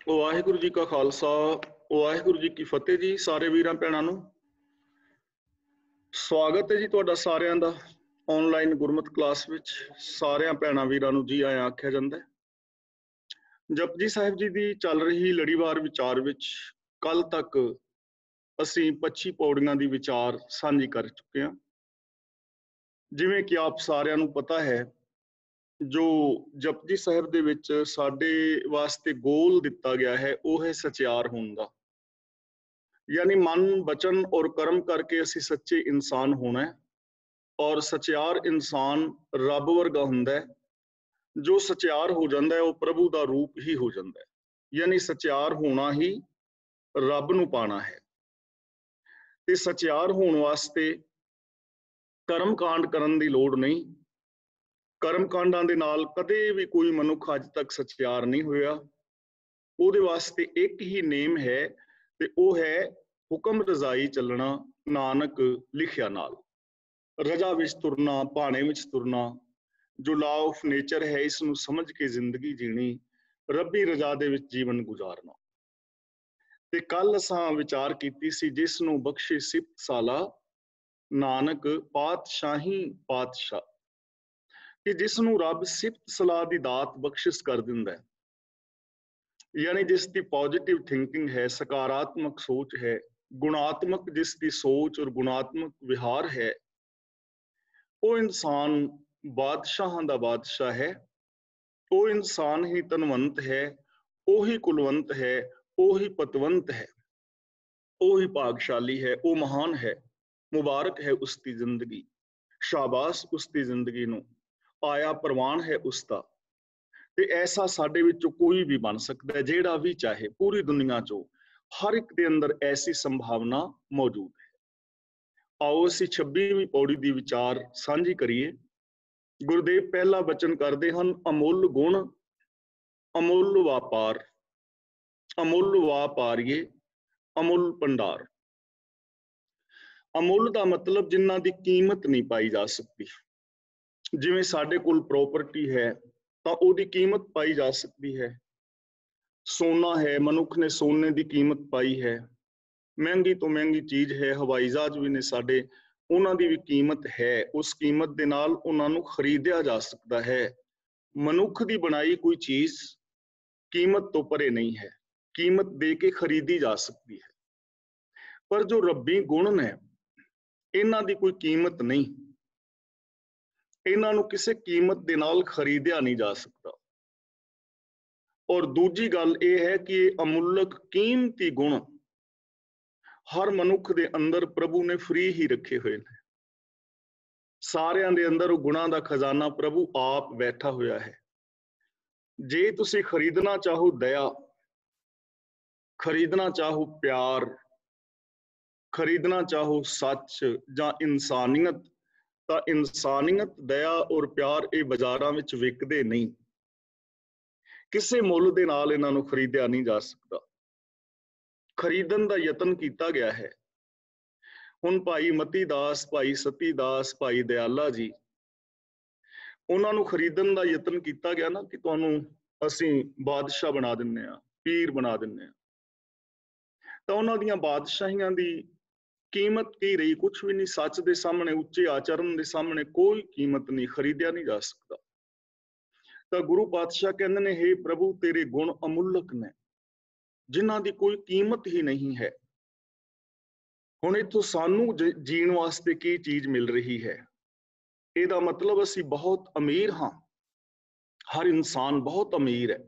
ਵਾਹਿਗੁਰੂ ਜੀ ਕਾ ਖਾਲਸਾ ਵਾਹਿਗੁਰੂ ਜੀ ਕੀ ਫਤਿਹ ਜੀ। ਸਾਰੇ ਵੀਰਾਂ ਭੈਣਾਂ ਨੂੰ ਸਵਾਗਤ ਹੈ ਜੀ ਤੁਹਾਡਾ ਸਾਰਿਆਂ ਦਾ ਆਨਲਾਈਨ ਗੁਰਮਤਿ ਕਲਾਸ ਵਿੱਚ। ਸਾਰਿਆਂ ਭੈਣਾਂ ਵੀਰਾਂ ਨੂੰ ਜੀ ਆਇਆਂ ਆਖਿਆ ਜਾਂਦਾ ਹੈ। ਜਪਜੀ ਸਾਹਿਬ ਜੀ ਦੀ ਚੱਲ ਰਹੀ ਲੜੀਵਾਰ ਵਿਚਾਰ ਵਿੱਚ ਕੱਲ ਤੱਕ ਅਸੀਂ 25 ਪੌੜੀਆਂ ਦੀ ਵਿਚਾਰ ਸਾਂਝੀ ਕਰ ਚੁੱਕੇ ਹਾਂ। ਜਿਵੇਂ ਕਿ ਆਪ ਸਾਰਿਆਂ ਨੂੰ ਪਤਾ ਹੈ, ਜੋ ਜਪਜੀ ਸਾਹਿਬ ਦੇ ਵਿੱਚ ਸਾਡੇ ਵਾਸਤੇ ਗੋਲ ਦਿੱਤਾ ਗਿਆ ਹੈ ਉਹ ਹੈ ਸਚਿਆਰ ਹੋਣ ਦਾ, ਯਾਨੀ ਮਨ ਬਚਨ ਔਰ ਕਰਮ ਕਰਕੇ ਅਸੀਂ ਸੱਚੇ ਇਨਸਾਨ ਹੋਣਾ ਹੈ। ਔਰ ਸਚਿਆਰ ਇਨਸਾਨ ਰੱਬ ਵਰਗਾ ਹੁੰਦਾ ਹੈ। ਜੋ ਸਚਿਆਰ ਹੋ ਜਾਂਦਾ ਹੈ ਉਹ ਪ੍ਰਭੂ ਦਾ ਰੂਪ ਹੀ ਹੋ ਜਾਂਦਾ ਹੈ, ਯਾਨੀ ਸਚਿਆਰ ਹੋਣਾ ਹੀ ਰੱਬ ਨੂੰ ਪਾਣਾ ਹੈ। ਤੇ ਸਚਿਆਰ ਹੋਣ ਵਾਸਤੇ ਕਰਮ ਕਾਂਡ ਕਰਨ ਦੀ ਲੋੜ ਨਹੀਂ। ਕਰਮ ਕਾਂਡਾਂ ਦੇ ਨਾਲ ਕਦੇ ਵੀ ਕੋਈ ਮਨੁੱਖ ਅੱਜ ਤੱਕ ਸਚਿਆਰ ਨਹੀਂ ਹੋਇਆ। ਉਹਦੇ ਵਾਸਤੇ ਇੱਕ ਹੀ ਨੇਮ ਹੈ ਤੇ ਉਹ ਹੈ ਹੁਕਮ ਰਜ਼ਾਈ ਚੱਲਣਾ, ਨਾਨਕ ਲਿਖਿਆ ਨਾਲ। ਰਜਾ ਵਿੱਚ ਤੁਰਨਾ, ਭਾਣੇ ਵਿੱਚ ਤੁਰਨਾ, ਜੋ ਲਾ ਆਫ ਨੇਚਰ ਹੈ ਇਸ ਨੂੰ ਸਮਝ ਕੇ ਜ਼ਿੰਦਗੀ ਜੀਣੀ, ਰੱਬੀ ਰਜਾ ਦੇ ਵਿੱਚ ਜੀਵਨ ਗੁਜ਼ਾਰਨਾ। ਤੇ ਕੱਲ ਅਸਾਂ ਵਿਚਾਰ ਕੀਤੀ ਸੀ, ਜਿਸ ਨੂੰ ਬਖਸ਼ੇ ਸਿਫਤ ਸਾਲਾ ਨਾਨਕ ਪਾਤਸ਼ਾਹੀ ਪਾਤਸ਼ਾਹ, ਕਿ ਜਿਸ ਨੂੰ ਰੱਬ ਸਿਫਤ ਸਲਾਹ ਦੀ ਦਾਤ ਬਖਸ਼ਿਸ਼ ਕਰ ਦਿੰਦਾ ਹੈ, ਯਾਨੀ ਜਿਸ ਦੀ ਪੋਜ਼ਿਟਿਵ ਥਿੰਕਿੰਗ ਹੈ, ਸਕਾਰਾਤਮਕ ਸੋਚ ਹੈ, ਗੁਣਾਤਮਕ ਜਿਸ ਦੀ ਸੋਚ ਔਰ ਗੁਣਾਤਮਕ ਵਿਹਾਰ ਹੈ, ਉਹ ਇਨਸਾਨ ਬਾਦਸ਼ਾਹਾਂ ਦਾ ਬਾਦਸ਼ਾਹ ਹੈ। ਉਹ ਇਨਸਾਨ ਹੀ ਧਨਵੰਤ ਹੈ, ਉਹੀ ਕੁਲਵੰਤ ਹੈ, ਉਹੀ ਪਤਵੰਤ ਹੈ, ਉਹੀ ਭਾਗਸ਼ਾਲੀ ਹੈ, ਉਹ ਮਹਾਨ ਹੈ। ਮੁਬਾਰਕ ਹੈ ਉਸ ਦੀ ਜ਼ਿੰਦਗੀ, ਸ਼ਾਬਾਸ਼ ਉਸ ਦੀ ਜ਼ਿੰਦਗੀ ਨੂੰ, ਆਇਆ ਪ੍ਰਵਾਨ ਹੈ ਉਸ ਦਾ। ਤੇ ਐਸਾ ਸਾਡੇ ਵਿੱਚੋਂ ਕੋਈ ਵੀ ਬਣ ਸਕਦਾ ਹੈ, ਜਿਹੜਾ ਵੀ ਚਾਹੇ। ਪੂਰੀ ਦੁਨੀਆ ਚੋਂ ਹਰ ਇੱਕ ਦੇ ਅੰਦਰ ਐਸੀ ਸੰਭਾਵਨਾ ਮੌਜੂਦ ਹੈ। ਆਓ ਅਸੀਂ 26ਵੀਂ ਪੌੜੀ ਦੀ ਵਿਚਾਰ ਸਾਂਝੀ ਕਰੀਏ। ਗੁਰਦੇਵ ਪਹਿਲਾ ਬਚਨ ਕਰਦੇ ਹਨ, ਅਮੁੱਲ ਗੁਣ ਅਮੁੱਲ ਵਾਪਾਰ, ਅਮੁੱਲ ਵਾਪਾਰੀਏ ਅਮੁੱਲ ਭੰਡਾਰ। ਅਮੁੱਲ ਦਾ ਮਤਲਬ ਜਿਨ੍ਹਾਂ ਦੀ ਕੀਮਤ ਨਹੀਂ ਪਾਈ ਜਾ ਸਕਦੀ। ਜਿਵੇਂ ਸਾਡੇ ਕੋਲ ਪ੍ਰੋਪਰਟੀ ਹੈ ਤਾਂ ਉਹਦੀ ਕੀਮਤ ਪਾਈ ਜਾ ਸਕਦੀ ਹੈ। ਸੋਨਾ ਹੈ, ਮਨੁੱਖ ਨੇ ਸੋਨੇ ਦੀ ਕੀਮਤ ਪਾਈ ਹੈ। ਮਹਿੰਗੀ ਤੋਂ ਮਹਿੰਗੀ ਚੀਜ਼ ਹੈ, ਹਵਾਈ ਜਹਾਜ਼ ਵੀ ਨੇ ਸਾਡੇ, ਉਹਨਾਂ ਦੀ ਵੀ ਕੀਮਤ ਹੈ। ਉਸ ਕੀਮਤ ਦੇ ਨਾਲ ਉਹਨਾਂ ਨੂੰ ਖਰੀਦਿਆ ਜਾ ਸਕਦਾ ਹੈ। ਮਨੁੱਖ ਦੀ ਬਣਾਈ ਕੋਈ ਚੀਜ਼ ਕੀਮਤ ਤੋਂ ਪਰੇ ਨਹੀਂ ਹੈ, ਕੀਮਤ ਦੇ ਕੇ ਖਰੀਦੀ ਜਾ ਸਕਦੀ ਹੈ। ਪਰ ਜੋ ਰੱਬੀ ਗੁਣ ਨੇ, ਇਹਨਾਂ ਦੀ ਕੋਈ ਕੀਮਤ ਨਹੀਂ। ਇਹਨਾਂ ਨੂੰ ਕਿਸੇ ਕੀਮਤ ਦੇ ਨਾਲ ਖਰੀਦਿਆ ਨਹੀਂ ਜਾ ਸਕਦਾ। ਔਰ ਦੂਜੀ ਗੱਲ ਇਹ ਹੈ ਕਿ ਇਹ ਅਮੁੱਲਕ ਕੀਮਤੀ ਗੁਣ ਹਰ ਮਨੁੱਖ ਦੇ ਅੰਦਰ ਪ੍ਰਭੂ ਨੇ ਫ੍ਰੀ ਹੀ ਰੱਖੇ ਹੋਏ ਨੇ। ਸਾਰਿਆਂ ਦੇ ਅੰਦਰ ਉਹ ਗੁਣਾਂ ਦਾ ਖਜ਼ਾਨਾ ਪ੍ਰਭੂ ਆਪ ਬੈਠਾ ਹੋਇਆ ਹੈ। ਜੇ ਤੁਸੀਂ ਖਰੀਦਣਾ ਚਾਹੋ ਦਇਆ, ਖਰੀਦਣਾ ਚਾਹੋ ਪਿਆਰ, ਖਰੀਦਣਾ ਚਾਹੋ ਸੱਚ ਜਾਂ ਇਨਸਾਨੀਅਤ, ਤਾਂ ਇਨਸਾਨੀਅਤ, ਦਇਆ ਔਰ ਪਿਆਰ ਇਹ ਬਾਜ਼ਾਰਾਂ ਵਿੱਚ ਵਿਕਦੇ ਨਹੀਂ। ਕਿਸੇ ਮੁੱਲ ਦੇ ਨਾਲ ਇਹਨਾਂ ਨੂੰ ਖਰੀਦਿਆ ਨਹੀਂ ਜਾ ਸਕਦਾ। ਖਰੀਦਣ ਦਾ ਯਤਨ ਕੀਤਾ ਗਿਆ ਹੈ। ਹੁਣ ਭਾਈ ਮਤੀ ਦਾਸ, ਭਾਈ ਸਤੀ ਦਾਸ, ਭਾਈ ਦਿਆਲਾ ਜੀ, ਉਹਨਾਂ ਨੂੰ ਖਰੀਦਣ ਦਾ ਯਤਨ ਕੀਤਾ ਗਿਆ ਨਾ, ਕਿ ਤੁਹਾਨੂੰ ਅਸੀਂ ਬਾਦਸ਼ਾਹ ਬਣਾ ਦਿੰਦੇ ਹਾਂ, ਪੀਰ ਬਣਾ ਦਿੰਦੇ ਹਾਂ। ਤਾਂ ਉਹਨਾਂ ਦੀਆਂ ਬਾਦਸ਼ਾਹੀਆਂ ਦੀ ਕੀਮਤ ਕੀ ਰਹੀ? ਕੁਛ ਵੀ ਨਹੀਂ। ਸੱਚ ਦੇ ਸਾਹਮਣੇ, ਉੱਚੇ ਆਚਰਨ ਦੇ ਸਾਹਮਣੇ ਕੋਈ ਕੀਮਤ ਨਹੀਂ, ਖਰੀਦਿਆ ਨਹੀਂ ਜਾ ਸਕਦਾ। ਤਾਂ ਗੁਰੂ ਪਾਤਸ਼ਾਹ ਕਹਿੰਦੇ ਨੇ, ਹੇ ਪ੍ਰਭੂ ਤੇਰੇ ਗੁਣ ਅਮੁੱਲਕ ਨੇ, ਜਿਨ੍ਹਾਂ ਦੀ ਕੋਈ ਕੀਮਤ ਹੀ ਨਹੀਂ ਹੈ। ਹੁਣ ਇੱਥੋਂ ਸਾਨੂੰ ਜੀਣ ਵਾਸਤੇ ਕੀ ਚੀਜ਼ ਮਿਲ ਰਹੀ ਹੈ? ਇਹਦਾ ਮਤਲਬ ਅਸੀਂ ਬਹੁਤ ਅਮੀਰ ਹਾਂ। ਹਰ ਇਨਸਾਨ ਬਹੁਤ ਅਮੀਰ ਹੈ,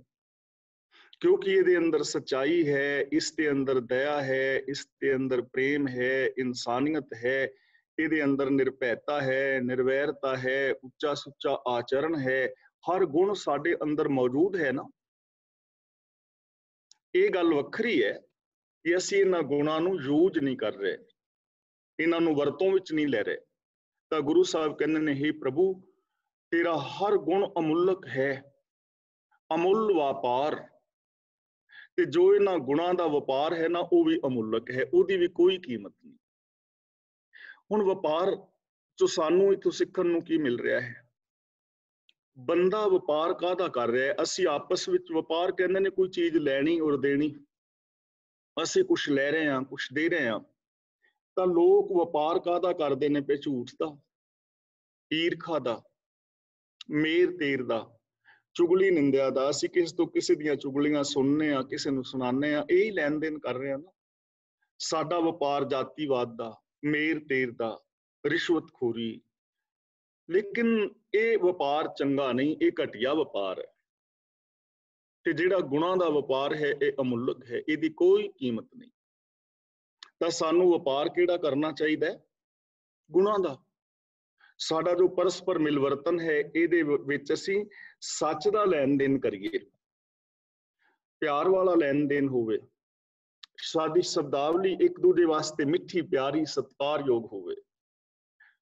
ਕਿਉਂਕਿ ਇਹਦੇ ਅੰਦਰ ਸੱਚਾਈ ਹੈ, ਇਸ ਦੇ ਅੰਦਰ ਦਇਆ ਹੈ, ਇਸ ਦੇ ਅੰਦਰ ਪ੍ਰੇਮ ਹੈ, ਇਨਸਾਨੀਅਤ ਹੈ, ਇਹਦੇ ਅੰਦਰ ਨਿਰਭੈਤਾ ਹੈ, ਨਿਰਵੈਰਤਾ ਹੈ, ਉੱਚਾ ਸੁੱਚਾ ਆਚਰਣ ਹੈ। ਹਰ ਗੁਣ ਸਾਡੇ ਅੰਦਰ ਮੌਜੂਦ ਹੈ ਨਾ। ਇਹ ਗੱਲ ਵੱਖਰੀ ਹੈ ਕਿ ਅਸੀਂ ਇਹਨਾਂ ਗੁਣਾਂ ਨੂੰ ਯੂਜ਼ ਨਹੀਂ ਕਰ ਰਹੇ, ਇਹਨਾਂ ਨੂੰ ਵਰਤੋਂ ਵਿੱਚ ਨਹੀਂ ਲੈ ਰਹੇ। ਤਾਂ ਗੁਰੂ ਸਾਹਿਬ ਕਹਿੰਦੇ ਨੇ, ਹੇ ਪ੍ਰਭੂ ਤੇਰਾ ਹਰ ਗੁਣ ਅਮੁੱਲਕ ਹੈ, ਅਮੁੱਲ ਵਾਪਾਰ। ਤੇ ਜੋ ਇਹਨਾਂ ਗੁਣਾਂ ਦਾ ਵਪਾਰ ਹੈ ਨਾ, ਉਹ ਵੀ ਅਮੁੱਲਕ ਹੈ, ਉਹਦੀ ਵੀ ਕੋਈ ਕੀਮਤ ਨਹੀਂ। ਹੁਣ ਵਪਾਰ ਜੋ ਸਾਨੂੰ ਇੱਥੋਂ ਸਿੱਖਣ ਨੂੰ ਕੀ ਮਿਲ ਰਿਹਾ ਹੈ? ਬੰਦਾ ਵਪਾਰ ਕਾਹਦਾ ਕਰ ਰਿਹਾ ਹੈ? ਅਸੀਂ ਆਪਸ ਵਿੱਚ ਵਪਾਰ ਕਹਿੰਦੇ ਨੇ ਕੋਈ ਚੀਜ਼ ਲੈਣੀ ਔਰ ਦੇਣੀ। ਅਸੀਂ ਕੁਝ ਲੈ ਰਹੇ ਹਾਂ, ਕੁਝ ਦੇ ਰਹੇ ਹਾਂ। ਤਾਂ ਲੋਕ ਵਪਾਰ ਕਾਹਦਾ ਕਰਦੇ ਨੇ ਪਏ? ਝੂਠ ਦਾ, ਈਰਖਾ ਦਾ, ਮੇਰ ਤੇਰ ਦਾ, ਚੁਗਲੀ ਨਿੰਦਿਆ ਦਾ। ਅਸੀਂ ਕਿਸੇ ਤੋਂ ਕਿਸੇ ਦੀਆਂ ਚੁਗਲੀਆਂ ਸੁਣਨੇ ਆ, ਕਿਸੇ ਨੂੰ ਸੁਣਾਉਂਦੇ ਆ, ਇਹੀ ਲੈਣ ਦੇਣ ਕਰ ਰਹੇ ਆ ਨਾ। ਸਾਡਾ ਵਪਾਰ ਜਾਤੀਵਾਦ ਦਾ, ਮੇਰ ਤੇਰ ਦਾ, ਰਿਸ਼ਵਤਖੋਰੀ। ਲੇਕਿਨ ਇਹ ਵਪਾਰ ਚੰਗਾ ਨਹੀਂ, ਇਹ ਘਟੀਆ ਵਪਾਰ ਹੈ। ਤੇ ਜਿਹੜਾ ਗੁਣਾਂ ਦਾ ਵਪਾਰ ਹੈ ਇਹ ਅਮੁੱਲਕ ਹੈ, ਇਹਦੀ ਕੋਈ ਕੀਮਤ ਨਹੀਂ। ਤਾਂ ਸਾਨੂੰ ਵਪਾਰ ਕਿਹੜਾ ਕਰਨਾ ਚਾਹੀਦਾ ਹੈ? ਗੁਣਾਂ ਦਾ। ਸਾਡਾ ਜੋ ਪਰਸਪਰ ਮਿਲਵਰਤਨ ਹੈ ਇਹਦੇ ਵਿੱਚ ਅਸੀਂ ਸੱਚ ਦਾ ਲੈਣ ਦੇਣ ਕਰੀਏ, ਪਿਆਰ ਵਾਲਾ ਲੈਣ ਦੇਣ ਹੋਵੇ, ਸਾਡੀ ਸ਼ਬਦਾਵਲੀ ਇੱਕ ਦੂਜੇ ਵਾਸਤੇ ਮਿੱਠੀ, ਪਿਆਰੀ, ਸਤਿਕਾਰਯੋਗ ਹੋਵੇ,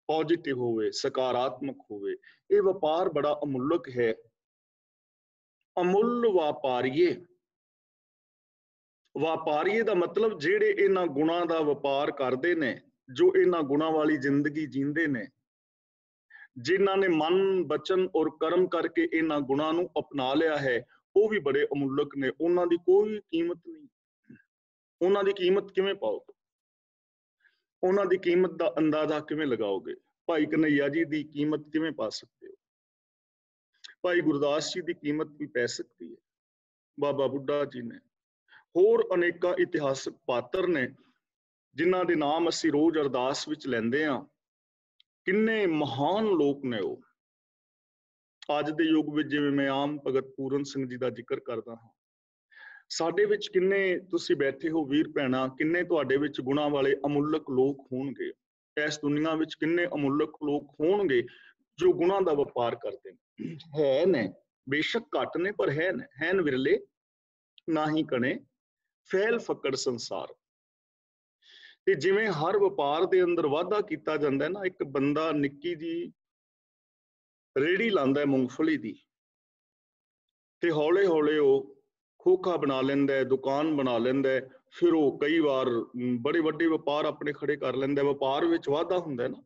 ਪੋਜ਼ਿਟਿਵ ਹੋਵੇ, ਸਕਾਰਾਤਮਕ ਹੋਵੇ। ਇਹ ਵਪਾਰ ਬੜਾ ਅਮੁੱਲਕ ਹੈ। ਅਮੁੱਲ ਵਪਾਰੀਏ। ਵਪਾਰੀਏ ਦਾ ਮਤਲਬ ਜਿਹੜੇ ਇਹਨਾਂ ਗੁਣਾਂ ਦਾ ਵਪਾਰ ਕਰਦੇ ਨੇ, ਜੋ ਇਹਨਾਂ ਗੁਣਾਂ ਵਾਲੀ ਜ਼ਿੰਦਗੀ ਜੀਂਦੇ ਨੇ, ਜਿਨ੍ਹਾਂ ਨੇ ਮਨ, ਬਚਨ ਔਰ ਕਰਮ ਕਰਕੇ ਇਹਨਾਂ ਗੁਣਾਂ ਨੂੰ ਅਪਣਾ ਲਿਆ ਹੈ, ਉਹ ਵੀ ਬੜੇ ਅਮੁੱਲਕ ਨੇ। ਉਹਨਾਂ ਦੀ ਕੋਈ ਕੀਮਤ ਨਹੀਂ। ਉਹਨਾਂ ਦੀ ਕੀਮਤ ਕਿਵੇਂ ਪਾਓਗੇ? ਉਹਨਾਂ ਦੀ ਕੀਮਤ ਦਾ ਅੰਦਾਜ਼ਾ ਕਿਵੇਂ ਲਗਾਓਗੇ? ਭਾਈ ਕਨ੍ਹਈਆ ਜੀ ਦੀ ਕੀਮਤ ਕਿਵੇਂ ਪਾ ਸਕਦੇ ਹੋ? ਭਾਈ ਗੁਰਦਾਸ ਜੀ ਦੀ ਕੀਮਤ ਵੀ ਪੈ ਸਕਦੀ ਹੈ, ਬਾਬਾ ਬੁੱਢਾ ਜੀ ਨੇ, ਹੋਰ ਅਨੇਕਾਂ ਇਤਿਹਾਸਕ ਪਾਤਰ ਨੇ ਜਿਨ੍ਹਾਂ ਦੇ ਨਾਮ ਅਸੀਂ ਰੋਜ਼ ਅਰਦਾਸ ਵਿੱਚ ਲੈਂਦੇ ਹਾਂ। ਕਿੰਨੇ ਮਹਾਨ ਲੋਕ ਨੇ ਉਹ। ਅੱਜ ਦੇ ਯੁੱਗ ਵਿੱਚ ਜਿਵੇਂ ਮੈਂ ਆਮ ਭਗਤ ਪੂਰਨ ਸਿੰਘ ਜੀ ਦਾ ਜ਼ਿਕਰ ਕਰਦਾ ਹਾਂ, ਸਾਡੇ ਵਿੱਚ ਕਿੰਨੇ ਤੁਸੀਂ ਬੈਠੇ ਹੋ ਵੀਰ ਭੈਣਾਂ, ਕਿੰਨੇ ਤੁਹਾਡੇ ਵਿੱਚ ਗੁਣਾਂ ਵਾਲੇ ਅਮੁੱਲਕ ਲੋਕ ਹੋਣਗੇ। ਇਸ ਦੁਨੀਆ ਵਿੱਚ ਕਿੰਨੇ ਅਮੁੱਲਕ ਲੋਕ ਹੋਣਗੇ ਜੋ ਗੁਣਾਂ ਦਾ ਵਪਾਰ ਕਰਦੇ ਨੇ। ਹੈ ਨੇ, ਬੇਸ਼ੱਕ ਘੱਟ ਨੇ, ਪਰ ਹੈਨ ਵਿਰਲੇ, ਨਾ ਹੀ ਕਣੇ, ਫੈਲ ਫੱਕੜ ਸੰਸਾਰ। ਤੇ ਜਿਵੇਂ ਹਰ ਵਪਾਰ ਦੇ ਅੰਦਰ ਵਾਧਾ ਕੀਤਾ ਜਾਂਦਾ ਹੈ ਨਾ, ਇੱਕ ਬੰਦਾ ਨਿੱਕੀ ਜੀ ਰੇੜੀ ਲਾਉਂਦਾ ਹੈ ਮੂੰਗਫਲੀ ਦੀ, ਤੇ ਹੌਲੇ ਹੌਲੇ ਉਹ ਖੋਖਾ ਬਣਾ ਲੈਂਦਾ ਹੈ, ਦੁਕਾਨ ਬਣਾ ਲੈਂਦਾ ਹੈ, ਫਿਰ ਉਹ ਕਈ ਵਾਰ ਬੜੇ ਵੱਡੇ ਵਪਾਰ ਆਪਣੇ ਖੜੇ ਕਰ ਲੈਂਦਾ ਹੈ। ਵਪਾਰ ਵਿੱਚ ਵਾਧਾ ਹੁੰਦਾ ਹੈ ਨਾ।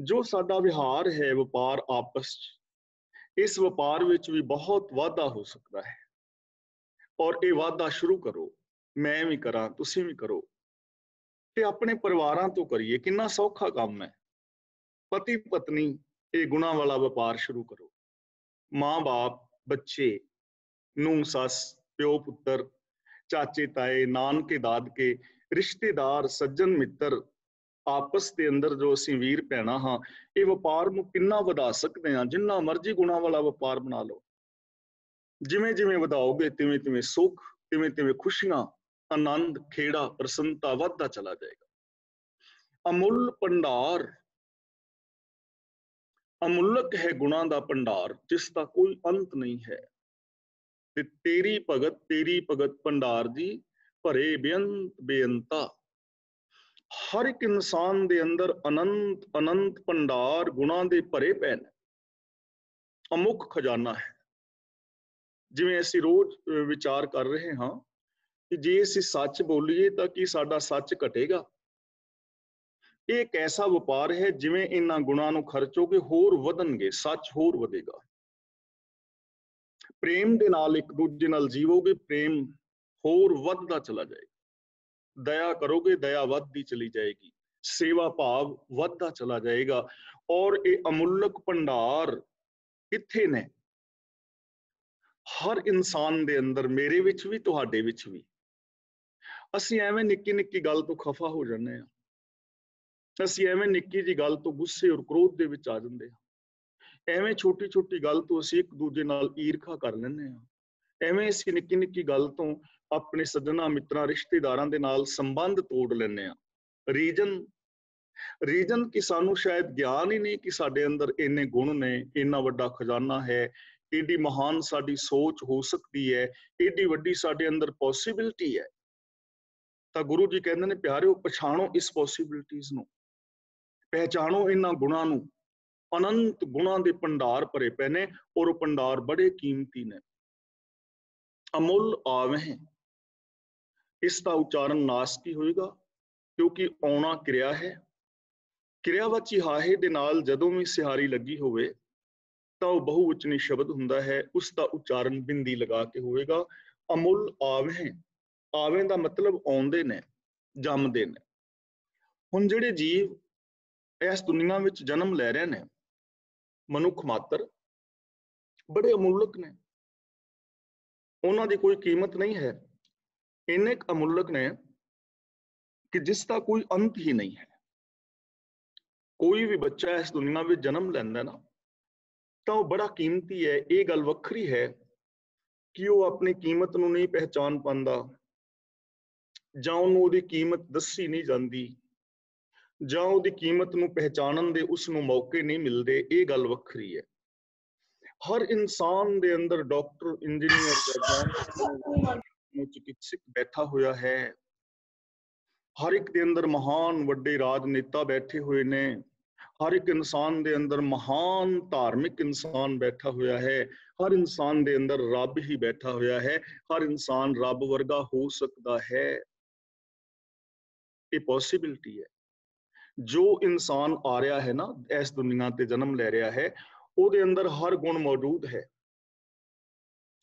ਜੋ ਸਾਡਾ ਵਿਹਾਰ ਹੈ ਵਪਾਰ ਆਪਸ 'ਚ, ਇਸ ਵਪਾਰ ਵਿੱਚ ਵੀ ਬਹੁਤ ਵਾਧਾ ਹੋ ਸਕਦਾ ਹੈ। ਔਰ ਇਹ ਵਾਧਾ ਸ਼ੁਰੂ ਕਰੋ, ਮੈਂ ਵੀ ਕਰਾਂ, ਤੁਸੀਂ ਵੀ ਕਰੋ, ਤੇ ਆਪਣੇ ਪਰਿਵਾਰਾਂ ਤੋਂ ਕਰੀਏ। ਕਿੰਨਾ ਸੌਖਾ ਕੰਮ ਹੈ। ਪਤੀ ਪਤਨੀ ਇਹ ਗੁਣਾਂ ਵਾਲਾ ਵਪਾਰ ਸ਼ੁਰੂ ਕਰੋ। ਮਾਂ ਬਾਪ, ਬੱਚੇ, ਨੂੰਹ ਸੱਸ, ਪਿਓ ਪੁੱਤਰ, ਚਾਚੇ ਤਾਏ, ਨਾਨਕੇ ਦਾਦਕੇ, ਰਿਸ਼ਤੇਦਾਰ, ਸੱਜਣ ਮਿੱਤਰ, ਆਪਸ ਦੇ ਅੰਦਰ ਜੋ ਅਸੀਂ ਵੀਰ ਭੈਣਾਂ ਹਾਂ, ਇਹ ਵਪਾਰ ਨੂੰ ਕਿੰਨਾ ਵਧਾ ਸਕਦੇ ਹਾਂ। ਜਿੰਨਾ ਮਰਜ਼ੀ ਗੁਣਾਂ ਵਾਲਾ ਵਪਾਰ ਬਣਾ ਲਓ। ਜਿਵੇਂ ਜਿਵੇਂ ਵਧਾਓਗੇ ਤਿਵੇਂ ਤਿਵੇਂ ਸੁੱਖ, ਤਿਵੇਂ ਤਿਵੇਂ ਖੁਸ਼ੀਆਂ, ਆਨੰਦ, ਖੇੜਾ, ਪ੍ਰਸੰਨਤਾ ਵੱਧਦਾ ਚਲਾ ਜਾਏਗਾ। ਅਮੁੱਲ ਭੰਡਾਰ, ਅਮੁੱਲਕ ਹੈ ਗੁਣਾਂ ਦਾ ਭੰਡਾਰ, ਜਿਸ ਦਾ ਕੋਈ ਅੰਤ ਨਹੀਂ ਹੈ। ਤੇ ਤੇਰੀ ਭਗਤ ਭੰਡਾਰ ਦੀ ਭਰੇ ਬੇਅੰਤ ਬੇਅੰਤਾ। ਹਰ ਇੱਕ ਇਨਸਾਨ ਦੇ ਅੰਦਰ ਅਨੰਤ ਅਨੰਤ ਭੰਡਾਰ ਗੁਣਾਂ ਦੇ ਭਰੇ ਪਏ ਨੇ। ਅਮੁੱਖ ਖਜ਼ਾਨਾ ਹੈ। ਜਿਵੇਂ ਅਸੀਂ ਰੋਜ਼ ਵਿਚਾਰ ਕਰ ਰਹੇ ਹਾਂ ਕਿ ਜੇ ਅਸੀਂ ਸੱਚ ਬੋਲੀਏ ਤਾਂ ਕੀ ਸਾਡਾ ਸੱਚ ਘਟੇਗਾ? ਇਹ ਇੱਕ ਐਸਾ ਵਪਾਰ ਹੈ, ਜਿਵੇਂ ਇਹਨਾਂ ਗੁਣਾਂ ਨੂੰ ਖਰਚੋਗੇ ਹੋਰ ਵਧਣਗੇ, ਸੱਚ ਹੋਰ ਵਧੇਗਾ। ਪ੍ਰੇਮ ਦੇ ਨਾਲ ਇੱਕ ਦੂਜੇ ਨਾਲ ਜੀਵੋਗੇ, ਪ੍ਰੇਮ ਹੋਰ ਵੱਧਦਾ ਚਲਾ ਜਾਏਗਾ। ਦਇਆ ਕਰੋਗੇ, ਦਇਆ ਵੱਧਦੀ ਚਲੀ ਜਾਏਗੀ। ਸੇਵਾ ਭਾਵ ਵੱਧਦਾ ਚਲਾ ਜਾਏਗਾ। ਔਰ ਇਹ ਅਮੁੱਲਕ ਭੰਡਾਰ ਕਿੱਥੇ ਨੇ? ਹਰ ਇਨਸਾਨ ਦੇ ਅੰਦਰ, ਮੇਰੇ ਵਿੱਚ ਵੀ, ਤੁਹਾਡੇ ਵਿੱਚ ਵੀ। ਅਸੀਂ ਐਵੇਂ ਨਿੱਕੀ ਨਿੱਕੀ ਗੱਲ ਤੋਂ ਖਫਾ ਹੋ ਜਾਂਦੇ ਹਾਂ। ਅਸੀਂ ਐਵੇਂ ਨਿੱਕੀ ਜਿਹੀ ਗੱਲ ਤੋਂ ਗੁੱਸੇ ਔਰ ਕ੍ਰੋਧ ਦੇ ਵਿੱਚ ਆ ਜਾਂਦੇ ਹਾਂ। ਐਵੇਂ ਛੋਟੀ ਛੋਟੀ ਗੱਲ ਤੋਂ ਅਸੀਂ ਇੱਕ ਦੂਜੇ ਨਾਲ ਈਰਖਾ ਕਰ ਲੈਂਦੇ ਹਾਂ। ਐਵੇਂ ਅਸੀਂ ਨਿੱਕੀ ਨਿੱਕੀ ਗੱਲ ਤੋਂ ਆਪਣੇ ਸੱਜਣਾ ਮਿੱਤਰਾਂ, ਰਿਸ਼ਤੇਦਾਰਾਂ ਦੇ ਨਾਲ ਸੰਬੰਧ ਤੋੜ ਲੈਂਦੇ ਹਾਂ। ਰੀਜਨ ਕਿ ਸਾਨੂੰ ਸ਼ਾਇਦ ਗਿਆਨ ਹੀ ਨਹੀਂ ਕਿ ਸਾਡੇ ਅੰਦਰ ਇੰਨੇ ਗੁਣ ਨੇ, ਇੰਨਾ ਵੱਡਾ ਖਜ਼ਾਨਾ ਹੈ, ਏਡੀ ਮਹਾਨ ਸਾਡੀ ਸੋਚ ਹੋ ਸਕਦੀ ਹੈ, ਏਡੀ ਵੱਡੀ ਸਾਡੇ ਅੰਦਰ ਪੋਸੀਬਿਲਿਟੀ ਹੈ। ਤਾਂ ਗੁਰੂ ਜੀ ਕਹਿੰਦੇ ਨੇ, ਪਿਆਰਿਓ, ਪਛਾਣੋ ਇਸ ਪੋਸੀਬਿਲਿਟੀਜ਼ ਨੂੰ, ਪਹਿਚਾਣੋ ਇਹਨਾਂ ਗੁਣਾਂ ਨੂੰ। ਅਨੰਤ ਗੁਣਾਂ ਦੇ ਭੰਡਾਰ ਭਰੇ ਪਏ ਨੇ, ਔਰ ਉਹ ਭੰਡਾਰ ਬੜੇ ਕੀਮਤੀ ਨੇ। ਅਮੁੱਲ ਆਵਹਿ, ਇਸ ਦਾ ਉਚਾਰਨ ਨਾਸਕੀ ਹੋਏਗਾ, ਕਿਉਂਕਿ ਆਉਣਾ ਕਿਰਿਆ ਹੈ। ਕਿਰਿਆਵਾਚੀ ਹਾਹੇ ਦੇ ਨਾਲ ਜਦੋਂ ਵੀ ਸਿਹਾਰੀ ਲੱਗੀ ਹੋਵੇ ਤਾਂ ਉਹ ਬਹੁਵਚਨੀ ਸ਼ਬਦ ਹੁੰਦਾ ਹੈ, ਉਸ ਦਾ ਉਚਾਰਨ ਬਿੰਦੀ ਲਗਾ ਕੇ ਹੋਵੇਗਾ। ਅਮੁੱਲ ਆਵੇਂ, ਆਵੇਂ ਦਾ ਮਤਲਬ ਆਉਂਦੇ ਨੇ, ਜੰਮਦੇ ਨੇ। ਹੁਣ ਜਿਹੜੇ ਜੀਵ ਇਸ ਦੁਨੀਆ ਵਿੱਚ ਜਨਮ ਲੈ ਰਹੇ ਨੇ, ਮਨੁੱਖ ਮਾਤਰ, ਬੜੇ ਅਮੁੱਲਕ ਨੇ, ਉਹਨਾਂ ਦੀ ਕੋਈ ਕੀਮਤ ਨਹੀਂ ਹੈ। ਇੰਨੇ ਕੁ ਅਮੁੱਲਕ ਨੇ ਕਿ ਜਿਸ ਦਾ ਕੋਈ ਅੰਤ ਹੀ ਨਹੀਂ ਹੈ। ਕੋਈ ਵੀ ਬੱਚਾ ਇਸ ਦੁਨੀਆ ਵਿੱਚ ਜਨਮ ਲੈਂਦਾ ਨਾ, ਤਾਂ ਉਹ ਬੜਾ ਕੀਮਤੀ ਹੈ। ਇਹ ਗੱਲ ਵੱਖਰੀ ਹੈ ਕਿ ਉਹ ਆਪਣੀ ਕੀਮਤ ਨੂੰ ਨਹੀਂ ਪਹਿਚਾਨ ਪਾਉਂਦਾ, ਜਾਂ ਉਹਨੂੰ ਉਹਦੀ ਕੀਮਤ ਦੱਸੀ ਨਹੀਂ ਜਾਂਦੀ, ਜਾਂ ਉਹਦੀ ਕੀਮਤ ਨੂੰ ਪਹਿਚਾਨਣ ਦੇ ਉਸ ਨੂੰ ਮੌਕੇ ਨਹੀਂ ਮਿਲਦੇ। ਇਹ ਗੱਲ ਵੱਖਰੀ ਹੈ। ਹਰ ਇਨਸਾਨ ਦੇ ਅੰਦਰ ਡਾਕਟਰ, ਇੰਜੀਨੀਅਰ, ਵਿਗਿਆਨਕ, ਚਿਕਿਤਸਕ ਬੈਠਾ ਹੋਇਆ ਹੈ। ਹਰ ਇੱਕ ਦੇ ਅੰਦਰ ਮਹਾਨ ਵੱਡੇ ਰਾਜਨੇਤਾ ਬੈਠੇ ਹੋਏ ਨੇ। ਹਰ ਇੱਕ ਇਨਸਾਨ ਦੇ ਅੰਦਰ ਮਹਾਨ ਧਾਰਮਿਕ ਇਨਸਾਨ ਬੈਠਾ ਹੋਇਆ ਹੈ। ਹਰ ਇਨਸਾਨ ਦੇ ਅੰਦਰ ਰੱਬ ਹੀ ਬੈਠਾ ਹੋਇਆ ਹੈ। ਹਰ ਇਨਸਾਨ ਰੱਬ ਵਰਗਾ ਹੋ ਸਕਦਾ ਹੈ। ਇਹ ਪੋਸੀਬਿਲਿਟੀ ਹੈ। ਜੋ ਇਨਸਾਨ ਆ ਰਿਹਾ ਹੈ ਨਾ, ਇਸ ਦੁਨੀਆ ਤੇ ਜਨਮ ਲੈ ਰਿਹਾ ਹੈ, ਉਹਦੇ ਅੰਦਰ ਹਰ ਗੁਣ ਮੌਜੂਦ ਹੈ।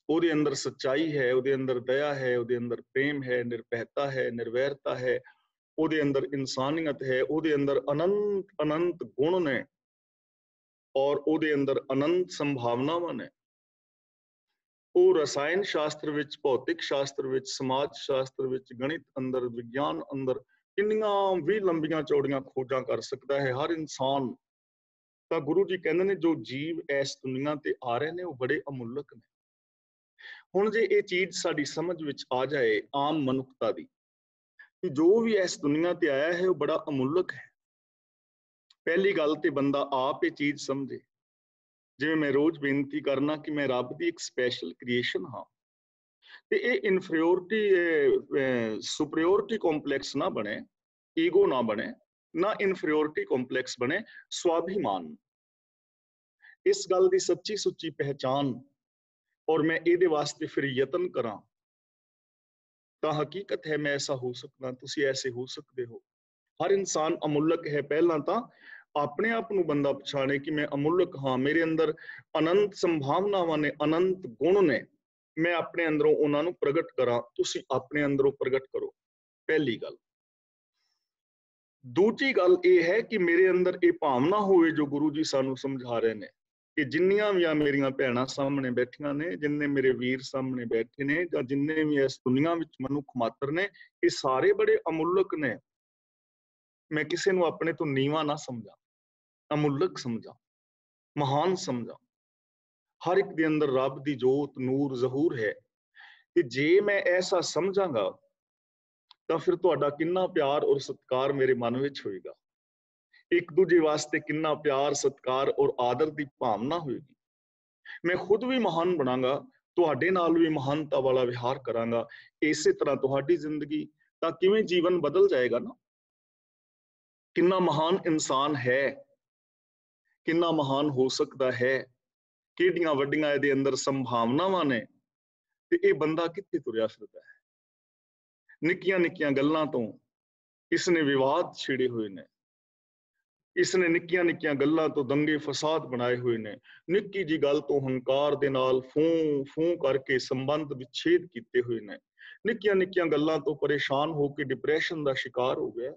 ਉਹਦੇ ਅੰਦਰ ਸੱਚਾਈ ਹੈ, ਉਹਦੇ ਅੰਦਰ ਦਇਆ ਹੈ, ਉਹਦੇ ਅੰਦਰ ਪ੍ਰੇਮ ਹੈ, ਨਿਰਭੈਤਾ ਹੈ, ਨਿਰਵੈਰਤਾ ਹੈ, ਉਹਦੇ ਅੰਦਰ ਇਨਸਾਨੀਅਤ ਹੈ, ਉਹਦੇ ਅੰਦਰ ਅਨੰਤ ਅਨੰਤ ਗੁਣ ਨੇ, ਔਰ ਉਹਦੇ ਅੰਦਰ ਅਨੰਤ ਸੰਭਾਵਨਾਵਾਂ ਨੇ। ਉਹ ਰਸਾਇਣ ਸ਼ਾਸਤਰ ਵਿੱਚ, ਭੌਤਿਕ ਸ਼ਾਸਤਰ ਵਿੱਚ, ਸਮਾਜ ਸ਼ਾਸਤਰ ਵਿੱਚ, ਗਣਿਤ ਅੰਦਰ, ਵਿਗਿਆਨ ਅੰਦਰ ਕਿੰਨੀਆਂ ਵੀ ਲੰਬੀਆਂ ਚੌੜੀਆਂ ਖੋਜਾਂ ਕਰ ਸਕਦਾ ਹੈ ਹਰ ਇਨਸਾਨ। ਤਾਂ ਗੁਰੂ ਜੀ ਕਹਿੰਦੇ ਨੇ, ਜੋ ਜੀਵ ਇਸ ਦੁਨੀਆ ਤੇ ਆ ਰਹੇ ਨੇ ਉਹ ਬੜੇ ਅਮੁੱਲਕ ਨੇ। ਹੁਣ ਜੇ ਇਹ ਚੀਜ਼ ਸਾਡੀ ਸਮਝ ਵਿੱਚ ਆ ਜਾਏ, ਆਮ ਮਨੁੱਖਤਾ ਦੀ, ਕਿ ਜੋ ਵੀ ਇਸ ਦੁਨੀਆ ਤੇ ਆਇਆ ਹੈ ਉਹ ਬੜਾ ਅਮੁੱਲਕ ਹੈ। ਪਹਿਲੀ ਗੱਲ ਤੇ ਬੰਦਾ ਆਪ ਇਹ ਚੀਜ਼ ਸਮਝੇ। ਜਿਵੇਂ ਮੈਂ ਰੋਜ਼ ਬੇਨਤੀ ਕਰਨਾ ਕਿ ਮੈਂ ਰੱਬ ਦੀ ਇੱਕ ਸਪੈਸ਼ਲ ਕ੍ਰੀਏਸ਼ਨ ਹਾਂ, ਤੇ ਇਹ ਇਨਫੀਰੀਓਰਿਟੀ, ਸੁਪਰੀਓਰਿਟੀ ਕੰਪਲੈਕਸ ਨਾ ਬਣੇ, ਈਗੋ ਨਾ ਬਣੇ, ਨਾ ਇਨਫੀਰੀਓਰਿਟੀ ਕੰਪਲੈਕਸ ਬਣੇ, ਸਵਾਭਿਮਾਨ। ਇਸ ਗੱਲ ਦੀ ਸੱਚੀ ਸੁੱਚੀ ਪਹਿਚਾਨ, ਔਰ ਮੈਂ ਇਹਦੇ ਵਾਸਤੇ ਫਿਰ ਯਤਨ ਕਰਾਂ, ਤਾਂ ਹਕੀਕਤ ਹੈ ਮੈਂ ਐਸਾ ਹੋ ਸਕਦਾ, ਤੁਸੀਂ ਐਸੇ ਹੋ ਸਕਦੇ ਹੋ। ਹਰ ਇਨਸਾਨ ਅਮੁੱਲਕ ਹੈ। ਪਹਿਲਾਂ ਤਾਂ ਆਪਣੇ ਆਪ ਨੂੰ ਬੰਦਾ ਪਛਾਣੇ ਕਿ ਮੈਂ ਅਮੁੱਲਕ ਹਾਂ, ਮੇਰੇ ਅੰਦਰ ਅਨੰਤ ਸੰਭਾਵਨਾਵਾਂ ਨੇ, ਅਨੰਤ ਗੁਣ ਨੇ, ਮੈਂ ਆਪਣੇ ਅੰਦਰੋਂ ਉਹਨਾਂ ਨੂੰ ਪ੍ਰਗਟ ਕਰਾਂ। ਤੁਸੀਂ ਆਪਣੇ ਅੰਦਰੋਂ ਪ੍ਰਗਟ ਕਰੋ, ਪਹਿਲੀ ਗੱਲ। ਦੂਜੀ ਗੱਲ ਇਹ ਹੈ ਕਿ ਮੇਰੇ ਅੰਦਰ ਇਹ ਭਾਵਨਾ ਹੋਵੇ, ਜੋ ਗੁਰੂ ਜੀ ਸਾਨੂੰ ਸਮਝਾ ਰਹੇ ਨੇ, ਕਿ ਜਿੰਨੀਆਂ ਵੀ ਮੇਰੀਆਂ ਭੈਣਾਂ ਸਾਹਮਣੇ ਬੈਠੀਆਂ ਨੇ, ਜਿੰਨੇ ਮੇਰੇ ਵੀਰ ਸਾਹਮਣੇ ਬੈਠੇ ਨੇ, ਜਾਂ ਜਿੰਨੇ ਵੀ ਇਸ ਦੁਨੀਆ ਵਿੱਚ ਮਨੁੱਖ ਮਾਤਰ ਨੇ, ਇਹ ਸਾਰੇ ਬੜੇ ਅਮੁੱਲਕ ਨੇ। ਮੈਂ ਕਿਸੇ ਨੂੰ ਆਪਣੇ ਤੋਂ ਨੀਵਾਂ ਨਾ ਸਮਝਾਂ, ਅਮੁੱਲਕ ਸਮਝਾਂ, ਮਹਾਨ ਸਮਝਾਂ। ਹਰ ਇੱਕ ਦੇ ਅੰਦਰ ਰੱਬ ਦੀ ਜੋਤ, ਨੂਰ ਜ਼ਹੂਰ ਹੈ। ਤੇ ਜੇ ਮੈਂ ਐਸਾ ਸਮਝਾਂਗਾ ਤਾਂ ਫਿਰ ਤੁਹਾਡਾ ਕਿੰਨਾ ਪਿਆਰ ਔਰ ਸਤਿਕਾਰ ਮੇਰੇ ਮਨ ਵਿੱਚ ਹੋਏਗਾ। ਇੱਕ ਦੂਜੇ ਵਾਸਤੇ ਕਿੰਨਾ ਪਿਆਰ, ਸਤਿਕਾਰ ਔਰ ਆਦਰ ਦੀ ਭਾਵਨਾ ਹੋਏਗੀ। ਮੈਂ ਖੁਦ ਵੀ ਮਹਾਨ ਬਣਾਂਗਾ, ਤੁਹਾਡੇ ਨਾਲ ਵੀ ਮਹਾਨਤਾ ਵਾਲਾ ਵਿਹਾਰ ਕਰਾਂਗਾ। ਇਸੇ ਤਰ੍ਹਾਂ ਤੁਹਾਡੀ ਜ਼ਿੰਦਗੀ ਤਾਂ ਕਿਵੇਂ ਜੀਵਨ ਬਦਲ ਜਾਏਗਾ ਨਾ। ਕਿੰਨਾ ਮਹਾਨ ਇਨਸਾਨ ਹੈ, ਕਿੰਨਾ ਮਹਾਨ ਹੋ ਸਕਦਾ ਹੈ, ਕਿਹੜੀਆਂ ਵੱਡੀਆਂ ਇਹਦੇ ਅੰਦਰ ਸੰਭਾਵਨਾਵਾਂ ਨੇ, ਤੇ ਇਹ ਬੰਦਾ ਕਿੱਥੇ ਤੁਰਿਆ ਫਿਰਦਾ ਹੈ। ਨਿੱਕੀਆਂ ਨਿੱਕੀਆਂ ਗੱਲਾਂ ਤੋਂ ਇਸਨੇ ਵਿਵਾਦ ਛੇੜੇ ਹੋਏ ਨੇ, ਇਸਨੇ ਨਿੱਕੀਆਂ ਨਿੱਕੀਆਂ ਗੱਲਾਂ ਤੋਂ ਦੰਗੇ ਫਸਾਦ ਬਣਾਏ ਹੋਏ ਨੇ, ਨਿੱਕੀ ਜੀ ਗੱਲ ਤੋਂ ਹੰਕਾਰ ਦੇ ਨਾਲ ਫੂੰ ਫੂੰ ਕਰਕੇ ਸੰਬੰਧ ਵਿਛੇਦ ਕੀਤੇ ਹੋਏ ਨੇ, ਨਿੱਕੀਆਂ ਨਿੱਕੀਆਂ ਗੱਲਾਂ ਤੋਂ ਪਰੇਸ਼ਾਨ ਹੋ ਕੇ ਡਿਪਰੈਸ਼ਨ ਦਾ ਸ਼ਿਕਾਰ ਹੋ ਗਿਆ।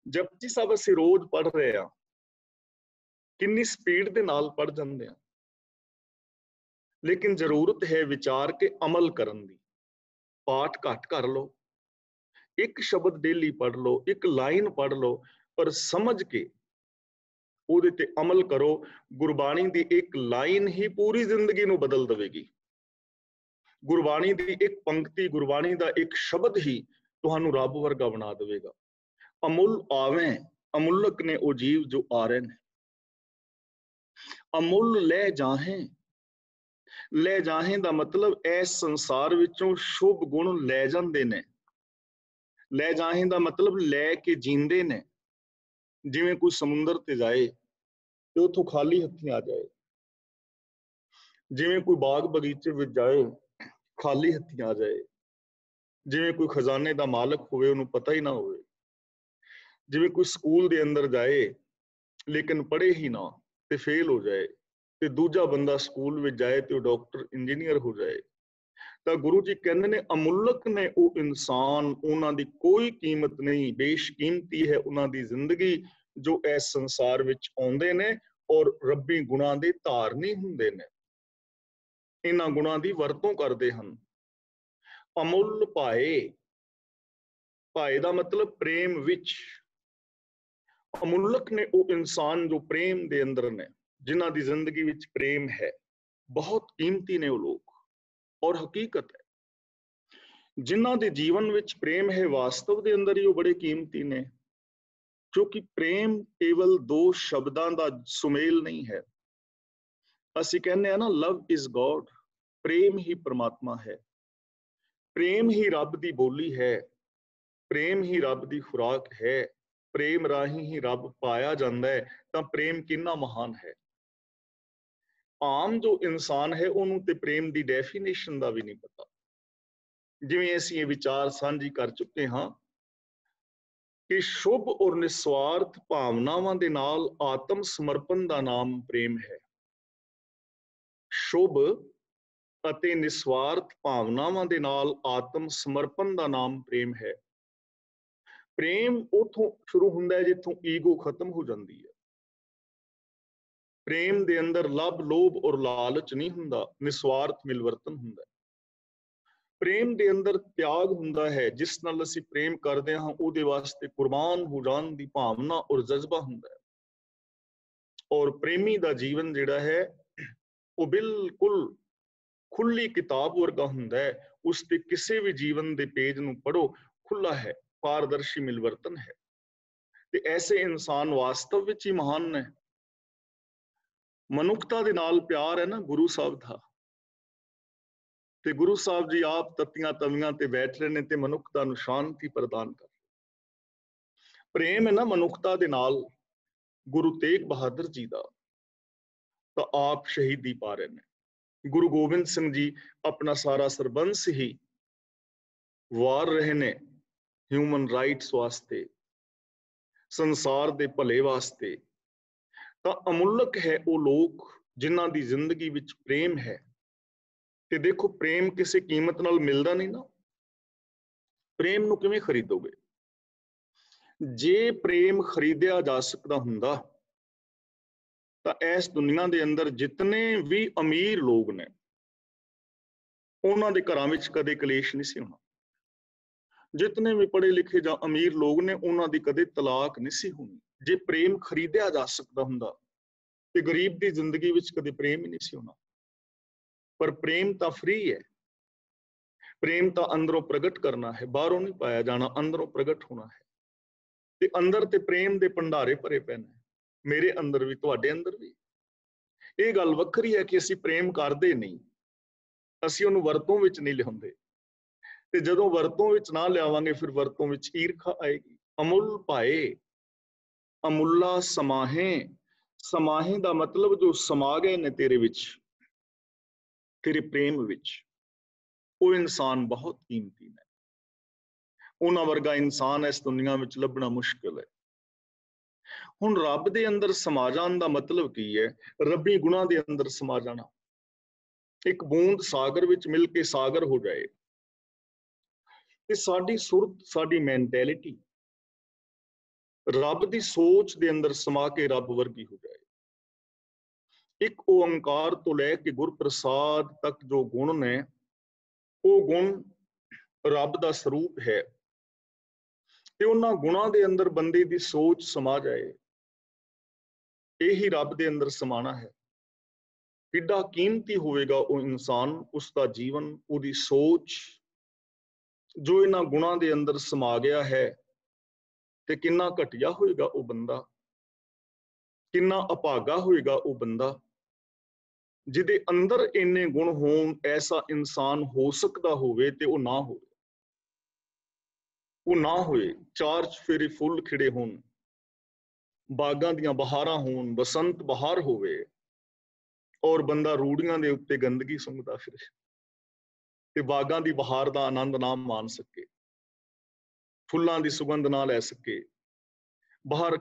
ਜਪਜੀ ਸਾਹਿਬ ਅਸੀਂ ਰੋਜ਼ ਪੜ੍ਹ ਰਹੇ ਹਾਂ, ਕਿੰਨੀ ਸਪੀਡ ਦੇ ਨਾਲ ਪੜ੍ਹ ਜਾਂਦੇ ਆ, ਲੇਕਿਨ ਜ਼ਰੂਰਤ ਹੈ ਵਿਚਾਰ ਕੇ ਅਮਲ ਕਰਨ ਦੀ। ਪਾਠ ਘੱਟ ਕਰ ਲਓ, ਇੱਕ ਸ਼ਬਦ ਡੇਲੀ ਪੜ੍ਹ ਲਓ, ਇੱਕ ਲਾਈਨ ਪੜ੍ਹ ਲਓ, ਪਰ ਸਮਝ ਕੇ ਉਹਦੇ ਤੇ ਅਮਲ ਕਰੋ। ਗੁਰਬਾਣੀ ਦੀ ਇੱਕ ਲਾਈਨ ਹੀ ਪੂਰੀ ਜ਼ਿੰਦਗੀ ਨੂੰ ਬਦਲ ਦੇਵੇਗੀ। ਗੁਰਬਾਣੀ ਦੀ ਇੱਕ ਪੰਕਤੀ, ਗੁਰਬਾਣੀ ਦਾ ਇੱਕ ਸ਼ਬਦ ਹੀ ਤੁਹਾਨੂੰ ਰੱਬ ਵਰਗਾ ਬਣਾ ਦੇਵੇਗਾ। ਅਮੁੱਲ ਆਵੇਂ, ਅਮੁੱਲਕ ਨੇ ਉਹ ਜੀਵ ਜੋ ਆ ਰਹੇ ਨੇ। ਅਮੁੱਲ ਲੈ ਜਾਹੇ, ਲੈ ਜਾਹੇ ਦਾ ਮਤਲਬ ਇਸ ਸੰਸਾਰ ਵਿੱਚੋਂ ਸ਼ੁਭ ਗੁਣ ਲੈ ਜਾਂਦੇ ਨੇ। ਲੈ ਜਾਹੇ ਦਾ ਮਤਲਬ ਲੈ ਕੇ ਜੀਂਦੇ ਨੇ। ਜਿਵੇਂ ਕੋਈ ਸਮੁੰਦਰ ਤੇ ਜਾਏ ਤੇ ਉੱਥੋਂ ਖਾਲੀ ਹੱਥੀਂ ਆ ਜਾਏ, ਜਿਵੇਂ ਕੋਈ ਬਾਗ ਬਗੀਚੇ ਵਿੱਚ ਜਾਏ ਖਾਲੀ ਹੱਥੀਂ ਆ ਜਾਏ, ਜਿਵੇਂ ਕੋਈ ਖਜ਼ਾਨੇ ਦਾ ਮਾਲਕ ਹੋਵੇ ਉਹਨੂੰ ਪਤਾ ਹੀ ਨਾ ਹੋਵੇ, ਜਿਵੇਂ ਕੋਈ ਸਕੂਲ ਦੇ ਅੰਦਰ ਜਾਏ ਲੇਕਿਨ ਪੜ੍ਹੇ ਹੀ ਨਾ ਤੇ ਫੇਲ ਹੋ ਜਾਏ, ਤੇ ਦੂਜਾ ਬੰਦਾ ਸਕੂਲ ਵਿੱਚ ਜਾਏ ਤੇ ਉਹ ਡਾਕਟਰ ਇੰਜੀਨੀਅਰ ਹੋ ਜਾਏ, ਤਾਂ ਗੁਰੂ ਜੀ ਕਹਿੰਦੇ ਨੇ ਅਮੁੱਲਕ ਨੇ ਉਹ ਇਨਸਾਨ, ਉਹਨਾਂ ਦੀ ਕੋਈ ਕੀਮਤ ਨਹੀਂ, ਬੇਸ਼ਕੀਮਤੀ ਹੈ ਉਹਨਾਂ ਦੀ ਜ਼ਿੰਦਗੀ ਜੋ ਇਸ ਸੰਸਾਰ ਵਿੱਚ ਆਉਂਦੇ ਨੇ ਔਰ ਰੱਬੀ ਗੁਣਾਂ ਦੇ ਧਾਰਨੀ ਹੁੰਦੇ ਨੇ, ਇਹਨਾਂ ਗੁਣਾਂ ਦੀ ਵਰਤੋਂ ਕਰਦੇ ਹਨ। ਅਮੁੱਲ ਪਾਏ, ਪਾਏ ਦਾ ਮਤਲਬ ਪ੍ਰੇਮ ਵਿੱਚ। ਅਮੁੱਲਕ ਨੇ ਉਹ ਇਨਸਾਨ ਜੋ ਪ੍ਰੇਮ ਦੇ ਅੰਦਰ ਨੇ, ਜਿਨ੍ਹਾਂ ਦੀ ਜ਼ਿੰਦਗੀ ਵਿੱਚ ਪ੍ਰੇਮ ਹੈ। ਬਹੁਤ ਕੀਮਤੀ ਨੇ ਉਹ ਲੋਕ, ਔਰ ਹਕੀਕਤ ਹੈ ਜਿਨ੍ਹਾਂ ਦੇ ਜੀਵਨ ਵਿੱਚ ਪ੍ਰੇਮ ਹੈ, ਵਾਸਤਵ ਦੇ ਅੰਦਰ ਹੀ ਉਹ ਬੜੇ ਕੀਮਤੀ ਨੇ, ਕਿਉਂਕਿ ਪ੍ਰੇਮ ਕੇਵਲ ਦੋ ਸ਼ਬਦਾਂ ਦਾ ਸੁਮੇਲ ਨਹੀਂ ਹੈ। ਅਸੀਂ ਕਹਿੰਦੇ ਆ ਨਾ, ਲਵ ਇਜ਼ ਗੋਡ, ਪ੍ਰੇਮ ਹੀ ਪ੍ਰਮਾਤਮਾ ਹੈ, ਪ੍ਰੇਮ ਹੀ ਰੱਬ ਦੀ ਬੋਲੀ ਹੈ, ਪ੍ਰੇਮ ਹੀ ਰੱਬ ਦੀ ਖੁਰਾਕ ਹੈ, ਪ੍ਰੇਮ ਰਾਹੀਂ ਹੀ ਰੱਬ ਪਾਇਆ ਜਾਂਦਾ ਹੈ। ਤਾਂ ਪ੍ਰੇਮ ਕਿੰਨਾ ਮਹਾਨ ਹੈ। ਆਮ ਜੋ ਇਨਸਾਨ ਹੈ ਉਹਨੂੰ ਤੇ ਪ੍ਰੇਮ ਦੀ ਡੈਫੀਨੇਸ਼ਨ ਦਾ ਵੀ ਨਹੀਂ ਪਤਾ। ਜਿਵੇਂ ਅਸੀਂ ਇਹ ਵਿਚਾਰ ਸਾਂਝੀ ਕਰ ਚੁੱਕੇ ਹਾਂ ਕਿ ਸ਼ੁਭ ਔਰ ਨਿਸਵਾਰਥ ਭਾਵਨਾਵਾਂ ਦੇ ਨਾਲ ਆਤਮ ਸਮਰਪਣ ਦਾ ਨਾਮ ਪ੍ਰੇਮ ਹੈ। ਸ਼ੁਭ ਅਤੇ ਨਿਸਵਾਰਥ ਭਾਵਨਾਵਾਂ ਦੇ ਨਾਲ ਆਤਮ ਸਮਰਪਣ ਦਾ ਨਾਮ ਪ੍ਰੇਮ ਹੈ। ਪ੍ਰੇਮ ਉਥੋਂ ਸ਼ੁਰੂ ਹੁੰਦਾ ਹੈ ਜਿੱਥੋਂ ਈਗੋ ਖਤਮ ਹੋ ਜਾਂਦੀ ਹੈ। ਪ੍ਰੇਮ ਦੇ ਅੰਦਰ ਲੱਭ, ਲੋਭ ਔਰ ਲਾਲਚ ਨਹੀਂ ਹੁੰਦਾ, ਨਿਸਵਾਰਥ ਮਿਲਵਰਤਨ ਹੁੰਦਾ ਹੈ। ਪ੍ਰੇਮ ਦੇ ਅੰਦਰ ਤਿਆਗ ਹੁੰਦਾ ਹੈ, ਜਿਸ ਨਾਲ ਅਸੀਂ ਪ੍ਰੇਮ ਕਰਦੇ ਹਾਂ ਉਹਦੇ ਵਾਸਤੇ ਕੁਰਬਾਨ ਹੋ ਜਾਣ ਦੀ ਭਾਵਨਾ ਔਰ ਜਜ਼ਬਾ ਹੁੰਦਾ ਹੈ। ਔਰ ਪ੍ਰੇਮੀ ਦਾ ਜੀਵਨ ਜਿਹੜਾ ਹੈ ਉਹ ਬਿਲਕੁਲ ਖੁੱਲੀ ਕਿਤਾਬ ਵਰਗਾ ਹੁੰਦਾ ਹੈ। ਉਸ ਤੇ ਕਿਸੇ ਵੀ ਜੀਵਨ ਦੇ ਪੇਜ ਨੂੰ ਪੜ੍ਹੋ, ਖੁੱਲਾ ਹੈ, ਪਾਰਦਰਸ਼ੀ ਮਿਲਵਰਤਨ ਹੈ। ਤੇ ਐਸੇ ਇਨਸਾਨ ਵਾਸਤਵ ਵਿੱਚ ਹੀ ਮਹਾਨ ਨੇ। ਮਨੁੱਖਤਾ ਦੇ ਨਾਲ ਪਿਆਰ ਹੈ ਨਾ ਗੁਰੂ ਸਾਹਿਬ ਦਾ, ਤੇ ਗੁਰੂ ਸਾਹਿਬ ਜੀ ਆਪ ਤੱਤੀਆਂ ਤਵੀਆਂ ਤੇ ਬੈਠ ਰਹੇ ਨੇ ਤੇ ਮਨੁੱਖਤਾ ਨੂੰ ਸ਼ਾਂਤੀ ਪ੍ਰਦਾਨ ਕਰ ਰਹੇ। ਪ੍ਰੇਮ ਹੈ ਨਾ ਮਨੁੱਖਤਾ ਦੇ ਨਾਲ ਗੁਰੂ ਤੇਗ ਬਹਾਦਰ ਜੀ ਦਾ, ਤਾਂ ਆਪ ਸ਼ਹੀਦੀ ਪਾ ਰਹੇ ਨੇ। ਗੁਰੂ ਗੋਬਿੰਦ ਸਿੰਘ ਜੀ ਆਪਣਾ ਸਾਰਾ ਸਰਬੰਸ ਹੀ ਵਾਰ ਰਹੇ ਨੇ ਹਿਊਮਨ ਰਾਈਟਸ ਵਾਸਤੇ, ਸੰਸਾਰ ਦੇ ਭਲੇ ਵਾਸਤੇ। ਤਾਂ ਅਮੁੱਲਕ ਹੈ ਉਹ ਲੋਕ ਜਿਨ੍ਹਾਂ ਦੀ ਜ਼ਿੰਦਗੀ ਵਿੱਚ ਪ੍ਰੇਮ ਹੈ। ਤੇ ਦੇਖੋ, ਪ੍ਰੇਮ ਕਿਸੇ ਕੀਮਤ ਨਾਲ ਮਿਲਦਾ ਨਹੀਂ ਨਾ। ਪ੍ਰੇਮ ਨੂੰ ਕਿਵੇਂ ਖਰੀਦੋਗੇ? ਜੇ ਪ੍ਰੇਮ ਖਰੀਦਿਆ ਜਾ ਸਕਦਾ ਹੁੰਦਾ ਤਾਂ ਇਸ ਦੁਨੀਆ ਦੇ ਅੰਦਰ ਜਿਤਨੇ ਵੀ ਅਮੀਰ ਲੋਕ ਨੇ ਉਹਨਾਂ ਦੇ ਘਰਾਂ ਵਿੱਚ ਕਦੇ ਕਲੇਸ਼ ਨਹੀਂ ਸੀ ਹੋਣਾ। ਜਿਤਨੇ ਵੀ ਪੜ੍ਹੇ ਲਿਖੇ ਜਾਂ ਅਮੀਰ ਲੋਕ ਨੇ ਉਹਨਾਂ ਦੀ ਕਦੇ ਤਲਾਕ ਨਹੀਂ ਸੀ ਹੋਣੀ। ਜੇ ਪ੍ਰੇਮ ਖਰੀਦਿਆ ਜਾ ਸਕਦਾ ਹੁੰਦਾ ਤੇ ਗਰੀਬ ਦੀ ਜ਼ਿੰਦਗੀ ਵਿੱਚ ਕਦੇ ਪ੍ਰੇਮ ਹੀ ਨਹੀਂ ਸੀ ਹੋਣਾ। ਪਰ ਪ੍ਰੇਮ ਤਾਂ ਫ੍ਰੀ ਹੈ। ਪ੍ਰੇਮ ਤਾਂ ਅੰਦਰੋਂ ਪ੍ਰਗਟ ਕਰਨਾ ਹੈ, ਬਾਹਰੋਂ ਨਹੀਂ ਪਾਇਆ ਜਾਣਾ, ਅੰਦਰੋਂ ਪ੍ਰਗਟ ਹੋਣਾ ਹੈ। ਤੇ ਅੰਦਰ ਤੇ ਪ੍ਰੇਮ ਦੇ ਭੰਡਾਰੇ ਭਰੇ ਪਏ ਨੇ, ਮੇਰੇ ਅੰਦਰ ਵੀ, ਤੁਹਾਡੇ ਅੰਦਰ ਵੀ। ਇਹ ਗੱਲ ਵੱਖਰੀ ਹੈ ਕਿ ਅਸੀਂ ਪ੍ਰੇਮ ਕਰਦੇ ਨਹੀਂ, ਅਸੀਂ ਉਹਨੂੰ ਵਰਤੋਂ ਵਿੱਚ ਨਹੀਂ ਲਿਆਉਂਦੇ। ਤੇ ਜਦੋਂ ਵਰਤੋਂ ਵਿੱਚ ਨਾ ਲਿਆਵਾਂਗੇ ਫਿਰ ਵਰਤੋਂ ਵਿੱਚ ਈਰਖਾ ਆਏਗੀ। ਅਮੁੱਲ ਪਾਏ, ਅਮੁੱਲਾ ਸਮਾਹੇ। ਸਮਾਹੇ ਦਾ ਮਤਲਬ ਜੋ ਸਮਾ ਗਏ ਨੇ ਤੇਰੇ ਵਿੱਚ, ਤੇਰੇ ਪ੍ਰੇਮ ਵਿੱਚ, ਉਹ ਇਨਸਾਨ ਬਹੁਤ ਕੀਮਤੀ ਨੇ। ਉਹਨਾਂ ਵਰਗਾ ਇਨਸਾਨ ਇਸ ਦੁਨੀਆ ਵਿੱਚ ਲੱਭਣਾ ਮੁਸ਼ਕਿਲ ਹੈ। ਹੁਣ ਰੱਬ ਦੇ ਅੰਦਰ ਸਮਾ ਜਾਣ ਦਾ ਮਤਲਬ ਕੀ ਹੈ? ਰੱਬੀ ਗੁਣਾਂ ਦੇ ਅੰਦਰ ਸਮਾ ਜਾਣਾ। ਇੱਕ ਬੂੰਦ ਸਾਗਰ ਵਿੱਚ ਮਿਲ ਕੇ ਸਾਗਰ ਹੋ ਜਾਏ। ਤੇ ਸਾਡੀ ਸੁਰਤ, ਸਾਡੀ ਮੈਂਟੈਲਿਟੀ ਰੱਬ ਦੀ ਸੋਚ ਦੇ ਅੰਦਰ ਸਮਾ ਕੇ ਰੱਬ ਵਰਗੀ ਹੋ ਜਾਏ। ਇੱਕ ਓੰਕਾਰ ਤੋਂ ਲੈ ਕੇ ਗੁਰਪ੍ਰਸਾਦ ਤੱਕ ਜੋ ਗੁਣ ਨੇ, ਉਹ ਗੁਣ ਰੱਬ ਦਾ ਸਰੂਪ ਹੈ। ਤੇ ਉਹਨਾਂ ਗੁਣਾਂ ਦੇ ਅੰਦਰ ਬੰਦੇ ਦੀ ਸੋਚ ਸਮਾ ਜਾਏ, ਇਹੀ ਰੱਬ ਦੇ ਅੰਦਰ ਸਮਾਣਾ ਹੈ। ਕਿੱਡਾ ਕੀਮਤੀ ਹੋਵੇਗਾ ਉਹ ਇਨਸਾਨ, ਉਸਦਾ ਜੀਵਨ, ਉਹਦੀ ਸੋਚ, ਜੋ ਇਹਨਾਂ ਗੁਣਾਂ ਦੇ ਅੰਦਰ ਸਮਾ ਗਿਆ ਹੈ। ਤੇ ਕਿੰਨਾ ਘਟੀਆ ਹੋਏਗਾ ਉਹ ਬੰਦਾ, ਕਿੰਨਾ ਅਭਾਗਾ ਹੋਏਗਾ ਉਹ ਬੰਦਾ ਜਿਹਦੇ ਅੰਦਰ ਇੰਨੇ ਗੁਣ ਹੋਣ। ਐਸਾ ਇਨਸਾਨ ਹੋ ਸਕਦਾ ਹੋਵੇ ਤੇ ਉਹ ਨਾ ਹੋਵੇ, ਉਹ ਨਾ ਹੋਏ। ਚਾਰ ਚੁਫੇਰੇ ਫੁੱਲ ਖਿੜੇ ਹੋਣ, ਬਾਗਾਂ ਦੀਆਂ ਬਹਾਰਾਂ ਹੋਣ, ਬਸੰਤ ਬਹਾਰ ਹੋਵੇ, ਔਰ ਬੰਦਾ ਰੂੜੀਆਂ ਦੇ ਉੱਤੇ ਗੰਦਗੀ ਸੁੰਘਦਾ ਫਿਰੇ ਤੇ ਬਾਗਾਂ ਦੀ ਬਹਾਰ ਦਾ ਆਨੰਦ ਨਾ ਮਾਣ ਸਕੇ, ਫੁੱਲਾਂ ਦੀ ਸੁਗੰਧ ਨਾ ਲੈ ਸਕੇ, ਬਾਹਰ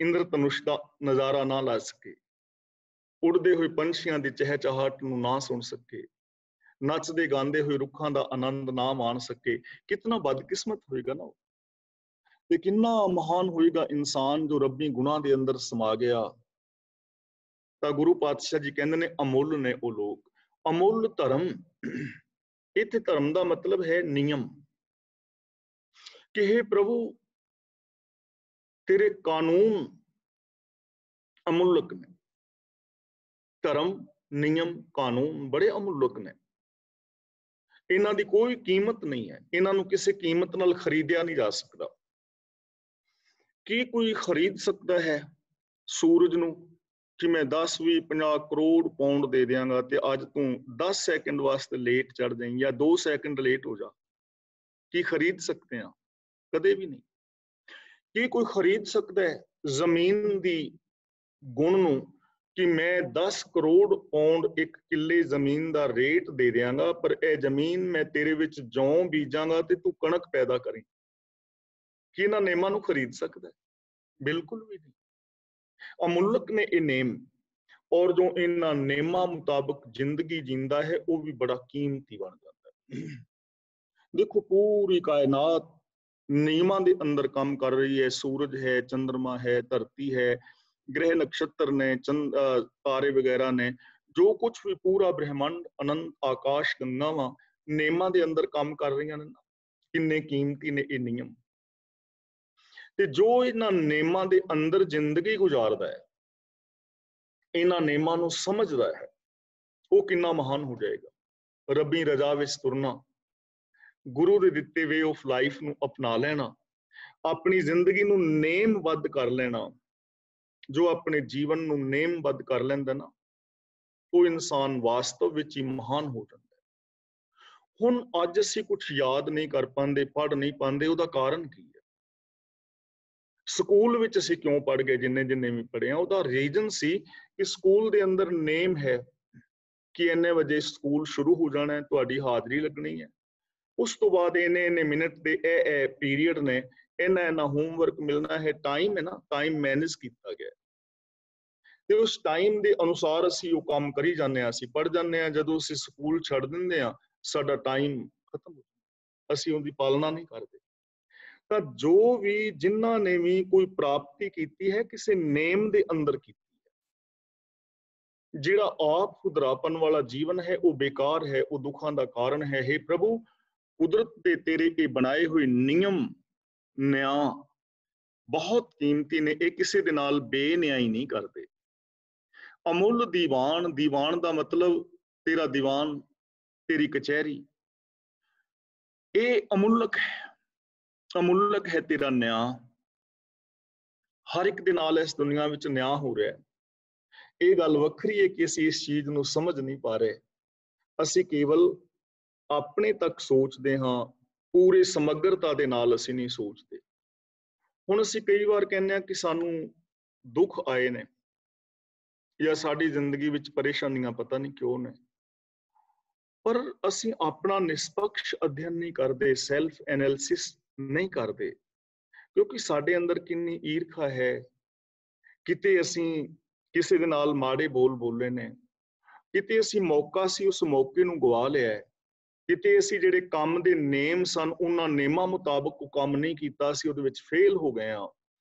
ਇੰਦਰ ਧਨੁਸ਼ ਦਾ ਨਜ਼ਾਰਾ ਨਾ ਲੈ ਸਕੇ। ਉਡਦੇ ਹੋਏ ਪੰਛੀਆਂ ਦੀ ਚਹਿਚਹਾਟ ਨੂੰ ਨਾ ਸੁਣ ਸਕੇ, ਨੱਚਦੇ ਗਾਉਂਦੇ ਹੋਏ ਰੁੱਖਾਂ ਦਾ ਆਨੰਦ ਨਾ ਮਾਣ ਸਕੇ, ਕਿਤਨਾ ਬਦਕਿਸਮਤ ਹੋਏਗਾ ਨਾ ਉਹ। ਤੇ ਕਿੰਨਾ ਮਹਾਨ ਹੋਏਗਾ ਇਨਸਾਨ ਜੋ ਰੱਬੀ ਗੁਨਾਹ ਦੇ ਅੰਦਰ ਸਮਾ ਗਿਆ। ਤਾਂ ਗੁਰੂ ਪਾਤਸ਼ਾਹ ਜੀ ਕਹਿੰਦੇ ਨੇ ਅਮੁੱਲ ਨੇ ਉਹ ਲੋਕ। ਅਮੁੱਲ ਧਰਮ, ਇੱਥੇ ਧਰਮ ਦਾ ਮਤਲਬ ਹੈ ਨਿਯਮ, ਕਿ ਹੇ ਪ੍ਰਭੂ ਤੇਰੇ ਕਾਨੂੰਨ ਅਮੁੱਲਕ ਨੇ। ਧਰਮ, ਨਿਯਮ, ਕਾਨੂੰਨ ਬੜੇ ਅਮੁੱਲਕ ਨੇ। ਇਹਨਾਂ ਦੀ ਕੋਈ ਕੀਮਤ ਨਹੀਂ ਹੈ, ਇਹਨਾਂ ਨੂੰ ਕਿਸੇ ਕੀਮਤ ਨਾਲ ਖਰੀਦਿਆ ਨਹੀਂ ਜਾ ਸਕਦਾ। ਕੀ ਕੋਈ ਖਰੀਦ ਸਕਦਾ ਹੈ ਸੂਰਜ ਨੂੰ ਕਿ ਮੈਂ 10, 20, 50 ਕਰੋੜ ਪਾਉਂਡ ਦੇ ਦਿਆਂਗਾ ਤੇ ਅੱਜ ਤੂੰ 10 ਸੈਕਿੰਡ ਵਾਸਤੇ ਲੇਟ ਚੜ ਜਾਈਂ ਜਾਂ 2 ਸੈਕਿੰਡ ਲੇਟ ਹੋ ਜਾ? ਕੀ ਖਰੀਦ ਸਕਦੇ ਆ? ਕਦੇ ਵੀ ਨਹੀਂ। ਕੀ ਕੋਈ ਖਰੀਦ ਸਕਦਾ ਹੈ ਜ਼ਮੀਨ ਦੀ ਗੁਣ ਨੂੰ ਕਿ ਮੈਂ 10 ਕਰੋੜ ਪਾਉਂਡ ਇੱਕ ਕਿੱਲੇ ਜ਼ਮੀਨ ਦਾ ਰੇਟ ਦੇ ਦਿਆਂਗਾ, ਪਰ ਇਹ ਜ਼ਮੀਨ ਮੈਂ ਤੇਰੇ ਵਿੱਚ ਜੌਂ ਬੀਜਾਂਗਾ ਤੇ ਤੂੰ ਕਣਕ ਪੈਦਾ ਕਰੀਂ? ਕੀ ਇਹਨਾਂ ਨੇਮਾਂ ਨੂੰ ਖਰੀਦ ਸਕਦਾ? ਬਿਲਕੁਲ ਵੀ ਨਹੀਂ। ਅਮੁੱਲਕ ਨੇ ਇਹ ਨੇਮ, ਔਰ ਜੋ ਇਹਨਾਂ ਨੇਮਾਂ ਮੁਤਾਬਕ ਜ਼ਿੰਦਗੀ ਜਿੰਦਾ ਹੈ ਉਹ ਵੀ ਬੜਾ ਕੀਮਤੀ ਬਣ ਜਾਂਦਾ ਹੈ। ਦੇਖੋ ਪੂਰੀ ਕਾਇਨਾਤ ਨਿਯਮਾਂ ਦੇ ਅੰਦਰ ਕੰਮ ਕਰ ਰਹੀ ਹੈ। ਸੂਰਜ ਹੈ, ਚੰਦਰਮਾ ਹੈ, ਧਰਤੀ ਹੈ, ਗ੍ਰਹਿ ਨਕਸ਼ਤਰ ਨੇ, ਤਾਰੇ ਵਗੈਰਾ ਨੇ, ਜੋ ਕੁਝ ਵੀ ਪੂਰਾ ਬ੍ਰਹਿਮੰਡ, ਅਨੰਤ ਆਕਾਸ਼ ਗੰਗਾਵਾਂ ਨੇਮਾਂ ਦੇ ਅੰਦਰ ਕੰਮ ਕਰ ਰਹੀਆਂ ਨੇ। ਕਿੰਨੇ ਕੀਮਤੀ ਨੇ ਇਹ ਨਿਯਮ। ਤੇ ਜੋ ਇਹਨਾਂ ਨੇਮਾਂ ਦੇ ਅੰਦਰ ਜ਼ਿੰਦਗੀ ਗੁਜ਼ਾਰਦਾ ਹੈ, ਇਹਨਾਂ ਨੇਮਾਂ ਨੂੰ ਸਮਝਦਾ ਹੈ, ਉਹ ਕਿੰਨਾ ਮਹਾਨ ਹੋ ਜਾਏਗਾ। ਰੱਬੀ ਰਜ਼ਾ ਵਿੱਚ ਤੁਰਨਾ, ਗੁਰੂ ਦੇ ਦਿੱਤੇ ਵੇ ਆਫ ਲਾਈਫ ਨੂੰ ਅਪਣਾ ਲੈਣਾ, ਆਪਣੀ ਜ਼ਿੰਦਗੀ ਨੂੰ ਨੇਮਬੱਧ ਕਰ ਲੈਣਾ। ਜੋ ਆਪਣੇ ਜੀਵਨ ਨੂੰ ਨੇਮਬੱਧ ਕਰ ਲੈਂਦਾ ਨਾ, ਉਹ ਇਨਸਾਨ ਵਾਸਤਵ ਵਿੱਚ ਹੀ ਮਹਾਨ ਹੋ ਜਾਂਦਾ ਹੈ। ਹੁਣ ਅੱਜ ਅਸੀਂ ਕੁਝ ਯਾਦ ਨਹੀਂ ਕਰ ਪਾਉਂਦੇ, ਪੜ੍ਹ ਨਹੀਂ ਪਾਉਂਦੇ, ਉਹਦਾ ਕਾਰਨ ਕੀ ਹੈ? ਸਕੂਲ ਵਿੱਚ ਅਸੀਂ ਕਿਉਂ ਪੜ੍ਹ ਗਏ? ਜਿੰਨੇ ਵੀ ਪੜ੍ਹੇ ਆ, ਉਹਦਾ ਰੀਜ਼ਨ ਸੀ ਕਿ ਸਕੂਲ ਦੇ ਅੰਦਰ ਨੇਮ ਹੈ ਕਿ ਇੰਨੇ ਵਜੇ ਸਕੂਲ ਸ਼ੁਰੂ ਹੋ ਜਾਣਾ ਹੈ, ਤੁਹਾਡੀ ਹਾਜ਼ਰੀ ਲੱਗਣੀ ਹੈ, ਉਸ ਤੋਂ ਬਾਅਦ ਇੰਨੇ ਮਿੰਟ ਦੇ ਇਹ ਪੀਰੀਅਡ ਨੇ, ਇੰਨਾ ਹੋਮਵਰਕ ਮਿਲਣਾ ਹੈ। ਟਾਈਮ ਹੈ ਨਾ, ਟਾਈਮ ਮੈਨੇਜ ਕੀਤਾ ਗਿਆ ਤੇ ਉਸ ਟਾਈਮ ਦੇ ਅਨੁਸਾਰ ਅਸੀਂ ਉਹ ਕੰਮ ਕਰੀ ਜਾਂਦੇ ਹਾਂ, ਅਸੀਂ ਪੜ੍ਹ ਜਾਂਦੇ ਹਾਂ। ਜਦੋਂ ਅਸੀਂ ਸਕੂਲ ਛੱਡ ਦਿੰਦੇ ਹਾਂ, ਸਾਡਾ ਟਾਈਮ ਖਤਮ ਹੋ ਜਾਂਦਾ, ਅਸੀਂ ਉਹਦੀ ਪਾਲਣਾ ਨਹੀਂ ਕਰਦੇ। ਤਾਂ ਜੋ ਵੀ ਜਿਨ੍ਹਾਂ ਨੇ ਵੀ ਕੋਈ ਪ੍ਰਾਪਤੀ ਕੀਤੀ ਹੈ, ਕਿਸੇ ਨੇਮ ਦੇ ਅੰਦਰ ਕੀਤੀ ਹੈ। ਜਿਹੜਾ ਆਪ ਖੁਦਰਾਪਨ ਵਾਲਾ ਜੀਵਨ ਹੈ ਉਹ ਬੇਕਾਰ ਹੈ, ਉਹ ਦੁੱਖਾਂ ਦਾ ਕਾਰਨ ਹੈ। हे ਪ੍ਰਭੂ, ਕੁਦਰਤ ਦੇ ਤੇਰੇ ਇਹ ਬਣਾਏ ਹੋਏ ਨਿਯਮ, ਨਿਆਂ ਬਹੁਤ ਕੀਮਤੀ ਨੇ, ਇਹ ਕਿਸੇ ਦੇ ਨਾਲ ਬੇਨਿਆਈ ਨਹੀਂ ਕਰਦੇ। ਅਮੁੱਲ ਦੀਵਾਨ, ਦੀਵਾਨ ਦਾ ਮਤਲਬ ਤੇਰਾ ਦੀਵਾਨ, ਤੇਰੀ ਕਚਹਿਰੀ, ਇਹ ਅਮੁੱਲਕ ਹੈ। ਅਮੁੱਲਕ ਹੈ ਤੇਰਾ ਨਿਆਂ। ਹਰ ਇੱਕ ਦੇ ਨਾਲ ਇਸ ਦੁਨੀਆ ਵਿੱਚ ਨਿਆਂ ਹੋ ਰਿਹਾ ਹੈ। ਇਹ ਗੱਲ ਵੱਖਰੀ ਹੈ ਕਿ ਅਸੀਂ ਇਸ ਚੀਜ਼ ਨੂੰ ਸਮਝ ਨਹੀਂ ਪਾ ਰਹੇ। ਅਸੀਂ ਕੇਵਲ ਆਪਣੇ ਤੱਕ ਸੋਚਦੇ ਹਾਂ, ਪੂਰੇ ਸਮਗਰਤਾ ਦੇ ਨਾਲ ਅਸੀਂ ਨਹੀਂ ਸੋਚਦੇ। ਹੁਣ ਅਸੀਂ ਕਈ ਵਾਰ ਕਹਿੰਦੇ ਹਾਂ ਕਿ ਸਾਨੂੰ ਦੁੱਖ ਆਏ ਨੇ ਜਾਂ ਸਾਡੀ ਜ਼ਿੰਦਗੀ ਵਿੱਚ ਪਰੇਸ਼ਾਨੀਆਂ ਪਤਾ ਨਹੀਂ ਕਿਉਂ ਨੇ, ਪਰ ਅਸੀਂ ਆਪਣਾ ਨਿਸ਼ਪਕਸ਼ ਅਧਿਐਨ ਨਹੀਂ ਕਰਦੇ, ਸੈਲਫ ਐਨਾਲਿਸਿਸ ਨਹੀਂ ਕਰਦੇ, ਕਿਉਂਕਿ ਸਾਡੇ ਅੰਦਰ ਕਿੰਨੀ ਈਰਖਾ ਹੈ। ਕਿਤੇ ਅਸੀਂ ਕਿਸੇ ਦੇ ਨਾਲ ਮਾੜੇ ਬੋਲ ਬੋਲੇ ਨੇ, ਕਿਤੇ ਅਸੀਂ ਮੌਕਾ ਸੀ ਉਸ ਮੌਕੇ ਨੂੰ ਗਵਾ ਲਿਆ ਹੈ, ਕਿਤੇ ਅਸੀਂ ਜਿਹੜੇ ਕੰਮ ਦੇ ਨੇਮ ਸਨ ਉਹਨਾਂ ਨੇਮਾਂ ਮੁਤਾਬਕ ਉਹ ਕੰਮ ਨਹੀਂ ਕੀਤਾ, ਅਸੀਂ ਉਹਦੇ ਵਿੱਚ ਫੇਲ ਹੋ ਗਏ ਹਾਂ,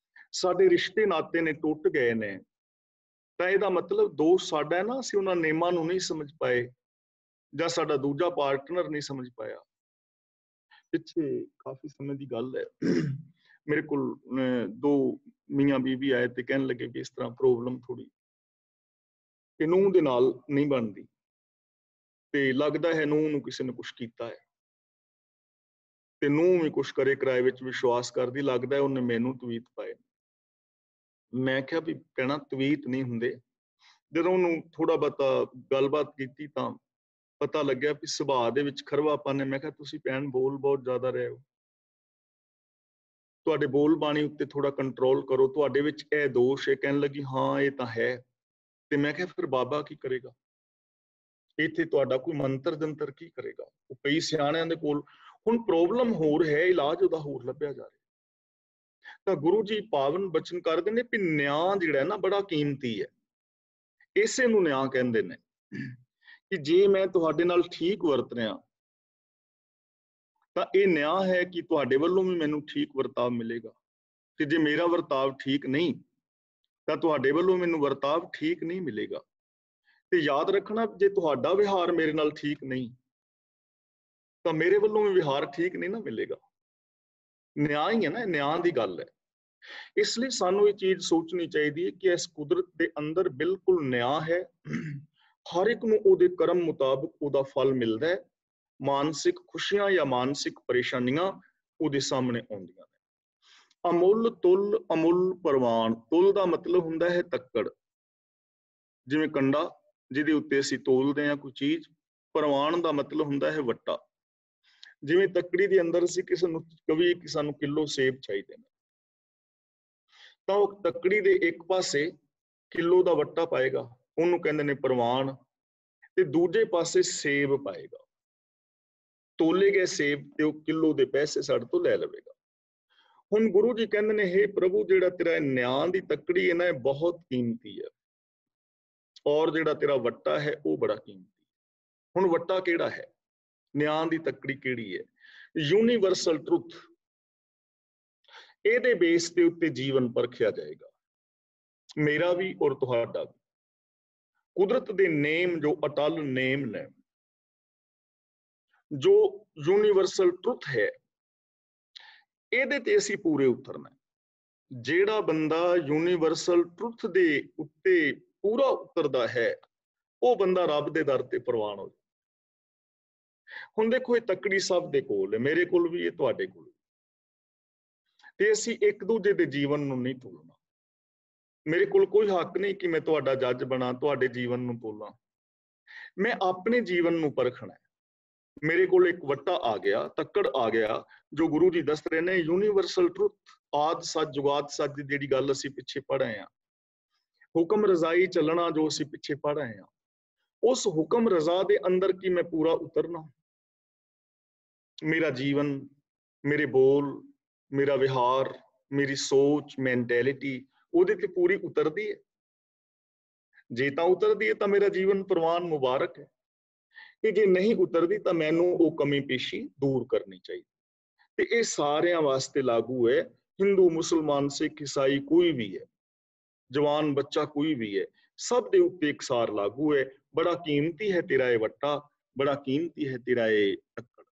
ਸਾਡੇ ਰਿਸ਼ਤੇ ਨਾਤੇ ਨੇ ਟੁੱਟ ਗਏ ਨੇ। ਤਾਂ ਇਹਦਾ ਮਤਲਬ ਦੋਸ਼ ਸਾਡਾ ਹੈ ਨਾ, ਅਸੀਂ ਉਹਨਾਂ ਨੇਮਾਂ ਨੂੰ ਨਹੀਂ ਸਮਝ ਪਾਏ ਜਾਂ ਸਾਡਾ ਦੂਜਾ ਪਾਰਟਨਰ ਨਹੀਂ ਸਮਝ ਪਾਇਆ। ਪਿੱਛੇ ਕਾਫੀ ਸਮੇਂ ਦੀ ਗੱਲ ਹੈ, ਮੇਰੇ ਕੋਲ 2 ਮੀਆਂ ਬੀਬੀ ਆਏ ਤੇ ਕਹਿਣ ਲੱਗੇ ਵੀ ਇਸ ਤਰ੍ਹਾਂ ਪ੍ਰੋਬਲਮ ਥੋੜੀ ਕਿ ਨੂੰਹ ਦੇ ਨਾਲ ਨਹੀਂ ਬਣਦੀ ਤੇ ਲੱਗਦਾ ਹੈ ਨੂੰਹ ਨੂੰ ਕਿਸੇ ਨੇ ਕੁਛ ਕੀਤਾ ਹੈ ਤੇ ਨੂੰਹ ਵੀ ਕੁਛ ਕਰੇ ਕਿਰਾਏ ਵਿੱਚ ਵਿਸ਼ਵਾਸ ਕਰਦੀ, ਲੱਗਦਾ ਹੈ ਉਹਨੇ ਮੈਨੂੰ ਤਵੀਤ ਪਾਏ। ਮੈਂ ਕਿਹਾ ਵੀ ਕਹਿਣਾ ਤਵੀਤ ਨਹੀਂ ਹੁੰਦੇ। ਜਦੋਂ ਉਹਨੂੰ ਥੋੜਾ ਬਹੁਤਾ ਗੱਲਬਾਤ ਕੀਤੀ ਤਾਂ ਪਤਾ ਲੱਗਿਆ ਵੀ ਸੁਭਾਅ ਦੇ ਵਿੱਚ ਖਰਵਾਪਨ ਹੈ। ਮੈਂ ਕਿਹਾ ਤੁਸੀਂ ਭੈਣ ਬੋਲ ਬਹੁਤ ਜ਼ਿਆਦਾ ਰਹੇ ਹੋ, ਤੁਹਾਡੇ ਬੋਲ ਬਾਣੀ ਉੱਤੇ ਥੋੜਾ ਕੰਟਰੋਲ ਕਰੋ, ਤੁਹਾਡੇ ਵਿੱਚ ਇਹ ਦੋਸ਼ ਹੈ। ਕਹਿਣ ਲੱਗੀ ਹਾਂ ਇਹ ਤਾਂ ਹੈ। ਤੇ ਮੈਂ ਕਿਹਾ ਫਿਰ ਬਾਬਾ ਕੀ ਕਰੇਗਾ ਇੱਥੇ? ਤੁਹਾਡਾ ਕੋਈ ਮੰਤਰ ਜੰਤਰ ਕੀ ਕਰੇਗਾ? ਉਹ ਕਈ ਸਿਆਣਿਆਂ ਦੇ ਕੋਲ। ਹੁਣ ਪ੍ਰੋਬਲਮ ਹੋਰ ਹੈ, ਇਲਾਜ ਉਹਦਾ ਹੋਰ ਲੱਭਿਆ ਜਾ ਰਿਹਾ। ਤਾਂ ਗੁਰੂ ਜੀ ਪਾਵਨ ਬਚਨ ਕਰਦੇ ਨੇ ਵੀ ਨਿਆਂ ਜਿਹੜਾ ਨਾ ਬੜਾ ਕੀਮਤੀ ਹੈ। ਇਸੇ ਨੂੰ ਨਿਆਂ ਕਹਿੰਦੇ ਨੇ ਕਿ ਜੇ ਮੈਂ ਤੁਹਾਡੇ ਨਾਲ ਠੀਕ ਵਰਤ ਰਿਹਾ ਤਾਂ ਇਹ ਨਿਆਂ ਹੈ ਕਿ ਤੁਹਾਡੇ ਵੱਲੋਂ ਵੀ ਮੈਨੂੰ ਠੀਕ ਵਰਤਾਵ ਮਿਲੇਗਾ, ਤੇ ਜੇ ਮੇਰਾ ਵਰਤਾਵ ਠੀਕ ਨਹੀਂ ਤਾਂ ਤੁਹਾਡੇ ਵੱਲੋਂ ਮੈਨੂੰ ਵਰਤਾਵ ਠੀਕ ਨਹੀਂ ਮਿਲੇਗਾ। ਤੇ ਯਾਦ ਰੱਖਣਾ, ਜੇ ਤੁਹਾਡਾ ਵਿਹਾਰ ਮੇਰੇ ਨਾਲ ਠੀਕ ਨਹੀਂ ਤਾਂ ਮੇਰੇ ਵੱਲੋਂ ਵੀ ਵਿਹਾਰ ਠੀਕ ਨਹੀਂ ਨਾ ਮਿਲੇਗਾ। ਨਿਆਂ ਹੀ ਹੈ ਨਾ, ਨਿਆਂ ਦੀ ਗੱਲ ਹੈ। ਇਸ ਲਈ ਸਾਨੂੰ ਇਹ ਚੀਜ਼ ਸੋਚਣੀ ਚਾਹੀਦੀ ਹੈ ਕਿ ਇਸ ਕੁਦਰਤ ਦੇ ਅੰਦਰ ਬਿਲਕੁਲ ਨਿਆਂ ਹੈ। ਹਰ ਇੱਕ ਨੂੰ ਉਹਦੇ ਕਰਮ ਮੁਤਾਬਕ ਉਹਦਾ ਫਲ ਮਿਲਦਾ ਹੈ। ਮਾਨਸਿਕ ਖੁਸ਼ੀਆਂ ਜਾਂ ਮਾਨਸਿਕ ਪਰੇਸ਼ਾਨੀਆਂ ਉਹਦੇ ਸਾਹਮਣੇ ਆਉਂਦੀਆਂ ਨੇ। ਅਮੁੱਲ ਤੁੱਲ ਅਮੁੱਲ ਪ੍ਰਵਾਨ। ਤੁੱਲ ਦਾ ਮਤਲਬ ਹੁੰਦਾ ਹੈ ਤੱਕੜ, ਜਿਵੇਂ ਕੰਡਾ ਜਿਹਦੇ ਉੱਤੇ ਅਸੀਂ ਤੋਲਦੇ ਹਾਂ ਕੋਈ ਚੀਜ਼। ਪ੍ਰਵਾਨ ਦਾ ਮਤਲਬ ਹੁੰਦਾ ਹੈ ਵੱਟਾ। ਜਿਵੇਂ ਤੱਕੜੀ ਦੇ ਅੰਦਰ ਅਸੀਂ ਕਿਸੇ ਨੂੰ ਕਵੀ ਕਿ ਸਾਨੂੰ ਕਿਲੋ ਸੇਬ ਚਾਹੀਦੇ ਨੇ, ਤਾਂ ਉਹ ਤੱਕੜੀ ਦੇ ਇੱਕ ਪਾਸੇ ਕਿਲੋ ਦਾ ਵੱਟਾ ਪਾਏਗਾ, ਉਹਨੂੰ ਕਹਿੰਦੇ ਨੇ ਪ੍ਰਵਾਨ, ਤੇ ਦੂਜੇ ਪਾਸੇ ਸੇਬ ਪਾਏਗਾ। ਤੋਲੇ ਗਏ ਸੇਬ ਤੇ ਉਹ ਕਿਲੋ ਦੇ ਪੈਸੇ ਸਾਡੇ ਤੋਂ ਲੈ ਲਵੇਗਾ। ਹੁਣ ਗੁਰੂ ਜੀ ਕਹਿੰਦੇ ਨੇ, ਹੇ ਪ੍ਰਭੂ, ਜਿਹੜਾ ਤੇਰਾ ਨਿਆਂ ਦੀ ਤੱਕੜੀ ਹੈ ਨਾ, ਇਹ ਬਹੁਤ ਕੀਮਤੀ ਹੈ, ਔਰ ਜਿਹੜਾ ਤੇਰਾ ਵੱਟਾ ਹੈ ਉਹ ਬੜਾ ਕੀਮਤੀ ਹੈ। ਹੁਣ ਵੱਟਾ ਕਿਹੜਾ ਹੈ? ਨਿਆਂ ਦੀ ਤੱਕੜੀ ਕਿਹੜੀ ਹੈ? Universal truth. ਇਹਦੇ ਬੇਸ ਦੇ ਉੱਤੇ ਜੀਵਨ ਪਰਖਿਆ ਜਾਏਗਾ, ਮੇਰਾ ਵੀ ਔਰ ਤੁਹਾਡਾ ਵੀ। ਕੁਦਰਤ ਦੇ ਨੇਮ ਜੋ ਅਟਲ ਨੇਮ ਨੇ, ਜੋ ਯੂਨੀਵਰਸਲ ਟਰੁੱਥ ਹੈ, ਇਹਦੇ ਤੇ ਅਸੀਂ ਪੂਰੇ ਉਤਰਨਾ। ਜਿਹੜਾ ਬੰਦਾ ਯੂਨੀਵਰਸਲ ਟਰੁੱਥ ਦੇ ਉੱਤੇ ਪੂਰਾ ਉਤਰਦਾ ਹੈ, ਉਹ ਬੰਦਾ ਰੱਬ ਦੇ ਦਰ ਤੇ ਪ੍ਰਵਾਨ ਹੋ ਜਾਂਦਾ। ਹੁਣ ਦੇਖੋ, ਇਹ ਤੱਕੜੀ ਸਭ ਦੇ ਕੋਲ ਹੈ, ਮੇਰੇ ਕੋਲ ਵੀ ਹੈ, ਤੁਹਾਡੇ ਕੋਲ ਵੀ, ਤੇ ਅਸੀਂ ਇੱਕ ਦੂਜੇ ਦੇ ਜੀਵਨ ਨੂੰ ਨਹੀਂ ਤੋਲਣਾ। ਮੇਰੇ ਕੋਲ ਕੋਈ ਹੱਕ ਨਹੀਂ ਕਿ ਮੈਂ ਤੁਹਾਡਾ ਜੱਜ ਬਣਾ, ਤੁਹਾਡੇ ਜੀਵਨ ਨੂੰ ਤੋਲਾਂ। ਮੈਂ ਆਪਣੇ ਜੀਵਨ ਨੂੰ ਪਰਖਣਾ। ਮੇਰੇ ਕੋਲ ਇੱਕ ਵੱਟਾ ਆ ਗਿਆ, ਤੱਕੜ ਆ ਗਿਆ, ਜੋ ਗੁਰੂ ਜੀ ਦੱਸ ਰਹੇ ਨੇ ਯੂਨੀਵਰਸਲ ਟਰੁੱਥ, ਆਦ ਸੱਚ ਜੁਗਾਦ ਸੱਚ ਦੀ ਜਿਹੜੀ ਗੱਲ ਅਸੀਂ ਪਿੱਛੇ ਪੜ੍ਹ ਆਏ ਹਾਂ। ਹੁਕਮ ਰਜ਼ਾਈ ਚੱਲਣਾ ਜੋ ਅਸੀਂ ਪਿੱਛੇ ਪੜ੍ਹ ਆਏ ਹਾਂ, ਉਸ ਹੁਕਮ ਰਜ਼ਾ ਦੇ ਅੰਦਰ ਕੀ ਮੈਂ ਪੂਰਾ ਉਤਰਨਾ? ਮੇਰਾ ਜੀਵਨ, ਮੇਰੇ ਬੋਲ, ਮੇਰਾ ਵਿਹਾਰ, ਮੇਰੀ ਸੋਚ, ਮੈਂਟੈਲਿਟੀ ਉਹਦੇ ਤੇ ਪੂਰੀ ਉਤਰਦੀ ਹੈ? ਜੇ ਤਾਂ ਉਤਰਦੀ ਹੈ ਤਾਂ ਮੇਰਾ ਜੀਵਨ ਪ੍ਰਵਾਨ ਮੁਬਾਰਕ ਹੈ, ਕਿ ਜੇ ਨਹੀਂ ਉਤਰਦੀ ਤਾਂ ਮੈਨੂੰ ਉਹ ਕਮੀ ਪੇਸ਼ੀ ਦੂਰ ਕਰਨੀ ਚਾਹੀਦੀ। ਤੇ ਇਹ ਸਾਰਿਆਂ ਵਾਸਤੇ ਲਾਗੂ ਹੈ, ਹਿੰਦੂ, ਮੁਸਲਮਾਨ, ਸਿੱਖ, ਈਸਾਈ, ਕੋਈ ਵੀ ਹੈ, ਜਵਾਨ ਬੱਚਾ ਕੋਈ ਵੀ ਹੈ, ਸਭ ਦੇ ਉੱਤੇ ਇਕਸਾਰ ਲਾਗੂ ਹੈ। ਬੜਾ ਕੀਮਤੀ ਹੈ ਤੇਰਾ ਇਹ ਵੱਟਾ, ਬੜਾ ਕੀਮਤੀ ਹੈ ਤੇਰਾ ਇਹ ਤੱਕੜ।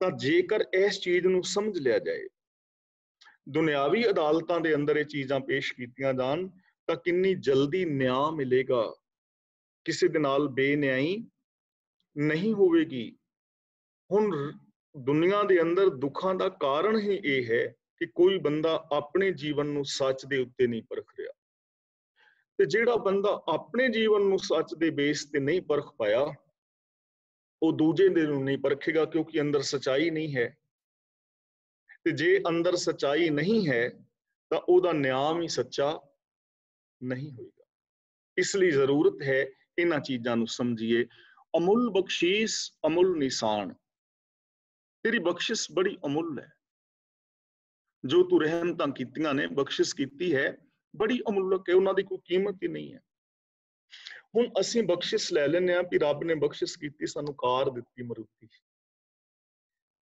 ਤਾਂ ਜੇਕਰ ਇਸ ਚੀਜ਼ ਨੂੰ ਸਮਝ ਲਿਆ ਜਾਏ, ਦੁਨਿਆਵੀ ਅਦਾਲਤਾਂ ਦੇ ਅੰਦਰ ਇਹ ਚੀਜ਼ਾਂ ਪੇਸ਼ ਕੀਤੀਆਂ ਜਾਣ, ਤਾਂ ਕਿੰਨੀ ਜਲਦੀ ਨਿਆਂ ਮਿਲੇਗਾ, ਕਿਸੇ ਦੇ ਨਾਲ ਬੇਨਿਆਈ ਨਹੀਂ ਹੋਵੇਗੀ। ਹੁਣ ਦੁਨੀਆ ਦੇ ਅੰਦਰ ਦੁੱਖਾਂ ਦਾ ਕਾਰਨ ਹੀ ਇਹ ਹੈ ਕਿ ਕੋਈ ਬੰਦਾ ਆਪਣੇ ਜੀਵਨ ਨੂੰ ਸੱਚ ਦੇ ਉੱਤੇ ਨਹੀਂ ਪਰਖ ਰਿਹਾ। ਤੇ ਜਿਹੜਾ ਬੰਦਾ ਆਪਣੇ ਜੀਵਨ ਨੂੰ ਸੱਚ ਦੇ ਬੇਸ ਤੇ ਨਹੀਂ ਪਰਖ ਪਾਇਆ, ਉਹ ਦੂਜੇ ਦੇ ਨੂੰ ਨਹੀਂ ਪਰਖੇਗਾ, ਕਿਉਂਕਿ ਅੰਦਰ ਸਚਾਈ ਨਹੀਂ ਹੈ। ਤੇ ਜੇ ਅੰਦਰ ਸਚਾਈ ਨਹੀਂ ਹੈ ਤਾਂ ਉਹਦਾ ਨਿਆਂ ਵੀ ਸੱਚਾ ਨਹੀਂ ਹੋਏਗਾ। ਇਸ ਲਈ ਜ਼ਰੂਰਤ ਹੈ ਇਹਨਾਂ ਚੀਜ਼ਾਂ ਨੂੰ ਸਮਝੀਏ। ਅਮੁੱਲ ਬਖਸ਼ੀਸ਼ ਅਮੁੱਲ ਨਿਸ਼ਾਨ। ਤੇਰੀ ਬਖਸ਼ਿਸ਼ ਬੜੀ ਅਮੁੱਲ ਹੈ, ਜੋ ਤੂੰ ਰਹਿਮਤਾਂ ਕੀਤੀਆਂ ਨੇ, ਬਖਸ਼ਿਸ਼ ਕੀਤੀ ਹੈ, ਬੜੀ ਅਮੁੱਲਕ ਹੈ, ਉਹਨਾਂ ਦੀ ਕੋਈ ਕੀਮਤ ਹੀ ਨਹੀਂ ਹੈ। ਹੁਣ ਅਸੀਂ ਬਖਸ਼ਿਸ਼ ਲੈ ਲੈਂਦੇ ਹਾਂ ਵੀ ਰੱਬ ਨੇ ਬਖਸ਼ਿਸ਼ ਕੀਤੀ, ਸਾਨੂੰ ਕਾਰ ਦਿੱਤੀ ਮਾਰੂਤੀ,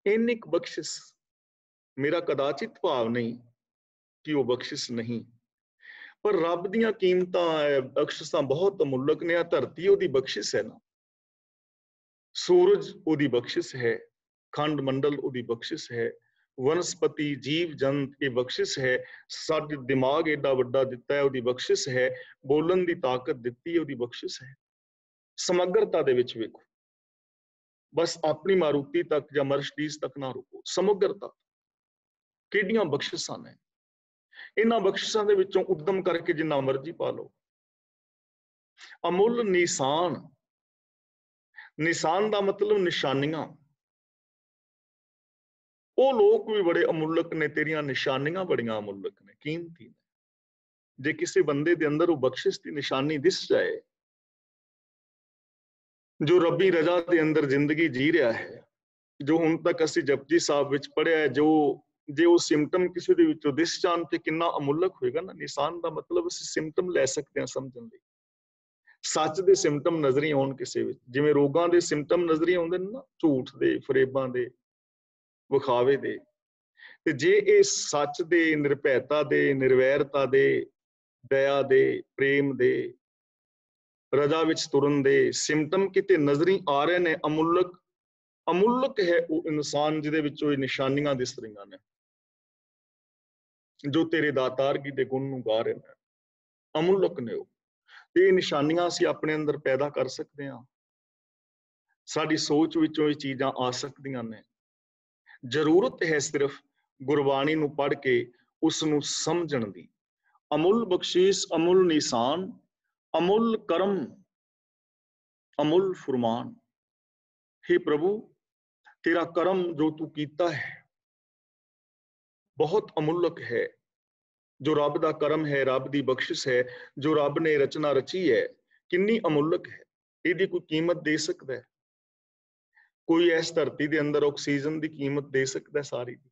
ਇੰਨੀ ਕੁ ਬਖਸ਼ਿਸ਼। ਮੇਰਾ ਕਦਾਚਿਤ ਭਾਵ ਨਹੀਂ ਕਿ ਉਹ ਬਖਸ਼ਿਸ਼ ਨਹੀਂ, ਪਰ ਰੱਬ ਦੀਆਂ ਕੀਮਤਾਂ, ਬਖਸ਼ਿਸ਼ਾਂ ਬਹੁਤ ਅਮੁੱਲਕ ਨੇ। ਆ ਧਰਤੀ ਉਹਦੀ ਬਖਸ਼ਿਸ਼ ਹੈ ਨਾ, ਸੂਰਜ ਉਹਦੀ ਬਖਸ਼ਿਸ਼ ਹੈ, ਖੰਡ ਮੰਡਲ ਉਹਦੀ ਬਖਸ਼ਿਸ਼ ਹੈ, ਵਨਸਪਤੀ, ਜੀਵ ਜੰਤ ਇਹ ਬਖਸ਼ਿਸ਼ ਹੈ। ਸਾਡੇ ਦਿਮਾਗ ਏਡਾ ਵੱਡਾ ਦਿੱਤਾ ਹੈ, ਉਹਦੀ ਬਖਸ਼ਿਸ਼ ਹੈ। ਬੋਲਣ ਦੀ ਤਾਕਤ ਦਿੱਤੀ ਹੈ, ਉਹਦੀ ਬਖਸ਼ਿਸ਼ ਹੈ। ਸਮਗਰਤਾ ਦੇ ਵਿੱਚ ਵੇਖੋ, ਬਸ ਆਪਣੀ ਮਾਰੂਤੀ ਤੱਕ ਜਾਂ ਮਰਸਡੀਜ਼ ਤੱਕ ਨਾ ਰੁਕੋ, ਸਮਗਰਤਾ ਕਿਹੜੀਆਂ ਬਖਸ਼ਿਸ਼ਾਂ ਨੇ। ਇਹਨਾਂ ਬਖਸ਼ਿਸ਼ਾਂ ਦੇ ਵਿੱਚੋਂ ਉਦਮ ਕਰਕੇ ਜਿੰਨਾ ਮਰਜ਼ੀ ਪਾ ਲਓ। ਅਮੁੱਲ ਨਿਸ਼ਾਨ, ਨਿਸ਼ਾਨ ਦਾ ਮਤਲਬ ਨਿਸ਼ਾਨੀਆਂ। ਉਹ ਲੋਕ ਵੀ ਬੜੇ ਅਮੁੱਲਕ ਨੇ, ਤੇਰੀਆਂ ਨਿਸ਼ਾਨੀਆਂ ਬੜੀਆਂ ਅਮੁੱਲਕ ਨੇ, ਕੀਮਤੀ ਨੇ। ਜੇ ਕਿਸੇ ਬੰਦੇ ਦੇ ਅੰਦਰ ਉਹ ਬਖਸ਼ਿਸ਼ ਦੀ ਨਿਸ਼ਾਨੀ ਦਿਸ ਜਾਏ, ਜੋ ਰੱਬੀ ਰਜ਼ਾ ਦੇ ਅੰਦਰ ਜ਼ਿੰਦਗੀ ਜੀ ਰਿਹਾ ਹੈ, ਜੋ ਹੁਣ ਤੱਕ ਅਸੀਂ ਜਪਜੀ ਸਾਹਿਬ ਵਿੱਚ ਪੜ੍ਹਿਆ ਹੈ, ਜੋ ਜੇ ਉਹ ਸਿੰਪਟਮ ਕਿਸੇ ਦੇ ਵਿੱਚੋਂ ਦਿਸ ਜਾਣ ਤੇ ਕਿੰਨਾ ਅਮੁੱਲਕ ਹੋਏਗਾ ਨਾ। ਨਿਸ਼ਾਨ ਦਾ ਮਤਲਬ ਅਸੀਂ ਸਿੰਪਟਮ ਲੈ ਸਕਦੇ ਹਾਂ ਸਮਝਣ ਲਈ। सच ਦੇ ਸਿੰਪਟਮ ਨਜ਼ਰ ਹੀ ਆਉਣ ਕਿਸੇ ਵਿੱਚ, ਜਿਵੇਂ ਰੋਗਾਂ ਦੇ ਸਿੰਪਟਮ ਨਜ਼ਰ ਹੀ ਆਉਂਦੇ ਨੇ ਨਾ, ਝੂਠ ਦੇ, ਫਰੇਬਾਂ ਦੇ, ਵਿਖਾਵੇ ਦੇ। ਤੇ ਜੇ ਇਹ ਸੱਚ ਦੇ, ਨਿਰਭੈਤਾ ਦੇ, ਨਿਰਵੈਰਤਾ ਦੇ, ਦਇਆ ਦੇ, ਪ੍ਰੇਮ ਦੇ, ਰਜਾ ਵਿੱਚ ਤੁਰਨ ਦੇ ਸਿੰਪਟਮ ਕਿਤੇ ਨਜ਼ਰੀ ਆ ਰਹੇ ਨੇ, ਅਮੁੱਲਕ ਅਮੁੱਲਕ ਹੈ ਉਹ ਇਨਸਾਨ ਜਿਹਦੇ ਵਿੱਚ ਉਹ ਨਿਸ਼ਾਨੀਆਂ ਦਿਸ ਰਹੀਆਂ ਨੇ, ਜੋ ਤੇਰੇ ਦਾਤਾਰਗੀ ਦੇ ਗੁਣ ਨੂੰ ਗਾ ਰਹੇ ਨੇ, ਅਮੁੱਲਕ ਨੇ ਉਹ। ਤੇ ਇਹ ਨਿਸ਼ਾਨੀਆਂ ਅਸੀਂ ਆਪਣੇ ਅੰਦਰ ਪੈਦਾ ਕਰ ਸਕਦੇ ਹਾਂ, ਸਾਡੀ ਸੋਚ ਵਿੱਚੋਂ ਇਹ ਚੀਜ਼ਾਂ ਆ ਸਕਦੀਆਂ ਨੇ। ਜ਼ਰੂਰਤ ਹੈ ਸਿਰਫ ਗੁਰਬਾਣੀ ਨੂੰ ਪੜ੍ਹ ਕੇ ਉਸ ਨੂੰ ਸਮਝਣ ਦੀ। ਅਮੁੱਲ ਬਖਸ਼ੀਸ਼, ਅਮੁੱਲ ਨਿਸ਼ਾਨ, ਅਮੁੱਲ ਕਰਮ, ਅਮੁੱਲ ਫੁਰਮਾਨ। हे ਪ੍ਰਭੂ, ਤੇਰਾ ਕਰਮ ਜੋ ਤੂੰ ਕੀਤਾ ਹੈ ਬਹੁਤ ਅਮੁੱਲਕ ਹੈ। ਜੋ ਰੱਬ ਦਾ ਕਰਮ ਹੈ, ਰੱਬ ਦੀ ਬਖਸ਼ਿਸ਼ ਹੈ, ਜੋ ਰੱਬ ਨੇ ਰਚਨਾ ਰਚੀ ਹੈ, ਕਿੰਨੀ ਅਮੁੱਲਕ ਹੈ। ਇਹਦੀ ਕੋਈ ਕੀਮਤ ਦੇ ਸਕਦਾ ਹੈ? ਕੋਈ ਇਸ ਧਰਤੀ ਦੇ ਅੰਦਰ ਆਕਸੀਜਨ ਦੀ ਕੀਮਤ ਦੇ ਸਕਦਾ ਸਾਰੀ ਦੀ?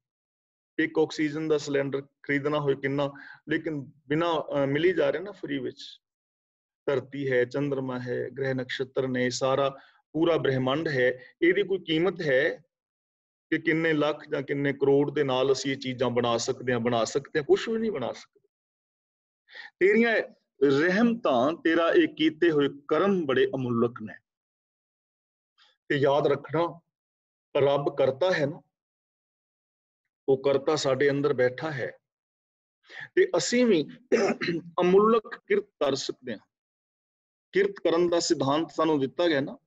ਇੱਕ ਆਕਸੀਜਨ ਦਾ ਸਿਲੰਡਰ ਖਰੀਦਣਾ ਹੋਏ ਕਿੰਨਾ, ਲੇਕਿਨ ਬਿਨਾਂ ਮਿਲੀ ਜਾ ਰਿਹਾ ਨਾ ਫਰੀ ਵਿੱਚ। ਧਰਤੀ ਹੈ, ਚੰਦਰਮਾ ਹੈ, ਗ੍ਰਹਿ ਨਕਸ਼ਤਰ ਨੇ, ਸਾਰਾ ਪੂਰਾ ਬ੍ਰਹਿਮੰਡ ਹੈ, ਇਹਦੀ ਕੋਈ ਕੀਮਤ ਹੈ ਕਿ ਕਿੰਨੇ ਲੱਖ ਜਾਂ ਕਿੰਨੇ ਕਰੋੜ ਦੇ ਨਾਲ ਅਸੀਂ ਇਹ ਚੀਜ਼ਾਂ ਬਣਾ ਸਕਦੇ ਹਾਂ? ਕੁਝ ਵੀ ਨਹੀਂ ਬਣਾ ਸਕਦੇ। ਤੇਰੀਆਂ ਰਹਿਮਤਾਂ, ਤੇਰਾ ਇਹ ਕੀਤੇ ਹੋਏ ਕਰਮ ਬੜੇ ਅਮੁੱਲਕ ਨੇ। ਤੇ ਯਾਦ ਰੱਖਣਾ, ਰੱਬ ਕਰਤਾ ਹੈ ਨਾ, ਉਹ ਕਰਤਾ ਸਾਡੇ ਅੰਦਰ ਬੈਠਾ ਹੈ, ਤੇ ਅਸੀਂ ਵੀ ਅਮੁੱਲਕ ਕਿਰਤ ਕਰ ਸਕਦੇ ਹਾਂ। ਕਿਰਤ ਕਰਨ ਦਾ ਸਿਧਾਂਤ ਸਾਨੂੰ ਦਿੱਤਾ ਗਿਆ ਨਾ,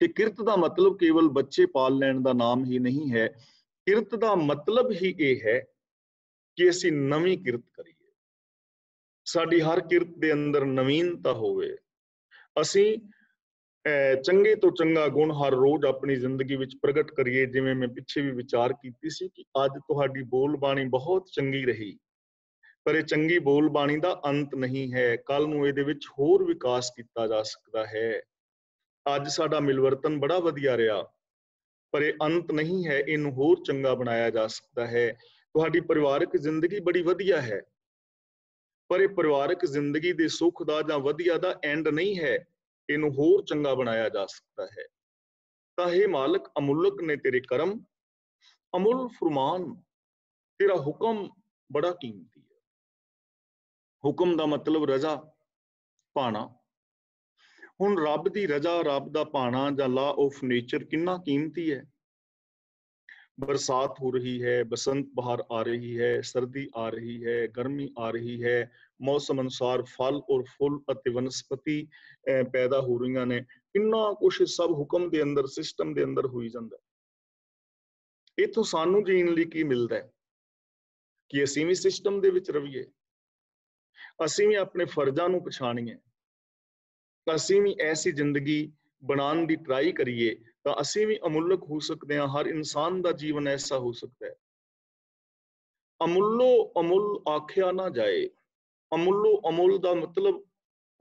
ਤੇ ਕਿਰਤ ਦਾ ਮਤਲਬ ਕੇਵਲ ਬੱਚੇ ਪਾਲ ਲੈਣ ਦਾ ਨਾਮ ਹੀ ਨਹੀਂ ਹੈ। ਕਿਰਤ ਦਾ ਮਤਲਬ ਹੀ ਇਹ ਹੈ ਕਿ ਅਸੀਂ ਨਵੀਂ ਕਿਰਤ ਕਰੀਏ, ਸਾਡੀ ਹਰ ਕਿਰਤ ਦੇ ਅੰਦਰ ਨਵੀਨਤਾ ਹੋਵੇ। ਅਸੀਂ ਚੰਗੇ ਤੋਂ ਚੰਗਾ ਗੁਣ ਹਰ ਰੋਜ਼ ਆਪਣੀ ਜ਼ਿੰਦਗੀ ਵਿੱਚ ਪ੍ਰਗਟ ਕਰੀਏ। ਜਿਵੇਂ ਮੈਂ ਪਿੱਛੇ ਵੀ ਵਿਚਾਰ ਕੀਤੀ ਸੀ ਕਿ ਅੱਜ ਤੁਹਾਡੀ ਬੋਲ ਬਾਣੀ ਬਹੁਤ ਚੰਗੀ ਰਹੀ, ਪਰ ਇਹ ਚੰਗੀ ਬੋਲ ਬਾਣੀ ਦਾ ਅੰਤ ਨਹੀਂ ਹੈ। ਕੱਲ ਨੂੰ ਇਹਦੇ ਵਿੱਚ ਹੋਰ ਵਿਕਾਸ ਕੀਤਾ ਜਾ ਸਕਦਾ ਹੈ। ਅੱਜ ਸਾਡਾ ਮਿਲਵਰਤਨ ਬੜਾ ਵਧੀਆ ਰਿਹਾ, ਪਰ ਇਹ ਅੰਤ ਨਹੀਂ ਹੈ, ਇਹਨੂੰ ਹੋਰ ਚੰਗਾ ਬਣਾਇਆ ਜਾ ਸਕਦਾ ਹੈ। ਤੁਹਾਡੀ ਪਰਿਵਾਰਕ ਜ਼ਿੰਦਗੀ ਬੜੀ ਵਧੀਆ ਹੈ, ਪਰ ਇਹ ਪਰਿਵਾਰਕ ਜ਼ਿੰਦਗੀ ਦੇ ਸੁੱਖ ਦਾ ਜਾਂ ਵਧੀਆ ਦਾ ਐਂਡ ਨਹੀਂ ਹੈ, ਇਹਨੂੰ ਹੋਰ ਚੰਗਾ ਬਣਾਇਆ ਜਾ ਸਕਦਾ ਹੈ। ਤਾਂ हे ਮਾਲਕ, ਅਮੁੱਲਕ ਨੇ ਤੇਰੇ ਕਰਮ, ਅਮੁੱਲ ਫੁਰਮਾਨ, ਤੇਰਾ ਹੁਕਮ ਬੜਾ ਕੀਮਤੀ ਹੈ। ਹੁਕਮ ਦਾ ਮਤਲਬ ਰਜ਼ਾ ਪਾਣਾ। ਹੁਣ ਰੱਬ ਦੀ ਰਜ਼ਾ, ਰੱਬ ਦਾ ਪਾਣਾ ਜਾਂ ਲਾ ਆਫ ਨੇਚਰ ਕਿੰਨਾ ਕੀਮਤੀ ਹੈ। बरसात हो रही है, बसंत बहार आ रही है, सर्दी आ रही है, गर्मी आ रही है, मौसम अनुसार फल और फुल ਅਤੇ ਵਨਸਪਤੀ ਪੈਦਾ ਹੋ ਰਹੀਆਂ ਨੇ। ਕਿੰਨਾ ਕੁਛ ਸਭ ਹੁਕਮ ਦੇ ਅੰਦਰ, ਸਿਸਟਮ ਦੇ ਅੰਦਰ ਹੋਈ ਜਾਂਦਾ। ਇਥੋਂ ਸਾਨੂੰ ਜੀਣ ਲਈ ਕੀ ਮਿਲਦਾ ਹੈ? ਕਿ ਅਸੀਂ ਵੀ ਸਿਸਟਮ ਦੇ ਵਿੱਚ ਰਹੀਏ, ਅਸੀਂ ਵੀ ਆਪਣੇ ਫਰਜ਼ਾਂ ਨੂੰ ਪਛਾਣੀਏ, ਅਸੀਂ ਵੀ ਐਸੀ ਜ਼ਿੰਦਗੀ ਬਣਾਉਣ ਦੀ ਟਰਾਈ ਕਰੀਏ, ਤਾਂ ਅਸੀਂ ਵੀ ਅਮੁੱਲਕ ਹੋ ਸਕਦੇ ਹਾਂ। ਹਰ ਇਨਸਾਨ ਦਾ ਜੀਵਨ ਐਸਾ ਹੋ ਸਕਦਾ ਹੈ। ਅਮੁੱਲੋ ਅਮੁੱਲ ਆਖਿਆ ਨਾ ਜਾਏ। ਅਮੁੱਲੋ ਅਮੁੱਲ ਦਾ ਮਤਲਬ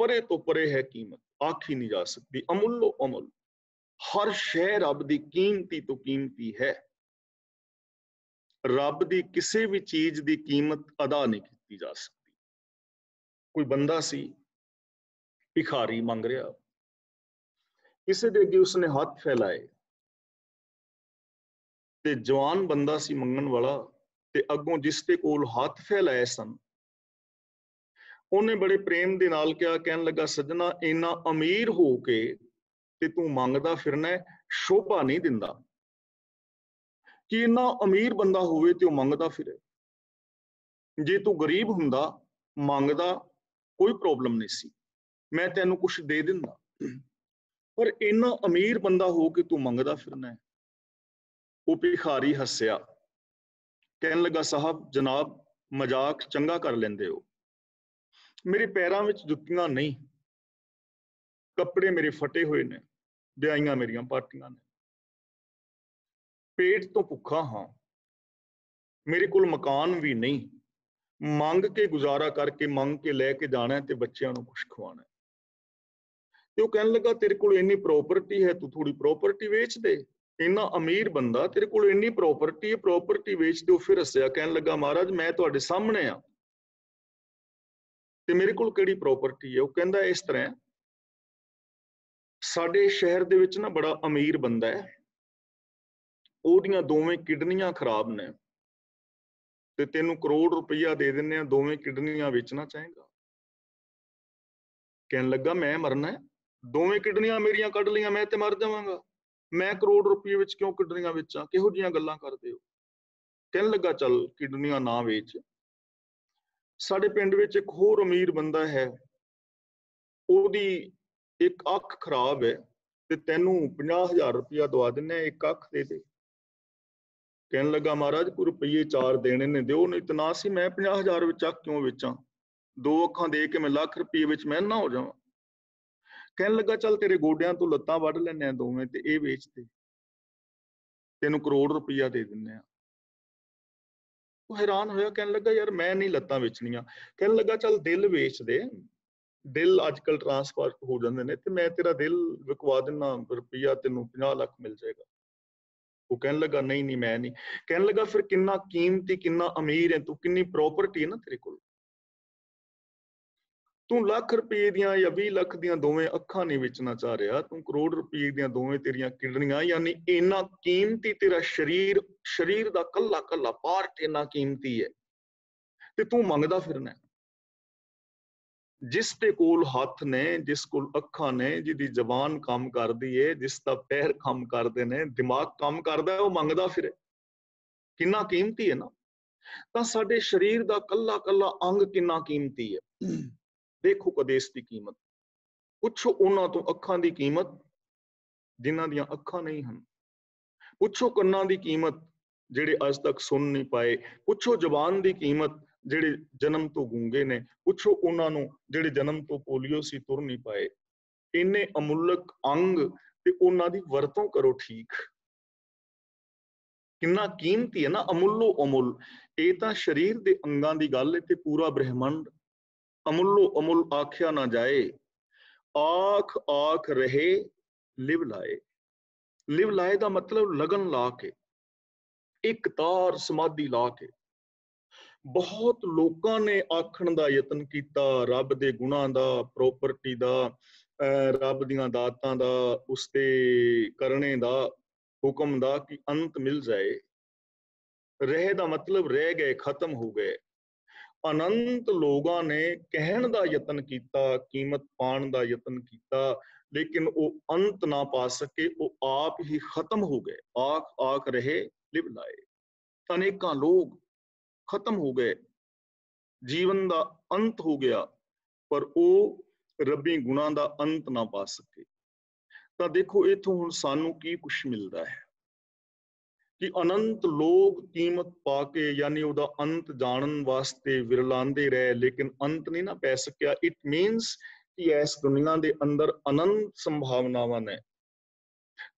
ਪਰੇ ਤੋਂ ਪਰੇ ਹੈ ਕੀਮਤ, ਆਖੀ ਨਹੀਂ ਜਾ ਸਕਦੀ। ਅਮੁੱਲੋ ਅਮੁੱਲ, ਹਰ ਸ਼ੈ ਰੱਬ ਦੀ ਕੀਮਤੀ ਤੋਂ ਕੀਮਤੀ ਹੈ। ਰੱਬ ਦੀ ਕਿਸੇ ਵੀ ਚੀਜ਼ ਦੀ ਕੀਮਤ ਅਦਾ ਨਹੀਂ ਕੀਤੀ ਜਾ ਸਕਦੀ। ਕੋਈ ਬੰਦਾ ਸੀ, ਭਿਖਾਰੀ ਮੰਗ ਰਿਹਾ, ਕਿਸੇ ਦੇ ਅੱਗੇ ਉਸਨੇ ਹੱਥ ਫੈਲਾਏ, ਤੇ ਜਵਾਨ ਬੰਦਾ ਸੀ ਮੰਗਣ ਵਾਲਾ, ਤੇ ਅੱਗੋਂ ਜਿਸ ਦੇ ਕੋਲ ਹੱਥ ਫੈਲਾਏ ਸਨ, ਉਹਨੇ ਬੜੇ ਪ੍ਰੇਮ ਦੇ ਨਾਲ ਕਿਹਾ, ਕਹਿਣ ਲੱਗਾ, ਸੱਜਣਾ, ਇੰਨਾ ਅਮੀਰ ਹੋ ਕੇ ਤੇ ਤੂੰ ਮੰਗਦਾ ਫਿਰਨਾ, ਸ਼ੋਭਾ ਨਹੀਂ ਦਿੰਦਾ ਕਿ ਇੰਨਾ ਅਮੀਰ ਬੰਦਾ ਹੋਵੇ ਤੇ ਉਹ ਮੰਗਦਾ ਫਿਰੇ। ਜੇ ਤੂੰ ਗਰੀਬ ਹੁੰਦਾ, ਮੰਗਦਾ, ਕੋਈ ਪ੍ਰੋਬਲਮ ਨਹੀਂ ਸੀ, ਮੈਂ ਤੈਨੂੰ ਕੁਛ ਦੇ ਦਿੰਦਾ, ਪਰ ਇੰਨਾ ਅਮੀਰ ਬੰਦਾ ਹੋ ਕੇ ਤੂੰ ਮੰਗਦਾ ਫਿਰਨਾ। ਉਹ ਭਿਖਾਰੀ ਹੱਸਿਆ, ਕਹਿਣ ਲੱਗਾ, ਸਾਹਿਬ ਜਨਾਬ, ਮਜ਼ਾਕ ਚੰਗਾ ਕਰ ਲੈਂਦੇ ਹੋ। ਮੇਰੇ ਪੈਰਾਂ ਵਿੱਚ ਜੁੱਤੀਆਂ ਨਹੀਂ, ਕੱਪੜੇ ਮੇਰੇ ਫਟੇ ਹੋਏ ਨੇ, ਵਿਆਹੀਆਂ ਮੇਰੀਆਂ ਪਾਟੀਆਂ ਨੇ, ਪੇਟ ਤੋਂ ਭੁੱਖਾ ਹਾਂ, ਮੇਰੇ ਕੋਲ ਮਕਾਨ ਵੀ ਨਹੀਂ, ਮੰਗ ਕੇ ਗੁਜ਼ਾਰਾ ਕਰਕੇ, ਮੰਗ ਕੇ ਲੈ ਕੇ ਜਾਣਾ ਤੇ ਬੱਚਿਆਂ ਨੂੰ ਕੁਛ ਖਵਾਉਣਾ। ਤੇ ਉਹ ਕਹਿਣ ਲੱਗਾ, ਤੇਰੇ ਕੋਲ ਇੰਨੀ ਪ੍ਰੋਪਰਟੀ ਹੈ, ਤੂੰ ਥੋੜੀ ਪ੍ਰੋਪਰਟੀ ਵੇਚ ਦੇ। ਇੰਨਾ ਅਮੀਰ ਬੰਦਾ, ਤੇਰੇ ਕੋਲ ਇੰਨੀ ਪ੍ਰੋਪਰਟੀ ਹੈ, ਪ੍ਰੋਪਰਟੀ ਵੇਚ ਦਿਓ। ਫਿਰ ਹੱਸਿਆ, ਕਹਿਣ ਲੱਗਾ, ਮਹਾਰਾਜ, ਮੈਂ ਤੁਹਾਡੇ ਸਾਹਮਣੇ ਆ, ਤੇ ਮੇਰੇ ਕੋਲ ਕਿਹੜੀ ਪ੍ਰਾਪਰਟੀ ਹੈ। ਉਹ ਕਹਿੰਦਾ ਇਸ ਤਰ੍ਹਾਂ, ਸਾਡੇ ਸ਼ਹਿਰ ਦੇ ਵਿੱਚ ਨਾ ਬੜਾ ਅਮੀਰ ਬੰਦਾ ਹੈ, ਉਹਦੀਆਂ ਦੋਵੇਂ ਕਿਡਨੀਆਂ ਖਰਾਬ ਨੇ ਤੇ ਤੈਨੂੰ ਕਰੋੜ ਰੁਪਈਆ ਦੇ ਦਿੰਨੇ ਆ, ਦੋਵੇਂ ਕਿਡਨੀਆਂ ਵੇਚਣਾ ਚਾਹੇਗਾ। ਕਹਿਣ ਲੱਗਾ ਮੈਂ ਮਰਨਾ ਹੈ, ਦੋਵੇਂ ਕਿਡਨੀਆਂ ਮੇਰੀਆਂ ਕੱਢ ਲਈਆਂ ਮੈਂ ਤੇ ਮਰ ਜਾਵਾਂਗਾ, ਮੈਂ ਕਰੋੜ ਰੁਪਏ ਵਿੱਚ ਕਿਉਂ ਕਿਡਨੀਆਂ ਵੇਚਾਂ, ਕਿਹੋ ਜਿਹੀਆਂ ਗੱਲਾਂ ਕਰਦੇ ਹੋ। ਕਹਿਣ ਲੱਗਾ ਚੱਲ ਕਿਡਨੀਆਂ ਨਾ ਵੇਚ, ਸਾਡੇ ਪਿੰਡ ਵਿੱਚ ਇੱਕ ਹੋਰ ਅਮੀਰ ਬੰਦਾ ਹੈ, ਉਹਦੀ ਇੱਕ ਅੱਖ ਖਰਾਬ ਹੈ ਤੇ ਤੈਨੂੰ 50,000 ਰੁਪਇਆ ਦਵਾ ਦਿੰਨੇ, ਇੱਕ ਅੱਖ ਦੇ ਦੇ। ਕਹਿਣ ਲੱਗਾ ਮਹਾਰਾਜ ਕੋਈ ਰੁਪਈਏ 4 ਦੇਣੇ ਨੇ ਦਿਓ, ਨਹੀਂ ਤਾਂ ਨਾ ਸੀ, ਮੈਂ 50,000 ਵਿੱਚ ਅੱਖ ਕਿਉਂ ਵੇਚਾਂ, 2 ਅੱਖਾਂ ਦੇ ਕੇ ਮੈਂ ਲੱਖ ਰੁਪਏ ਵਿੱਚ ਮਹਿੰਨਾ ਹੋ ਜਾਵਾਂ। ਕਹਿਣ ਲੱਗਾ ਚੱਲ ਤੇਰੇ ਗੋਡਿਆਂ ਤੋਂ ਲੱਤਾਂ ਵੱਢ ਲੈਣੇ ਆ ਦੋਵੇਂ ਤੇ ਇਹ ਵੇਚ ਦੇ, ਤੈਨੂੰ ਕਰੋੜ ਰੁਪਈਆ ਦੇ ਦਿੰਨੇ ਆ। ਉਹ ਹੈਰਾਨ ਹੋਇਆ, ਕਹਿਣ ਲੱਗਾ ਯਾਰ ਮੈਂ ਨਹੀਂ ਲੱਤਾਂ ਵੇਚਣੀਆਂ। ਕਹਿਣ ਲੱਗਾ ਚੱਲ ਦਿਲ ਵੇਚ ਦੇ, ਦਿਲ ਅੱਜ ਕੱਲ ਟਰਾਂਸਫਰ ਹੋ ਜਾਂਦੇ ਨੇ ਤੇ ਮੈਂ ਤੇਰਾ ਦਿਲ ਵਿਕਵਾ ਦਿੰਨਾ, ਰੁਪਈਆ ਤੈਨੂੰ 50 ਲੱਖ ਮਿਲ ਜਾਏਗਾ। ਉਹ ਕਹਿਣ ਲੱਗਾ ਨਹੀਂ ਨਹੀਂ ਮੈਂ ਨਹੀਂ। ਕਹਿਣ ਲੱਗਾ ਫਿਰ ਕਿੰਨਾ ਕੀਮਤੀ, ਕਿੰਨਾ ਅਮੀਰ ਹੈ ਤੂੰ, ਕਿੰਨੀ ਪ੍ਰਾਪਰਟੀ ਹੈ ਨਾ ਤੇਰੇ ਕੋਲ, ਤੂੰ ਲੱਖ ਰੁਪਏ ਦੀਆਂ ਜਾਂ 20 ਲੱਖ ਦੀਆਂ ਦੋਵੇਂ ਅੱਖਾਂ ਨਹੀਂ ਵੇਚਣਾ ਚਾਹ ਰਿਹਾ, ਤੂੰ ਕਰੋੜ ਰੁਪਏ ਦੀਆਂ ਦੋਵੇਂ ਤੇਰੀਆਂ ਕਿਡਨੀਆਂ, ਯਾਨੀ ਇੰਨਾ ਕੀਮਤੀ ਤੇਰਾ ਸਰੀਰ, ਸਰੀਰ ਦਾ ਕੱਲਾ ਕੱਲਾ ਪਾਰਟ ਇੰਨਾ ਕੀਮਤੀ ਹੈ ਤੇ ਤੂੰ ਮੰਗਦਾ ਫਿਰਨਾ। ਜਿਸ ਦੇ ਕੋਲ ਹੱਥ ਨੇ, ਜਿਸ ਕੋਲ ਅੱਖਾਂ ਨੇ, ਜਿਹਦੀ ਜ਼ਬਾਨ ਕੰਮ ਕਰਦੀ ਏ, ਜਿਸ ਦਾ ਪੈਰ ਕੰਮ ਕਰਦੇ ਨੇ, ਦਿਮਾਗ ਕੰਮ ਕਰਦਾ, ਉਹ ਮੰਗਦਾ ਫਿਰੇ, ਕਿੰਨਾ ਕੀਮਤੀ ਹੈ ਨਾ। ਤਾਂ ਸਾਡੇ ਸਰੀਰ ਦਾ ਕੱਲਾ ਕੱਲਾ ਅੰਗ ਕਿੰਨਾ ਕੀਮਤੀ ਹੈ। ਦੇਖੋ ਕਦੇ ਇਸ ਦੀ ਕੀਮਤ, ਪੁੱਛੋ ਉਹਨਾਂ ਤੋਂ ਅੱਖਾਂ ਦੀ ਕੀਮਤ ਜਿਨ੍ਹਾਂ ਦੀਆਂ ਅੱਖਾਂ ਨਹੀਂ ਹਨ, ਪੁੱਛੋ ਕੰਨਾਂ ਦੀ ਕੀਮਤ ਜਿਹੜੇ ਅੱਜ ਤੱਕ ਸੁਣ ਨਹੀਂ ਪਾਏ, ਪੁੱਛੋ ਜ਼ਬਾਨ ਦੀ ਕੀਮਤ ਜਿਹੜੇ ਜਨਮ ਤੋਂ ਗੂੰਗੇ ਨੇ, ਪੁੱਛੋ ਉਹਨਾਂ ਨੂੰ ਜਿਹੜੇ ਜਨਮ ਤੋਂ ਪੋਲੀਓ ਸੀ, ਤੁਰ ਨਹੀਂ ਪਾਏ। ਇੰਨੇ ਅਮੁੱਲਕ ਅੰਗ ਤੇ ਉਹਨਾਂ ਦੀ ਵਰਤੋਂ ਕਰੋ ਠੀਕ, ਕਿੰਨਾ ਕੀਮਤੀ ਹੈ ਨਾ, ਅਮੁੱਲੋ ਅਮੁੱਲ। ਇਹ ਤਾਂ ਸਰੀਰ ਦੇ ਅੰਗਾਂ ਦੀ ਗੱਲ ਹੈ ਤੇ ਪੂਰਾ ਬ੍ਰਹਿਮੰਡ ਅਮੁੱਲੋ ਅਮੁੱਲ ਆਖਿਆ ਨਾ ਜਾਏ, ਆਖ ਆਖ ਰਹੇ ਲਿਵ ਲਾਏ। ਲਿਵ ਲਾਏ ਦਾ ਮਤਲਬ ਲਗਨ ਲਾ ਕੇ, ਇੱਕ ਤਾਰ ਸਮਾਧੀ ਲਾ ਕੇ। ਬਹੁਤ ਲੋਕਾਂ ਨੇ ਆਖਣ ਦਾ ਯਤਨ ਕੀਤਾ ਰੱਬ ਦੇ ਗੁਣਾਂ ਦਾ, ਪ੍ਰਾਪਰਟੀ ਦਾ, ਰੱਬ ਦੀਆਂ ਦਾਤਾਂ ਦਾ, ਉਸਦੇ ਕਰਨੇ ਦਾ, ਹੁਕਮ ਦਾ ਕਿ ਅੰਤ ਮਿਲ ਜਾਏ। ਰਹਿ ਦਾ ਮਤਲਬ ਰਹਿ ਗਏ, ਖਤਮ ਹੋ ਗਏ। ਅਨੰਤ ਲੋਕਾਂ ਨੇ ਕਹਿਣ ਦਾ ਯਤਨ ਕੀਤਾ, ਕੀਮਤ ਪਾਉਣ ਦਾ ਯਤਨ ਕੀਤਾ, ਲੇਕਿਨ ਉਹ ਅੰਤ ਨਾ ਪਾ ਸਕੇ, ਉਹ ਆਪ ਹੀ ਖਤਮ ਹੋ ਗਏ। ਆਖ ਆਖ ਰਹੇ ਲਿਵ ਲਾਏ, ਅਨੇਕਾਂ ਲੋਕ ਖਤਮ ਹੋ ਗਏ, ਜੀਵਨ ਦਾ ਅੰਤ ਹੋ ਗਿਆ, ਪਰ ਉਹ ਰੱਬੀ ਗੁਣਾਂ ਦਾ ਅੰਤ ਨਾ ਪਾ ਸਕੇ। ਤਾਂ ਦੇਖੋ ਇਥੋਂ ਹੁਣ ਸਾਨੂੰ ਕੀ ਕੁਛ ਮਿਲਦਾ ਹੈ ਕਿ ਅਨੰਤ ਲੋਕ ਕੀਮਤ ਪਾ ਕੇ, ਯਾਨੀ ਉਹਦਾ ਅੰਤ ਜਾਣਨ ਵਾਸਤੇ ਵਿਰਲਾਉਂਦੇ ਰਹੇ, ਲੇਕਿਨ ਅੰਤ ਨਹੀਂ ਨਾ ਪੈ ਸਕਿਆ। ਇਟ ਮੀਨਸ ਕਿ ਇਸ ਦੁਨੀਆ ਦੇ ਅੰਦਰ ਅਨੰਤ ਸੰਭਾਵਨਾਵਾਂ ਨੇ,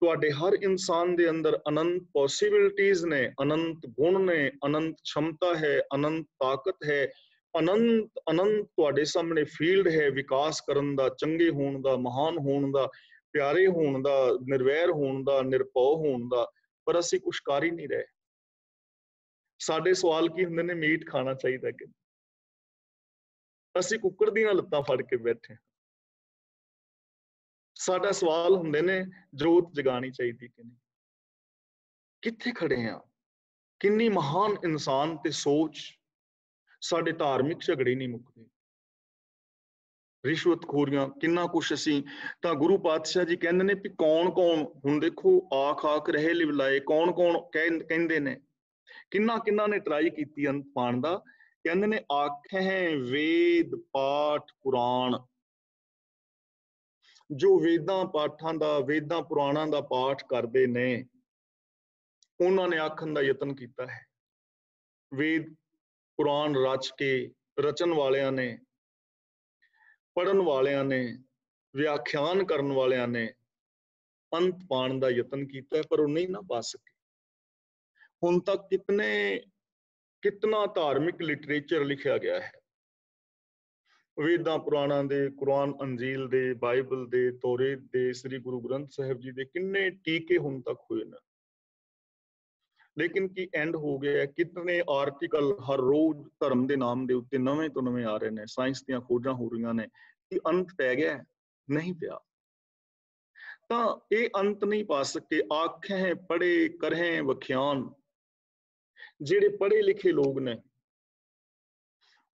ਤੁਹਾਡੇ ਹਰ ਇਨਸਾਨ ਦੇ ਅੰਦਰ ਅਨੰਤ ਪੋਸਿਬਿਲਿਟੀਜ਼ ਨੇ, ਅਨੰਤ ਗੁਣ ਨੇ, ਅਨੰਤ क्षमता ਹੈ, ਅਨੰਤ ਤਾਕਤ ਹੈ, ਅਨੰਤ ਅਨੰਤ ਤੁਹਾਡੇ ਸਾਹਮਣੇ ਫੀਲਡ ਹੈ ਵਿਕਾਸ ਕਰਨ ਦਾ, ਚੰਗੇ ਹੋਣ ਦਾ, ਮਹਾਨ ਹੋਣ ਦਾ, ਪਿਆਰੇ ਹੋਣ ਦਾ, ਨਿਰਵੈਰ ਹੋਣ ਦਾ, ਨਿਰਭਉ ਹੋਣ ਦਾ, ਪਰ ਅਸੀਂ ਕੁਛ ਕਰ ਹੀ ਨਹੀਂ ਰਹੇ। ਸਾਡੇ ਸਵਾਲ ਕੀ ਹੁੰਦੇ ਨੇ, ਮੀਟ ਖਾਣਾ ਚਾਹੀਦਾ ਕਿ, ਅਸੀਂ ਕੁੱਕੜ ਦੀਆਂ ਲੱਤਾਂ ਫੜ ਕੇ ਬੈਠੇ। ਸਾਡਾ ਸਵਾਲ ਹੁੰਦੇ ਨੇ ਜੋਤ ਜਗਾਣੀ ਚਾਹੀਦੀ ਕਿ ਨਹੀਂ। ਕਿੱਥੇ ਖੜੇ ਆ, ਕਿੰਨੀ ਮਹਾਨ ਇਨਸਾਨ ਤੇ ਸੋਚ। ਸਾਡੇ ਧਾਰਮਿਕ ਝਗੜੇ ਨਹੀਂ ਮੁੱਕਦੇ, ਰਿਸ਼ਵਤਖੋਰੀਆਂ, ਕਿੰਨਾ ਕੁਛ ਅਸੀਂ। ਤਾਂ ਗੁਰੂ ਪਾਤਸ਼ਾਹ ਜੀ ਕਹਿੰਦੇ ਨੇ ਵੀ ਕੌਣ ਕੌਣ, ਹੁਣ ਦੇਖੋ ਆਖ ਆਖ ਰਹੇ ਲਿਵ ਲਾਏ, ਕੌਣ ਕੌਣ ਕਹਿੰਦੇ ਨੇ, ਕਿੰਨਾ ਕਿੰਨਾ ਨੇ ਟਰਾਈ ਕੀਤੀ ਅੰਤ ਪਾਣ ਦਾ। ਕਹਿੰਦੇ ਨੇ ਆਖੇ ਵੇਦ ਪਾਠ ਪੁਰਾਣ, ਜੋ ਵੇਦਾਂ ਪਾਠਾਂ ਦਾ, ਵੇਦਾਂ ਪੁਰਾਣਾਂ ਦਾ ਪਾਠ ਕਰਦੇ ਨੇ, ਉਹਨਾਂ ਨੇ ਆਖਣ ਦਾ ਯਤਨ ਕੀਤਾ ਹੈ। ਵੇਦ ਪੁਰਾਣ ਰਚ ਕੇ, ਰਚਨ ਵਾਲਿਆਂ ਨੇ, ਪੜ੍ਹਨ ਵਾਲਿਆਂ ਨੇ, ਵਿਆਖਿਆਨ ਕਰਨ ਵਾਲਿਆਂ ਨੇ ਅੰਤ ਪਾਣ ਦਾ ਯਤਨ ਕੀਤਾ, ਪਰ ਉਹ ਨਹੀਂ ਨਾ ਪਾ ਸਕੇ। ਹੁਣ ਤੱਕ ਕਿਤਨਾ ਧਾਰਮਿਕ ਲਿਟਰੇਚਰ ਲਿਖਿਆ ਗਿਆ ਹੈ, ਵੇਦਾਂ ਪੁਰਾਣਾਂ ਦੇ, ਕੁਰਾਨ ਅੰਜੀਲ ਦੇ, ਬਾਈਬਲ ਦੇ, ਤੋਰੇਤ ਦੇ, ਸ੍ਰੀ ਗੁਰੂ ਗ੍ਰੰਥ ਸਾਹਿਬ ਜੀ ਦੇ ਕਿੰਨੇ ਟੀਕੇ ਹੁਣ ਤੱਕ ਹੋਏ ਨੇ, लेकिन की एंड हो गया। कितने आर्टिकल हर रोज धर्म के नाम के उत्ते नवे तो नवे आ रहे हैं, साइंस ਦੀਆਂ खोजां हो रही ने कि अंत पै गया नहीं पिया। ਤਾਂ ਇਹ ਅੰਤ नहीं पा सके। आखें पढ़े करें वख्यान, ਜਿਹੜੇ पढ़े लिखे लोग ने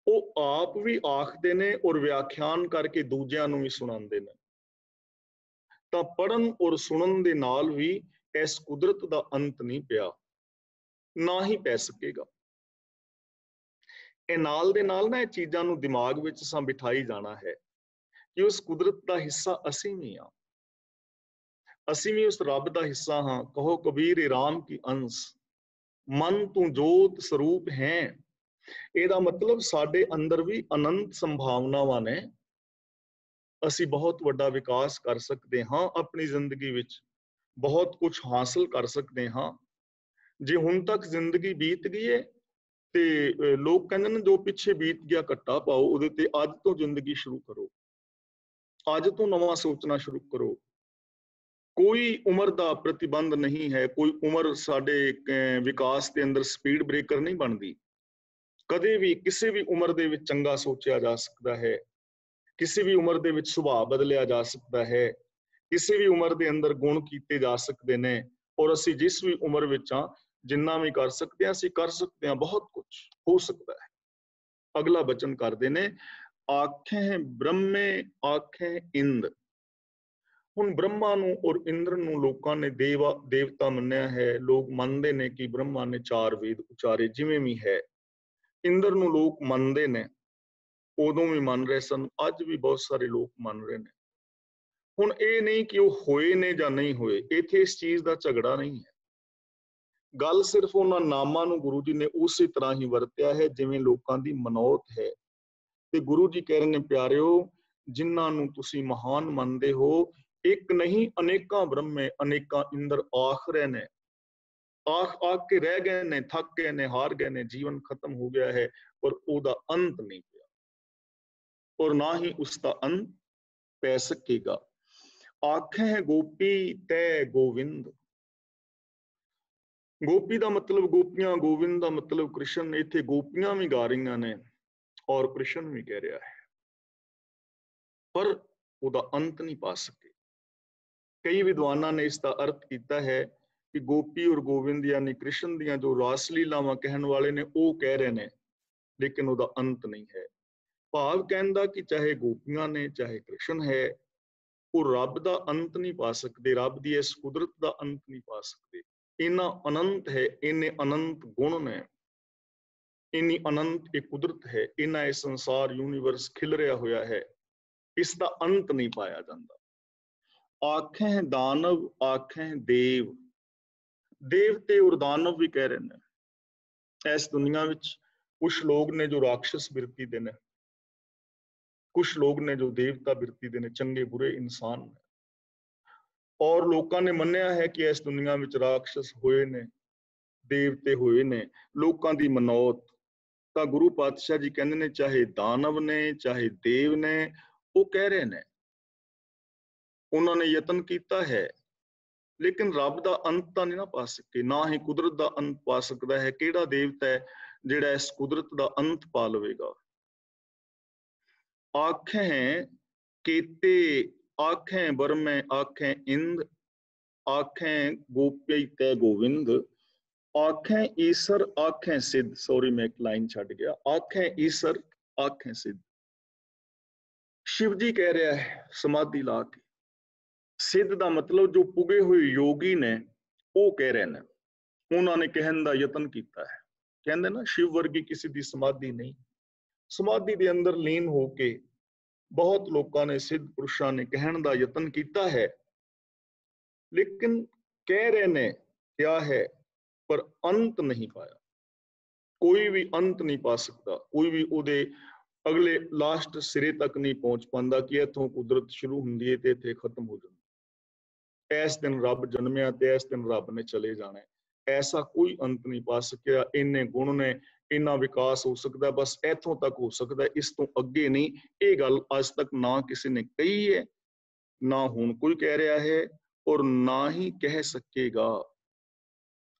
ਉਹ ਆਪ ਵੀ ਆਖਦੇ ਨੇ ਔਰ ਵਿਆਖਿਆਨ ਕਰਕੇ ਦੂਜਿਆਂ ਨੂੰ ਵੀ ਸੁਣਾਉਂਦੇ ਨੇ। ਤਾਂ ਪੜਨ ਔਰ ਸੁਣਨ ਦੇ ਨਾਲ ਵੀ ਇਸ ਕੁਦਰਤ ਦਾ ਅੰਤ ਨਹੀਂ ਪਿਆ, ਨਾ ਹੀ ਪੈ ਸਕੇਗਾ। ਇਹ ਨਾਲ ਦੇ ਨਾਲ ਨਾ ਇਹ ਚੀਜ਼ਾਂ ਨੂੰ ਦਿਮਾਗ ਵਿੱਚ ਸਾਂ ਬਿਠਾਈ ਜਾਣਾ ਹੈ ਕਿ ਉਸ ਕੁਦਰਤ ਦਾ ਹਿੱਸਾ ਅਸੀਂ ਵੀ ਹਾਂ, ਅਸੀਂ ਵੀ ਉਸ ਰੱਬ ਦਾ ਹਿੱਸਾ ਹਾਂ। ਕਹੋ ਕਬੀਰ ਏ ਰਾਮ ਕੀ ਅੰਸ, ਮਨ ਤੂੰ ਜੋਤ ਸਰੂਪ ਹੈ। ਇਹਦਾ ਮਤਲਬ ਸਾਡੇ ਅੰਦਰ ਵੀ ਅਨੰਤ ਸੰਭਾਵਨਾਵਾਂ ਨੇ। ਅਸੀਂ ਬਹੁਤ ਵੱਡਾ ਵਿਕਾਸ ਕਰ ਸਕਦੇ ਹਾਂ ਆਪਣੀ ਜ਼ਿੰਦਗੀ ਵਿੱਚ, ਬਹੁਤ ਕੁਝ ਹਾਸਲ ਕਰ ਸਕਦੇ ਹਾਂ। ਜੇ ਹੁਣ ਤੱਕ ਜ਼ਿੰਦਗੀ ਬੀਤ ਗਈ ਹੈ ਤੇ ਲੋਕ ਕਹਿੰਦੇ ਨੇ ਜੋ ਪਿੱਛੇ ਬੀਤ ਗਿਆ ਘੱਟਾ ਪਾਓ, ਉਹਦੇ ਤੇ ਅੱਜ ਤੋਂ ਜ਼ਿੰਦਗੀ ਸ਼ੁਰੂ ਕਰੋ, ਅੱਜ ਤੋਂ ਨਵਾਂ ਸੋਚਣਾ ਸ਼ੁਰੂ ਕਰੋ। ਕੋਈ ਉਮਰ ਦਾ ਪ੍ਰਤੀਬੰਧ ਨਹੀਂ ਹੈ, ਕੋਈ ਉਮਰ ਸਾਡੇ ਵਿਕਾਸ ਦੇ ਅੰਦਰ ਸਪੀਡ ਬ੍ਰੇਕਰ ਨਹੀਂ ਬਣਦੀ। ਕਦੇ ਵੀ ਕਿਸੇ ਵੀ ਉਮਰ ਦੇ ਵਿੱਚ ਚੰਗਾ ਸੋਚਿਆ ਜਾ ਸਕਦਾ ਹੈ, ਕਿਸੇ ਵੀ ਉਮਰ ਦੇ ਵਿੱਚ ਸੁਭਾਅ ਬਦਲਿਆ ਜਾ ਸਕਦਾ ਹੈ, ਕਿਸੇ ਵੀ ਉਮਰ ਦੇ ਅੰਦਰ ਗੁਣ ਕੀਤੇ ਜਾ ਸਕਦੇ ਨੇ। ਔਰ ਅਸੀਂ ਜਿਸ ਵੀ ਉਮਰ ਵਿੱਚ ਹਾਂ, ਜਿੰਨਾ ਵੀ ਕਰ ਸਕਦੇ ਹਾਂ ਅਸੀਂ ਕਰ ਸਕਦੇ ਹਾਂ, ਬਹੁਤ ਕੁਝ ਹੋ ਸਕਦਾ ਹੈ। ਅਗਲਾ ਬਚਨ ਕਰਦੇ ਨੇ, ਆਖੇ ਬ੍ਰਹਮੇ ਆਖੇ ਇੰਦ। ਹੁਣ ਬ੍ਰਹਮਾ ਨੂੰ ਔਰ ਇੰਦਰ ਨੂੰ ਲੋਕਾਂ ਨੇ ਦੇਵਤਾ ਮੰਨਿਆ ਹੈ। ਲੋਕ ਮੰਨਦੇ ਨੇ ਕਿ ਬ੍ਰਹਮਾ ਨੇ 4 ਵੇਦ ਉਚਾਰੇ, ਜਿਵੇਂ ਵੀ ਹੈ। ਇੰਦਰ ਨੂੰ ਲੋਕ ਮੰਨਦੇ ਨੇ, ਉਦੋਂ ਵੀ ਮੰਨ ਰਹੇ ਸਨ, ਅੱਜ ਵੀ ਬਹੁਤ ਸਾਰੇ ਲੋਕ ਮੰਨ ਰਹੇ ਨੇ। ਹੁਣ ਇਹ ਨਹੀਂ ਕਿ ਉਹ ਹੋਏ ਨੇ ਜਾਂ ਨਹੀਂ ਹੋਏ, ਇੱਥੇ ਇਸ ਚੀਜ਼ ਦਾ ਝਗੜਾ ਨਹੀਂ ਹੈ। ਗੱਲ ਸਿਰਫ ਉਹਨਾਂ ਨਾਮਾਂ ਨੂੰ ਗੁਰੂ ਜੀ ਨੇ ਉਸੇ ਤਰ੍ਹਾਂ ਹੀ ਵਰਤਿਆ ਹੈ ਜਿਵੇਂ ਲੋਕਾਂ ਦੀ ਮਨੌਤ ਹੈ। ਤੇ ਗੁਰੂ ਜੀ ਕਹਿ ਰਹੇ ਨੇ, ਪਿਆਰਿਓ, ਜਿਨ੍ਹਾਂ ਨੂੰ ਤੁਸੀਂ ਮਹਾਨ ਮੰਨਦੇ ਹੋ, ਇੱਕ ਨਹੀਂ ਅਨੇਕਾਂ ਬ੍ਰਹਮੇ ਅਨੇਕਾਂ ਇੰਦਰ ਆਖ ਰਹੇ ਨੇ, ਆਖ ਕੇ ਰਹਿ ਗਏ ਨੇ, ਥੱਕ ਗਏ ਨੇ, ਹਾਰ ਗਏ ਨੇ, ਜੀਵਨ ਖਤਮ ਹੋ ਗਿਆ ਹੈ, ਪਰ ਉਹਦਾ ਅੰਤ ਨਹੀਂ ਪਿਆ ਔਰ ਨਾ ਹੀ ਉਸਦਾ ਅੰਤ ਪੈ ਸਕੇਗਾ। ਆਖੇ ਗੋਪੀ ਤੈ ਗੋਵਿੰਦ। ਗੋਪੀ ਦਾ ਮਤਲਬ ਗੋਪੀਆਂ, ਗੋਵਿੰਦ ਦਾ ਮਤਲਬ ਕ੍ਰਿਸ਼ਨ। ਇੱਥੇ ਗੋਪੀਆਂ ਵੀ ਗਾ ਰਹੀਆਂ ਨੇ ਔਰ ਕ੍ਰਿਸ਼ਨ ਵੀ ਕਹਿ ਰਿਹਾ ਹੈ, ਪਰ ਉਹਦਾ ਅੰਤ ਨਹੀਂ ਪਾ ਸਕੇ। ਕਈ ਵਿਦਵਾਨਾਂ ਨੇ ਇਸ ਦਾ ਅਰਥ ਕੀਤਾ ਹੈ ਕਿ ਗੋਪੀ ਔਰ ਗੋਵਿੰਦ ਯਾਨੀ ਕ੍ਰਿਸ਼ਨ ਦੀਆਂ ਜੋ ਰਾਸ ਲੀਲਾਵਾਂ ਕਹਿਣ ਵਾਲੇ ਨੇ ਉਹ ਕਹਿ ਰਹੇ ਨੇ, ਲੇਕਿਨ ਉਹਦਾ ਅੰਤ ਨਹੀਂ ਹੈ। ਭਾਵ ਕਹਿੰਦਾ ਕਿ ਚਾਹੇ ਗੋਪੀਆਂ ਨੇ ਚਾਹੇ ਕ੍ਰਿਸ਼ਨ ਹੈ, ਉਹ ਰੱਬ ਦਾ ਅੰਤ ਨਹੀਂ ਪਾ ਸਕਦੇ, ਰੱਬ ਦੀ ਇਸ ਕੁਦਰਤ ਦਾ ਅੰਤ ਨਹੀਂ ਪਾ ਸਕਦੇ। ਇੰਨਾ ਅਨੰਤ ਹੈ, ਇੰਨੇ ਅਨੰਤ ਗੁਣ ਨੇ, ਇੰਨੀ ਅਨੰਤ ਇਹ ਕੁਦਰਤ ਹੈ, ਇੰਨਾ ਇਹ ਸੰਸਾਰ ਯੂਨੀਵਰਸ ਖਿਲ ਰਿਹਾ ਹੋਇਆ ਹੈ, ਇਸ ਦਾ ਅੰਤ ਨਹੀਂ ਪਾਇਆ ਜਾਂਦਾ। ਆਖੇ ਦਾਨਵ ਆਖੇ ਦੇਵ। ਦੇਵਤੇ ਔਰ ਦਾਨਵ ਵੀ ਕਹਿ ਰਹੇ ਨੇ। ਇਸ ਦੁਨੀਆ ਵਿੱਚ ਕੁਛ ਲੋਕ ਨੇ ਜੋ ਰਾਖਸ਼ਸ ਬਿਰਤੀ ਦੇ ਨੇ, ਕੁਛ ਲੋਕ ਨੇ ਜੋ ਦੇਵਤਾ ਬਿਰਤੀ ਦੇ ਨੇ, ਚੰਗੇ ਬੁਰੇ ਇਨਸਾਨ ਨੇ। ਔਰ ਲੋਕਾਂ ਨੇ ਮੰਨਿਆ ਹੈ ਕਿ ਇਸ ਦੁਨੀਆ ਵਿੱਚ ਰਾਖਸ਼ਸ ਹੋਏ ਨੇ, ਦੇਵਤੇ ਹੋਏ ਨੇ, ਲੋਕਾਂ ਦੀ ਮਨੌਤ। ਤਾਂ ਗੁਰੂ ਪਾਤਸ਼ਾਹ ਜੀ ਕਹਿੰਦੇ ਨੇ, ਚਾਹੇ ਦਾਨਵ ਨੇ ਚਾਹੇ ਦੇਵ ਨੇ, ਉਹ ਕਹਿ ਰਹੇ ਨੇ, ਉਹਨਾਂ ਨੇ ਯਤਨ ਕੀਤਾ ਹੈ, ਲੇਕਿਨ ਰੱਬ ਦਾ ਅੰਤ ਤਾਂ ਨਹੀਂ ਨਾ ਪਾ ਸਕੇ, ਨਾ ਹੀ ਕੁਦਰਤ ਦਾ ਅੰਤ ਪਾ ਸਕਦਾ ਹੈ। ਕਿਹੜਾ ਦੇਵਤਾ ਹੈ ਜਿਹੜਾ ਇਸ ਕੁਦਰਤ ਦਾ ਅੰਤ ਪਾ ਲਵੇਗਾ? ਆਖੇ ਕੀਤੇ ਆਖੇ ਬਰਮੇ ਆਖੇ ਇੰਦ, ਆਖੇ ਗੋਪੀ ਤੈ ਗੋਵਿੰਦ, ਆਖੇ ਈਸਰ ਆਖੇ ਸਿੱਧ। ਸੌਰੀ ਮੈਂ ਇੱਕ ਲਾਈਨ ਛੱਡ ਗਿਆ। ਆਖੇ ਈਸਰ ਆਖੇ ਸਿੱਧ। ਸ਼ਿਵ ਜੀ ਕਹਿ ਰਿਹਾ ਹੈ ਸਮਾਧੀ ਲਾ ਕੇ। ਸਿੱਧ ਦਾ ਮਤਲਬ ਜੋ ਪੁਗੇ ਹੋਏ ਯੋਗੀ ਨੇ ਉਹ ਕਹਿ ਰਹੇ ਨੇ, ਉਹਨਾਂ ਨੇ ਕਹਿਣ ਦਾ ਯਤਨ ਕੀਤਾ ਹੈ। ਕਹਿੰਦੇ ਨਾ ਸ਼ਿਵ ਵਰਗੀ ਕਿਸੇ ਦੀ ਸਮਾਧੀ ਨਹੀਂ। ਸਮਾਧੀ ਦੇ ਅੰਦਰ ਲੀਨ ਹੋ ਕੇ ਬਹੁਤ ਲੋਕਾਂ ਨੇ, ਸਿੱਧ ਪੁਰਸ਼ਾਂ ਨੇ ਕਹਿਣ ਦਾ ਯਤਨ ਕੀਤਾ ਹੈ, ਲੇਕਿਨ ਕਹਿ ਰਹੇ ਨੇ ਕਿਹਾ ਹੈ ਪਰ ਅੰਤ ਨਹੀਂ ਪਾਇਆ। ਕੋਈ ਵੀ ਅੰਤ ਨਹੀਂ ਪਾ ਸਕਦਾ, ਕੋਈ ਵੀ ਉਹਦੇ ਅਗਲੇ ਲਾਸਟ ਸਿਰੇ ਤੱਕ ਨਹੀਂ ਪਹੁੰਚ ਪਾਉਂਦਾ ਕਿ ਇੱਥੋਂ ਕੁਦਰਤ ਸ਼ੁਰੂ ਹੁੰਦੀ ਹੈ ਤੇ ਇੱਥੇ ਖਤਮ ਹੋ ਜਾਂਦੀ। ਇਸ ਦਿਨ ਰੱਬ ਜਨਮਿਆ ਤੇ ਇਸ ਦਿਨ ਰੱਬ ਨੇ ਚਲੇ ਜਾਣਾ। ਐਸਾ ਕੋਈ ਅੰਤ ਨਹੀਂ ਪਾ ਸਕਿਆ। ਇੰਨੇ ਗੁਣ ਨੇ, ਇੰਨਾ ਵਿਕਾਸ ਹੋ ਸਕਦਾ, ਬਸ ਇੱਥੋਂ ਤੱਕ ਹੋ ਸਕਦਾ, ਇਸ ਤੋਂ ਅੱਗੇ ਨਹੀਂ। ਇਹ ਗੱਲ ਅੱਜ ਤੱਕ ਨਾ ਕਿਸੇ ਨੇ ਕਹੀ ਹੈ, ਨਾ ਹੁਣ ਕੋਈ ਕਹਿ ਰਿਹਾ ਹੈ, ਔਰ ਨਾ ਹੀ ਕਹਿ ਸਕੇਗਾ।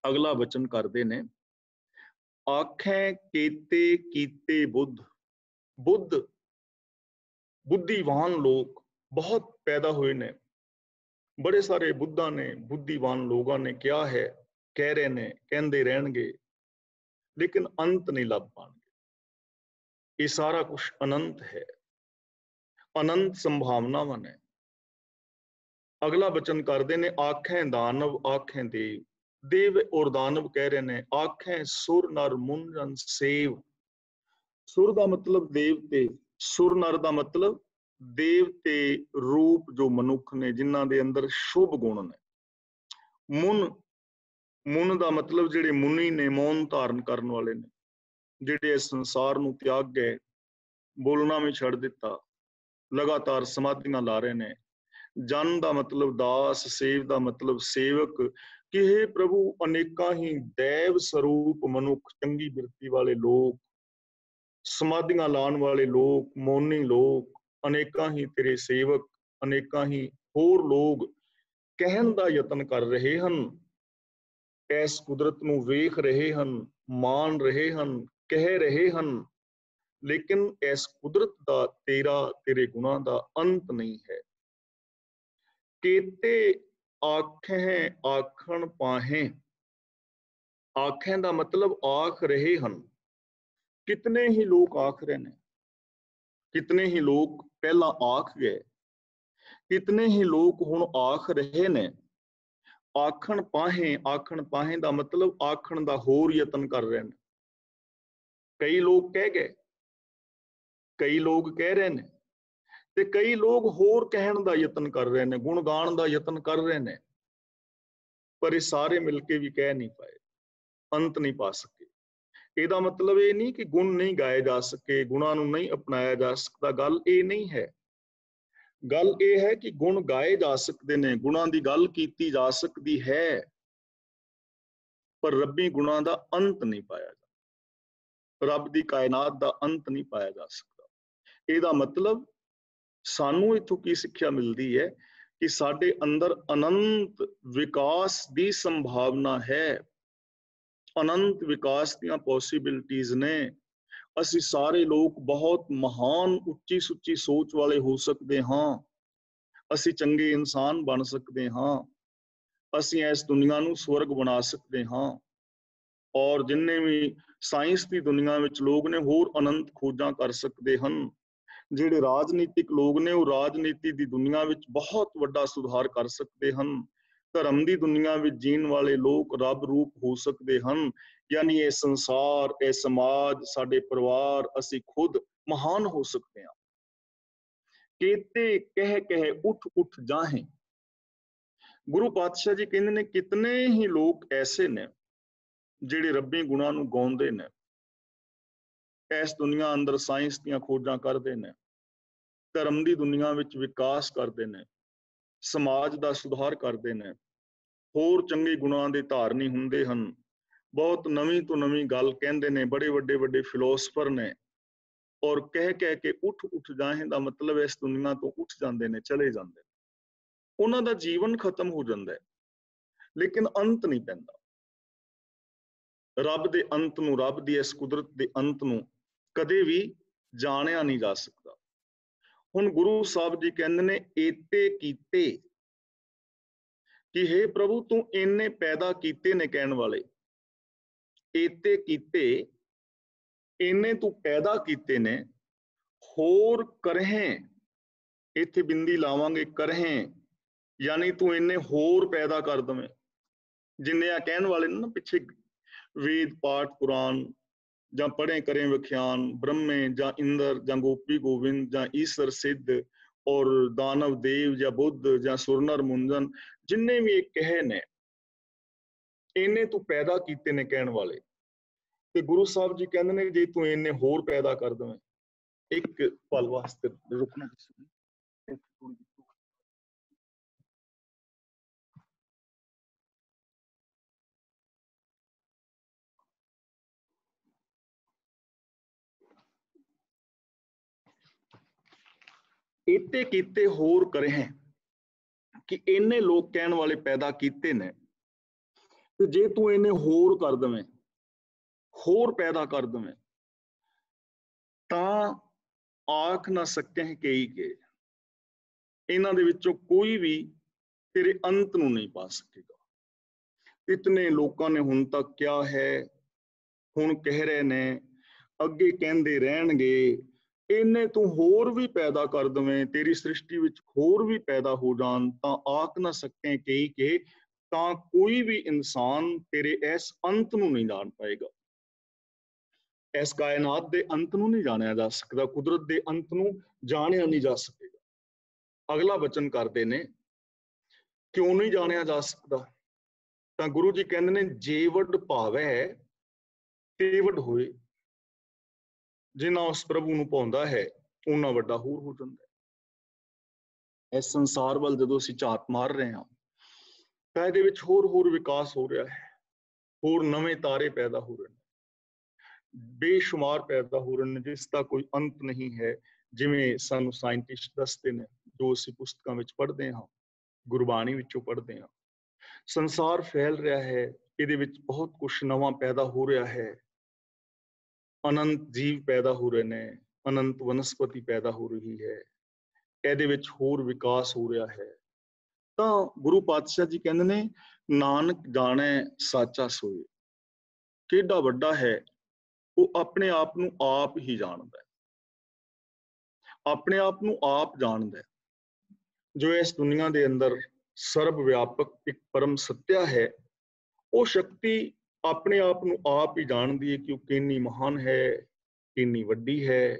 अगला वचन करते ने, आखें केते कीते बुद्ध। बुद्ध बुद्धिवान लोग बहुत पैदा हुए ने, बड़े सारे बुद्धा ने, बुद्धिवान लोगों ने क्या है कह रहे ने, कहते रहणगे, लेकिन अंत नहीं लभ पाएंगे। ये सारा कुछ अनंत है, अनंत संभावनावां ने। अगला वचन करते ने, आखें दानव आखें देव। देव और दानव कह रहे ने, आखें सुर नर मुंजन सेव। सुर का मतलब देवते, सुर नर का मतलब देवते रूप जो मनुख ने, जिन्हां दे अंदर शुभ गुण ने। मुन, मुन का मतलब जिहड़े मुनि ने, मौन धारण करने वाले ने, जिहड़े इस संसार नूं त्याग गए, बोलना भी छड़ दिता, लगातार समाधियां ला रहे ने। जन का मतलब दास, सेव का मतलब सेवक, कि हे प्रभु अनेका ही दैव स्वरूप मनुख, चंगी बिरती वाले लोग, समाधियां लाने वाले लोग, मौनी लोग, अनेका ही तेरे सेवक, अनेका ही होर लोग कहन का यतन कर रहे हैं, इस कुदरत नूं वेख रहे हैं, मान रहे हैं, कह रहे हैं, लेकिन इस कुदरत का, तेरा, तेरे गुणों का अंत नहीं है। केते आखें आखण पाहें। आखें का मतलब आख रहे हैं। कितने ही लोग आख रहे हैं, कितने ही लोग पहला आख गए, कितने ही लोग हुण आख रहे ने। आखण पाहें का मतलब आखण का होर यतन कर रहे हैं। कई लोग कह गए, कई लोग कह रहे हैं, ते कई लोग होर कहण का यतन कर रहे हैं, गुण गाण का यतन कर रहे हैं, पर ये सारे मिलके भी कह नहीं पाए, अंत नहीं पा सके। ਇਹਦਾ मतलब ये नहीं कि गुण नहीं गाए जा सके, गुणों ਨੂੰ नहीं अपनाया जा सकता, गल ये नहीं है। गल ये है कि गुण गाए जा सकते ने, गुणों की गल कीती जा सकती है, पर रब्बी गुणों का अंत नहीं पाया जा, रब की कायनात का अंत नहीं पाया जा सकता। ਇਹਦਾ मतलब सानू इथों की सिक्ख्या मिलती है कि साडे अंदर अनंत विकास की संभावना है, अनंत विकास ਦੀਆਂ पॉसिबिलिटीज ने। ਅਸੀਂ ਸਾਰੇ ਲੋਕ ਬਹੁਤ ਮਹਾਨ, ਉੱਚੀ ਸੁੱਚੀ ਸੋਚ ਵਾਲੇ ਹੋ ਸਕਦੇ ਹਾਂ, ਅਸੀਂ ਚੰਗੇ ਇਨਸਾਨ ਬਣ ਸਕਦੇ ਹਾਂ, ਅਸੀਂ ਇਸ ਦੁਨੀਆ ਨੂੰ ਸਵਰਗ ਬਣਾ ਸਕਦੇ ਹਾਂ। ਔਰ ਜਿੰਨੇ ਵੀ ਸਾਇੰਸ ਦੀ ਦੁਨੀਆ ਵਿੱਚ ਲੋਕ ਨੇ, ਹੋਰ ਅਨੰਤ ਖੋਜਾਂ ਕਰ ਸਕਦੇ ਹਨ। ਜਿਹੜੇ ਰਾਜਨੀਤਿਕ ਲੋਕ ਨੇ, ਉਹ ਰਾਜਨੀਤੀ ਦੀ ਦੁਨੀਆ ਵਿੱਚ ਬਹੁਤ ਵੱਡਾ ਸੁਧਾਰ ਕਰ ਸਕਦੇ ਹਨ। ਧਰਮ ਦੀ ਦੁਨੀਆ ਵਿੱਚ ਜੀਣ ਵਾਲੇ ਲੋਕ ਰੱਬ ਰੂਪ ਹੋ ਸਕਦੇ ਹਨ। यानी ये संसार, ये समाज, साडे परिवार, असी खुद महान हो सकते हैं। केते कह कह उठ उठ जाहें। गुरु पातशाह जी कहते ने, कितने ही लोग ऐसे ने जिहड़े रब्बी गुणां नूं गाउंदे ने, इस दुनिया अंदर साइंस दीयां खोजां करदे ने, धर्म दी दुनिया विच विकास करदे ने, समाज दा सुधार करदे ने, होर चंगे गुणां दे धारनी हुंदे हन, बहुत नवीं तो नवीं गल कहंदे ने, बड़े वड्डे वड्डे फिलोसफर ने, और कह कह के उठ उठ जाहें दा मतलब इस दुनिया तो उठ जाते ने, चले जाते, उन्हां दा जीवन खत्म हो जाता है, लेकिन अंत नहीं पैंदा। रब दे अंत नूं, रब दी इस कुदरत दे अंत नूं कदे भी जाणिया नहीं जा सकता। हुण गुरु साहब जी कहंदे ने, एते कीते, कि हे प्रभु तू इन्ने पैदा कीते ने, कहण वाले एते कीते, इन्ने तू पैदा कीते ने, होर करहें, इत्थे बिंदी लावांगे, करहें यानी तू इन्ने होर पैदा कर दवें। जिन्ने आ कहण वाले ने ना पिछे वेद पाठ पुराण, जां पढ़े करें विख्यान, ब्रह्मे जां इंद्र जां गोपी गोविंद जां ईश्वर सिद्ध, और दानव देव जां बुद्ध जां सुरनर मुंजन, जिन्ने भी एक कहे ने, इन्ने तू पैदा कीते ने, कहण वाले। ते गुरु साहब जी कहंदे ने, जे तू इन्ने होर पैदा कर दवें। एक पल वास्ते रुकना, इत्ते कीते होर करें, कि इन्ने लोग कहण वाले पैदा कीते ने, ਤੇ ਜੇ ਤੂੰ ਇਹਨੇ ਹੋਰ ਕਰ ਦਵੇਂ, ਹੋਰ ਪੈਦਾ ਕਰ ਦਵੇਂ, ਤਾਂ ਆਖ ਨਾ ਸਕੇ ਕਈ ਕੇ ਇਹਨਾਂ ਦੇ ਵਿੱਚੋਂ ਕੋਈ ਵੀ ਤੇਰੇ ਅੰਤ ਨੂੰ ਨਹੀਂ ਪਾ ਸਕੇਗਾ। ਇਤਨੇ ਲੋਕਾਂ ਨੇ ਹੁਣ ਤੱਕ ਕਿਹਾ ਹੈ, ਹੁਣ ਕਹਿ ਰਹੇ ਨੇ, ਅੱਗੇ ਕਹਿੰਦੇ ਰਹਿਣਗੇ। ਇਹਨੇ ਤੂੰ ਹੋਰ ਵੀ ਪੈਦਾ ਕਰ ਦਵੇਂ, ਤੇਰੀ ਸ੍ਰਿਸ਼ਟੀ ਵਿੱਚ ਹੋਰ ਵੀ ਪੈਦਾ ਹੋ ਜਾਣ, ਤਾਂ ਆਖ ਨਾ ਸਕੇ ਕਈ ਕੇ ਤਾਂ ਕੋਈ ਵੀ ਇਨਸਾਨ ਤੇਰੇ ਇਸ ਅੰਤ ਨੂੰ ਨਹੀਂ ਜਾਣ ਪਾਏਗਾ। ਇਸ ਕਾਇਨਾਤ ਦੇ ਅੰਤ ਨੂੰ ਨਹੀਂ ਜਾਣਿਆ ਜਾ ਸਕਦਾ, ਕੁਦਰਤ ਦੇ ਅੰਤ ਨੂੰ ਜਾਣਿਆ ਨਹੀਂ ਜਾ ਸਕੇਗਾ। ਅਗਲਾ ਬਚਨ ਕਰਦੇ ਨੇ, ਕਿਉਂ ਨਹੀਂ ਜਾਣਿਆ ਜਾ ਸਕਦਾ? ਤਾਂ ਗੁਰੂ ਜੀ ਕਹਿੰਦੇ ਨੇ, ਜੇ ਵੱਡ ਭਾਵੈ ਤੇ ਵੱਡ ਹੋਏ। ਜਿੰਨਾ ਉਸ ਪ੍ਰਭੂ ਨੂੰ ਪਾਉਂਦਾ ਹੈ, ਉਹਨਾਂ ਵੱਡਾ ਹੋਰ ਹੋ ਜਾਂਦਾ ਹੈ। ਇਸ ਸੰਸਾਰ ਵੱਲ ਜਦੋਂ ਅਸੀਂ ਝਾਤ ਮਾਰ ਰਹੇ ਹਾਂ, ਤਾਂ ਇਹਦੇ ਵਿੱਚ ਹੋਰ ਵਿਕਾਸ ਹੋ ਰਿਹਾ ਹੈ, ਹੋਰ ਨਵੇਂ ਤਾਰੇ ਪੈਦਾ ਹੋ ਰਹੇ ਨੇ, ਬੇਸ਼ੁਮਾਰ ਪੈਦਾ ਹੋ ਰਹੇ ਨੇ, ਜਿਸ ਦਾ ਕੋਈ ਅੰਤ ਨਹੀਂ ਹੈ। ਜਿਵੇਂ ਸਾਨੂੰ ਸਾਇੰਟਿਸਟ ਦੱਸਦੇ ਨੇ, ਜੋ ਅਸੀਂ ਪੁਸਤਕਾਂ ਵਿੱਚ ਪੜ੍ਹਦੇ ਹਾਂ, ਗੁਰਬਾਣੀ ਵਿੱਚੋਂ ਪੜ੍ਹਦੇ ਹਾਂ। ਸੰਸਾਰ ਫੈਲ ਰਿਹਾ ਹੈ, ਇਹਦੇ ਵਿੱਚ ਬਹੁਤ ਕੁਛ ਨਵਾਂ ਪੈਦਾ ਹੋ ਰਿਹਾ ਹੈ। ਅਨੰਤ ਜੀਵ ਪੈਦਾ ਹੋ ਰਹੇ ਨੇ, ਅਨੰਤ ਵਨਸਪਤੀ ਪੈਦਾ ਹੋ ਰਹੀ ਹੈ, ਇਹਦੇ ਵਿੱਚ ਹੋਰ ਵਿਕਾਸ ਹੋ ਰਿਹਾ ਹੈ। ਤਾਂ ਗੁਰੂ ਪਾਤਸ਼ਾਹ ਜੀ ਕਹਿੰਦੇ ਨੇ, ਨਾਨਕ ਜਾਣੈ ਸਾਚਾ ਸੋਏ। ਕਿਹੜਾ ਵੱਡਾ ਹੈ, ਉਹ ਆਪਣੇ ਆਪ ਨੂੰ ਆਪ ਹੀ ਜਾਣਦਾ ਹੈ, ਆਪਣੇ ਆਪ ਨੂੰ ਆਪ ਜਾਣਦਾ ਹੈ। ਜੋ ਇਸ ਦੁਨੀਆ ਦੇ ਅੰਦਰ ਸਰਬ ਵਿਆਪਕ ਇੱਕ ਪਰਮ ਸੱਤਿਆ ਹੈ, ਉਹ ਸ਼ਕਤੀ ਆਪਣੇ ਆਪ ਨੂੰ ਆਪ ਹੀ ਜਾਣਦੀ ਹੈ ਕਿ ਉਹ ਕਿੰਨੀ ਮਹਾਨ ਹੈ, ਕਿੰਨੀ ਵੱਡੀ ਹੈ।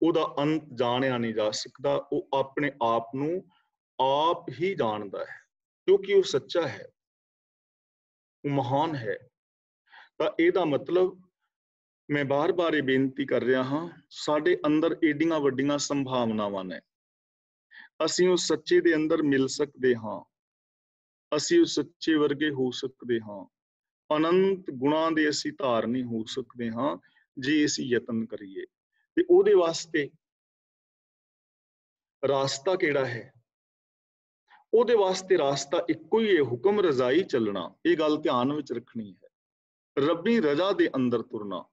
ਉਹਦਾ ਅੰਤ ਜਾਣਿਆ ਨਹੀਂ ਜਾ ਸਕਦਾ। ਉਹ ਆਪਣੇ ਆਪ ਨੂੰ ਆਪ ਹੀ ਜਾਣਦਾ ਹੈ, ਕਿਉਂਕਿ ਉਹ ਸੱਚਾ ਹੈ, ਉਹ ਮਹਾਨ ਹੈ। ਤਾਂ ਇਹਦਾ ਮਤਲਬ, ਮੈਂ ਬਾਰ-ਬਾਰ ਇਹ ਬੇਨਤੀ ਕਰ ਰਿਹਾ ਹਾਂ, ਸਾਡੇ ਅੰਦਰ ਏਡੀਆਂ ਵੱਡੀਆਂ ਸੰਭਾਵਨਾਵਾਂ ਨੇ। ਅਸੀਂ ਉਸ ਸੱਚੇ ਦੇ ਅੰਦਰ ਮਿਲ ਸਕਦੇ ਹਾਂ, ਅਸੀਂ ਉਸ ਸੱਚੇ ਵਰਗੇ ਹੋ ਸਕਦੇ ਹਾਂ, ਅਨੰਤ ਗੁਣਾਂ ਦੇ ਅਸੀਂ ਧਾਰਨੀ ਹੋ ਸਕਦੇ ਹਾਂ, ਜੇ ਅਸੀਂ ਯਤਨ ਕਰੀਏ। ਤੇ ਉਹਦੇ ਵਾਸਤੇ ਰਾਸਤਾ ਕਿਹੜਾ ਹੈ? ਉਹਦੇ ਵਾਸਤੇ ਰਾਸਤਾ ਇੱਕੋ ਹੀ ਹੈ, ਹੁਕਮ ਰਜ਼ਾਈ ਚੱਲਣਾ। ਇਹ ਗੱਲ ਧਿਆਨ ਵਿੱਚ ਰੱਖਣੀ ਹੈ। ਰੱਬੀ ਰਜ਼ਾ ਦੇ ਅੰਦਰ ਤੁਰਨਾ,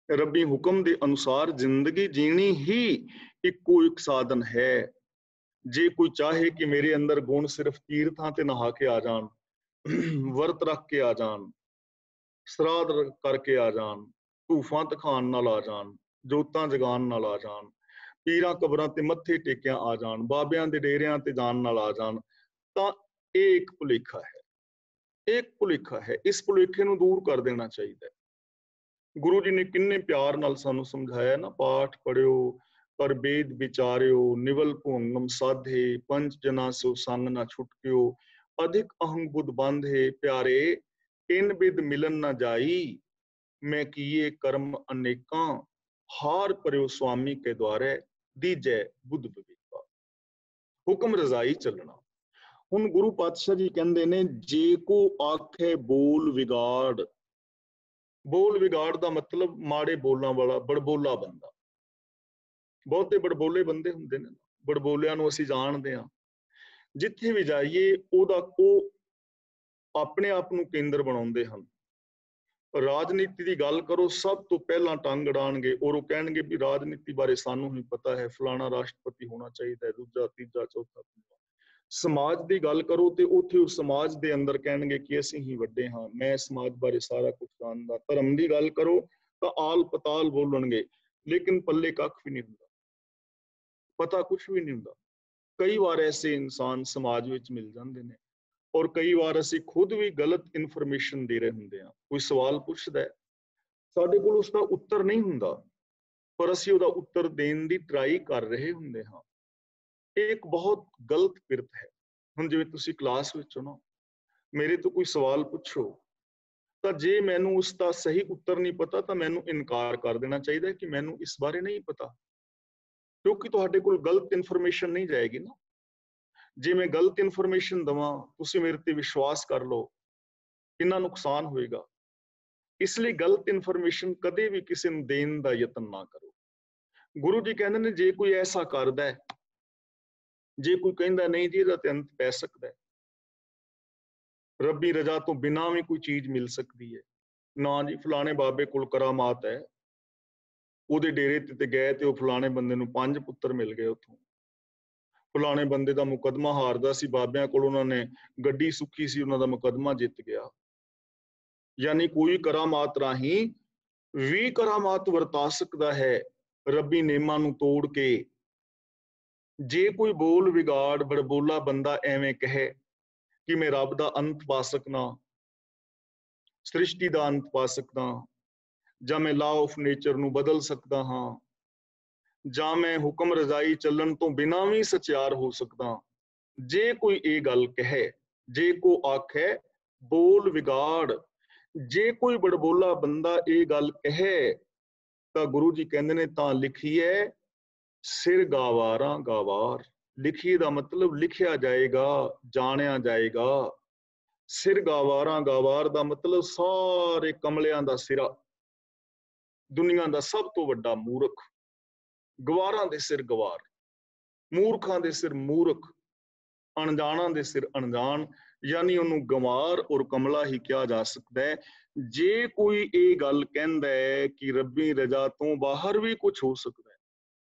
ਰੱਬੀ ਹੁਕਮ ਦੇ ਅਨੁਸਾਰ ਜ਼ਿੰਦਗੀ ਜੀਣੀ ਹੀ ਇੱਕੋ ਇੱਕ ਸਾਧਨ ਹੈ। ਜੇ ਕੋਈ ਚਾਹੇ ਕਿ ਮੇਰੇ ਅੰਦਰ ਗੁਣ ਸਿਰਫ ਤੀਰਥਾਂ ਤੇ ਨਹਾ ਕੇ ਆ ਜਾਣ, ਵਰਤ ਰੱਖ ਕੇ ਆ ਜਾਣ, ਸਰਾਧ ਕਰਕੇ ਆ ਜਾਣ, ਧੂਫਾਂ ਤਖਾਣ ਨਾਲ ਆ ਜਾਣ, ਜੋਤਾਂ ਜਗਾਉਣ ਨਾਲ ਆ ਜਾਣ, ਪੀਰਾਂ ਕਬਰਾਂ ਤੇ ਮੱਥੇ ਟੇਕਿਆਂ ਆ ਜਾਣ, ਬਾਬਿਆਂ ਦੇ ਡੇਰਿਆਂ ਤੇ ਜਾਣ ਨਾਲ ਆ ਜਾਣ, ਤਾਂ ਇਹ ਇੱਕ ਭੁਲੇਖਾ ਹੈ, ਇਹ ਇੱਕ ਭੁਲੇਖਾ ਹੈ। ਇਸ ਭੁਲੇਖੇ ਨੂੰ ਦੂਰ ਕਰ ਦੇਣਾ ਚਾਹੀਦਾ ਹੈ। ਗੁਰੂ ਜੀ ਨੇ ਕਿੰਨੇ ਪਿਆਰ ਨਾਲ ਸਾਨੂੰ ਸਮਝਾਇਆ ਨਾ, ਪਾਠ ਪੜਿਓ ਪਰ ਵੇਦ ਵਿਚਾਰਿਓ, ਨਿਵਲ ਭੁੰਗਮ ਸਾਧੇ, ਪੰਜ ਜਨਾ ਸੋ ਸੰਗ ਨਾ ਛੁਟਕਿਓ, ਅਧਿਕ ਅਹੰਗ ਬੁੱਧ ਬੰਧੇ ਪਿਆਰੇ, ਇਨ ਬਿਦ ਮਿਲਨ ਨਾ ਜਾਈ, ਮੈਂ ਕੀਏ ਕਰਮ ਅਨੇਕਾਂ, ਹਾਰ ਪਰਿਓ ਸੁਆਮੀ ਕੇ ਦੁਆਰੇ, ਦੀਜੈ ਬੁੱਧ ਵਿਵੇਕਾ। ਹੁਕਮ ਰਜ਼ਾਈ ਚੱਲਣਾ। ਹੁਣ ਗੁਰੂ ਪਾਤਸ਼ਾਹ ਜੀ ਕਹਿੰਦੇ ਨੇ, ਜੇ ਕੋ ਆਖੇ ਬੋਲ ਵਿਗਾੜ। ਬੋਲ ਵਿਗਾੜ ਦਾ ਮਤਲਬ ਮਾੜੇ ਬੋਲਾਂ ਵਾਲਾ, ਬੜਬੋਲਾ ਬੰਦਾ। ਬਹੁਤੇ ਬੜਬੋਲੇ ਬੰਦੇ ਹੁੰਦੇ ਨੇ, ਬੜਬੋਲਿਆਂ ਨੂੰ ਅਸੀਂ ਜਾਣਦੇ ਹਾਂ। ਜਿੱਥੇ ਵੀ ਜਾਈਏ, ਉਹ ਆਪਣੇ ਆਪ ਨੂੰ ਕੇਂਦਰ ਬਣਾਉਂਦੇ ਹਨ। ਰਾਜਨੀਤੀ ਦੀ ਗੱਲ ਕਰੋ, ਸਭ ਤੋਂ ਪਹਿਲਾਂ ਟੰਗ ਅੜਾਉਣਗੇ ਔਰ ਉਹ ਕਹਿਣਗੇ ਵੀ ਰਾਜਨੀਤੀ ਬਾਰੇ ਸਾਨੂੰ ਹੀ ਪਤਾ ਹੈ, ਫਲਾਣਾ ਰਾਸ਼ਟਰਪਤੀ ਹੋਣਾ ਚਾਹੀਦਾ ਹੈ, ਦੂਜਾ ਤੀਜਾ ਚੌਥਾ। ਸਮਾਜ ਦੀ ਗੱਲ ਕਰੋ ਤੇ ਉੱਥੇ ਉਸ ਸਮਾਜ ਦੇ ਅੰਦਰ ਕਹਿਣਗੇ ਕਿ ਅਸੀਂ ਹੀ ਵੱਡੇ ਹਾਂ, ਮੈਂ ਸਮਾਜ ਬਾਰੇ ਸਾਰਾ ਕੁਝ ਜਾਣਦਾ। ਧਰਮ ਦੀ ਗੱਲ ਕਰੋ ਤਾਂ ਆਲ ਪਤਾਲ ਬੋਲਣਗੇ, ਲੇਕਿਨ ਪੱਲੇ ਕੱਖ ਵੀ ਨਹੀਂ ਹੁੰਦਾ, ਪਤਾ ਕੁਛ ਵੀ ਨਹੀਂ ਹੁੰਦਾ। ਕਈ ਵਾਰ ਐਸੇ ਇਨਸਾਨ ਸਮਾਜ ਵਿੱਚ ਮਿਲ ਜਾਂਦੇ ਨੇ, ਔਰ ਕਈ ਵਾਰ ਅਸੀਂ ਖੁਦ ਵੀ ਗਲਤ ਇਨਫੋਰਮੇਸ਼ਨ ਦੇ ਰਹੇ ਹੁੰਦੇ ਹਾਂ। ਕੋਈ ਸਵਾਲ ਪੁੱਛਦਾ ਹੈ, ਸਾਡੇ ਕੋਲ ਉਸਦਾ ਉੱਤਰ ਨਹੀਂ ਹੁੰਦਾ, ਪਰ ਅਸੀਂ ਉਹਦਾ ਉੱਤਰ ਦੇਣ ਦੀ ਟਰਾਈ ਕਰ ਰਹੇ ਹੁੰਦੇ ਹਾਂ। ਇਹ ਇੱਕ ਬਹੁਤ ਗਲਤ ਪਿਰਤ ਹੈ। ਹੁਣ ਜਿਵੇਂ ਤੁਸੀਂ ਕਲਾਸ ਵਿੱਚ ਹੋ ਨਾ, ਮੇਰੇ ਤੋਂ ਕੋਈ ਸਵਾਲ ਪੁੱਛੋ, ਤਾਂ ਜੇ ਮੈਨੂੰ ਉਸ ਦਾ ਸਹੀ ਉੱਤਰ ਨਹੀਂ ਪਤਾ ਤਾਂ ਮੈਨੂੰ ਇਨਕਾਰ ਕਰ ਦੇਣਾ ਚਾਹੀਦਾ ਕਿ ਮੈਨੂੰ ਇਸ ਬਾਰੇ ਨਹੀਂ ਪਤਾ, ਕਿਉਂਕਿ ਤੁਹਾਡੇ ਕੋਲ ਗਲਤ ਇਨਫੋਰਮੇਸ਼ਨ ਨਹੀਂ ਜਾਏਗੀ ਨਾ। ਜੇ ਮੈਂ ਗਲਤ ਇਨਫੋਰਮੇਸ਼ਨ ਦਵਾਂ, ਤੁਸੀਂ ਮੇਰੇ ਤੇ ਵਿਸ਼ਵਾਸ ਕਰ ਲਓ, ਕਿੰਨਾ ਨੁਕਸਾਨ ਹੋਏਗਾ। ਇਸ ਲਈ ਗਲਤ ਇਨਫੋਰਮੇਸ਼ਨ ਕਦੇ ਵੀ ਕਿਸੇ ਨੂੰ ਦੇਣ ਦਾ ਯਤਨ ਨਾ ਕਰੋ। ਗੁਰੂ ਜੀ ਕਹਿੰਦੇ ਨੇ, ਜੇ ਕੋਈ ਐਸਾ ਕਰਦਾ ਹੈ, ਜੇ ਕੋਈ ਕਹਿੰਦਾ ਨਹੀਂ ਜੀ ਇਹਦਾ ਤੇ ਅੰਤ ਪੈ ਸਕਦਾ ਹੈ, ਰੱਬੀ ਰਜ਼ਾ ਤੋਂ ਬਿਨਾਂ ਵੀ ਕੋਈ ਚੀਜ਼ ਮਿਲ ਸਕਦੀ ਹੈ। ਨਾ ਜੀ ਫਲਾਣੇ ਬਾਬੇ ਕੋਲ ਕਰਾਮਾਤ ਹੈ, ਉਹਦੇ ਡੇਰੇ ਤੇ ਗਏ ਤੇ ਉਹ ਫਲਾਣੇ ਬੰਦੇ ਨੂੰ 5 ਪੁੱਤਰ ਮਿਲ ਗਏ ਉੱਥੋਂ। ਫਲਾਣੇ ਬੰਦੇ ਦਾ ਮੁਕੱਦਮਾ ਹਾਰਦਾ ਸੀ ਬਾਬਿਆਂ ਕੋਲ, ਉਹਨਾਂ ਨੇ ਗੱਡੀ ਸੁੱਖੀ ਸੀ, ਉਹਨਾਂ ਦਾ ਮੁਕੱਦਮਾ ਜਿੱਤ ਗਿਆ। ਯਾਨੀ ਕੋਈ ਕਰਾਮਾਤ ਰਾਹੀਂ ਵੀ ਕਰਾਮਾਤ ਵਰਤਾ ਸਕਦਾ ਹੈ ਰੱਬੀ ਨੇਮਾਂ ਨੂੰ ਤੋੜ ਕੇ। ਜੇ ਕੋਈ ਬੋਲ ਵਿਗਾੜ ਬੜਬੋਲਾ ਬੰਦਾ ਐਵੇਂ ਕਹੇ ਕਿ ਮੈਂ ਰੱਬ ਦਾ ਅੰਤ ਪਾ ਸਕਦਾ, ਸ੍ਰਿਸ਼ਟੀ ਦਾ ਅੰਤ ਪਾ ਸਕਦਾ, ਜਾਂ ਮੈਂ ਲਾਅ ਆਫ ਨੇਚਰ ਨੂੰ ਬਦਲ ਸਕਦਾ ਹਾਂ, ਜਾਂ ਮੈਂ ਹੁਕਮ ਰਜ਼ਾਈ ਚੱਲਣ ਤੋਂ ਬਿਨਾਂ ਵੀ ਸਚਿਆਰ ਹੋ ਸਕਦਾ, ਜੇ ਕੋਈ ਇਹ ਗੱਲ ਕਹੇ, ਜੇ ਕੋ ਆਖੇ ਬੋਲ ਵਿਗਾੜ, ਜੇ ਕੋਈ ਬੜਬੋਲਾ ਬੰਦਾ ਇਹ ਗੱਲ ਕਹੇ ਤਾਂ ਗੁਰੂ ਜੀ ਕਹਿੰਦੇ ਨੇ ਤਾਂ ਲਿਖੀਏ ਸਿਰ ਗਾਵਾਰਾਂ ਗਾਵਾਰ। ਲਿਖੀਏ ਦਾ ਮਤਲਬ ਲਿਖਿਆ ਜਾਏਗਾ, ਜਾਣਿਆ ਜਾਏਗਾ। ਸਿਰ ਗਾਵਾਰਾਂ ਗਾਵਾਰ ਦਾ ਮਤਲਬ ਸਾਰੇ ਕਮਲਿਆਂ ਦਾ ਸਿਰਾ, ਦੁਨੀਆ ਦਾ ਸਭ ਤੋਂ ਵੱਡਾ ਮੂਰਖ। ਗਵਾਰਾਂ ਦੇ ਸਿਰ ਗਵਾਰ, ਮੂਰਖਾਂ ਦੇ ਸਿਰ ਮੂਰਖ, ਅਣਜਾਣਾਂ ਦੇ ਸਿਰ ਅਣਜਾਣ, ਯਾਨੀ ਉਹਨੂੰ ਗਵਾਰ ਔਰ ਕਮਲਾ ਹੀ ਕਿਹਾ ਜਾ ਸਕਦਾ ਹੈ। ਜੇ ਕੋਈ ਇਹ ਗੱਲ ਕਹਿੰਦਾ ਹੈ ਕਿ ਰੱਬੀ ਰਜ਼ਾ ਤੋਂ ਬਾਹਰ ਵੀ ਕੁਝ ਹੋ ਸਕਦਾ ਹੈ,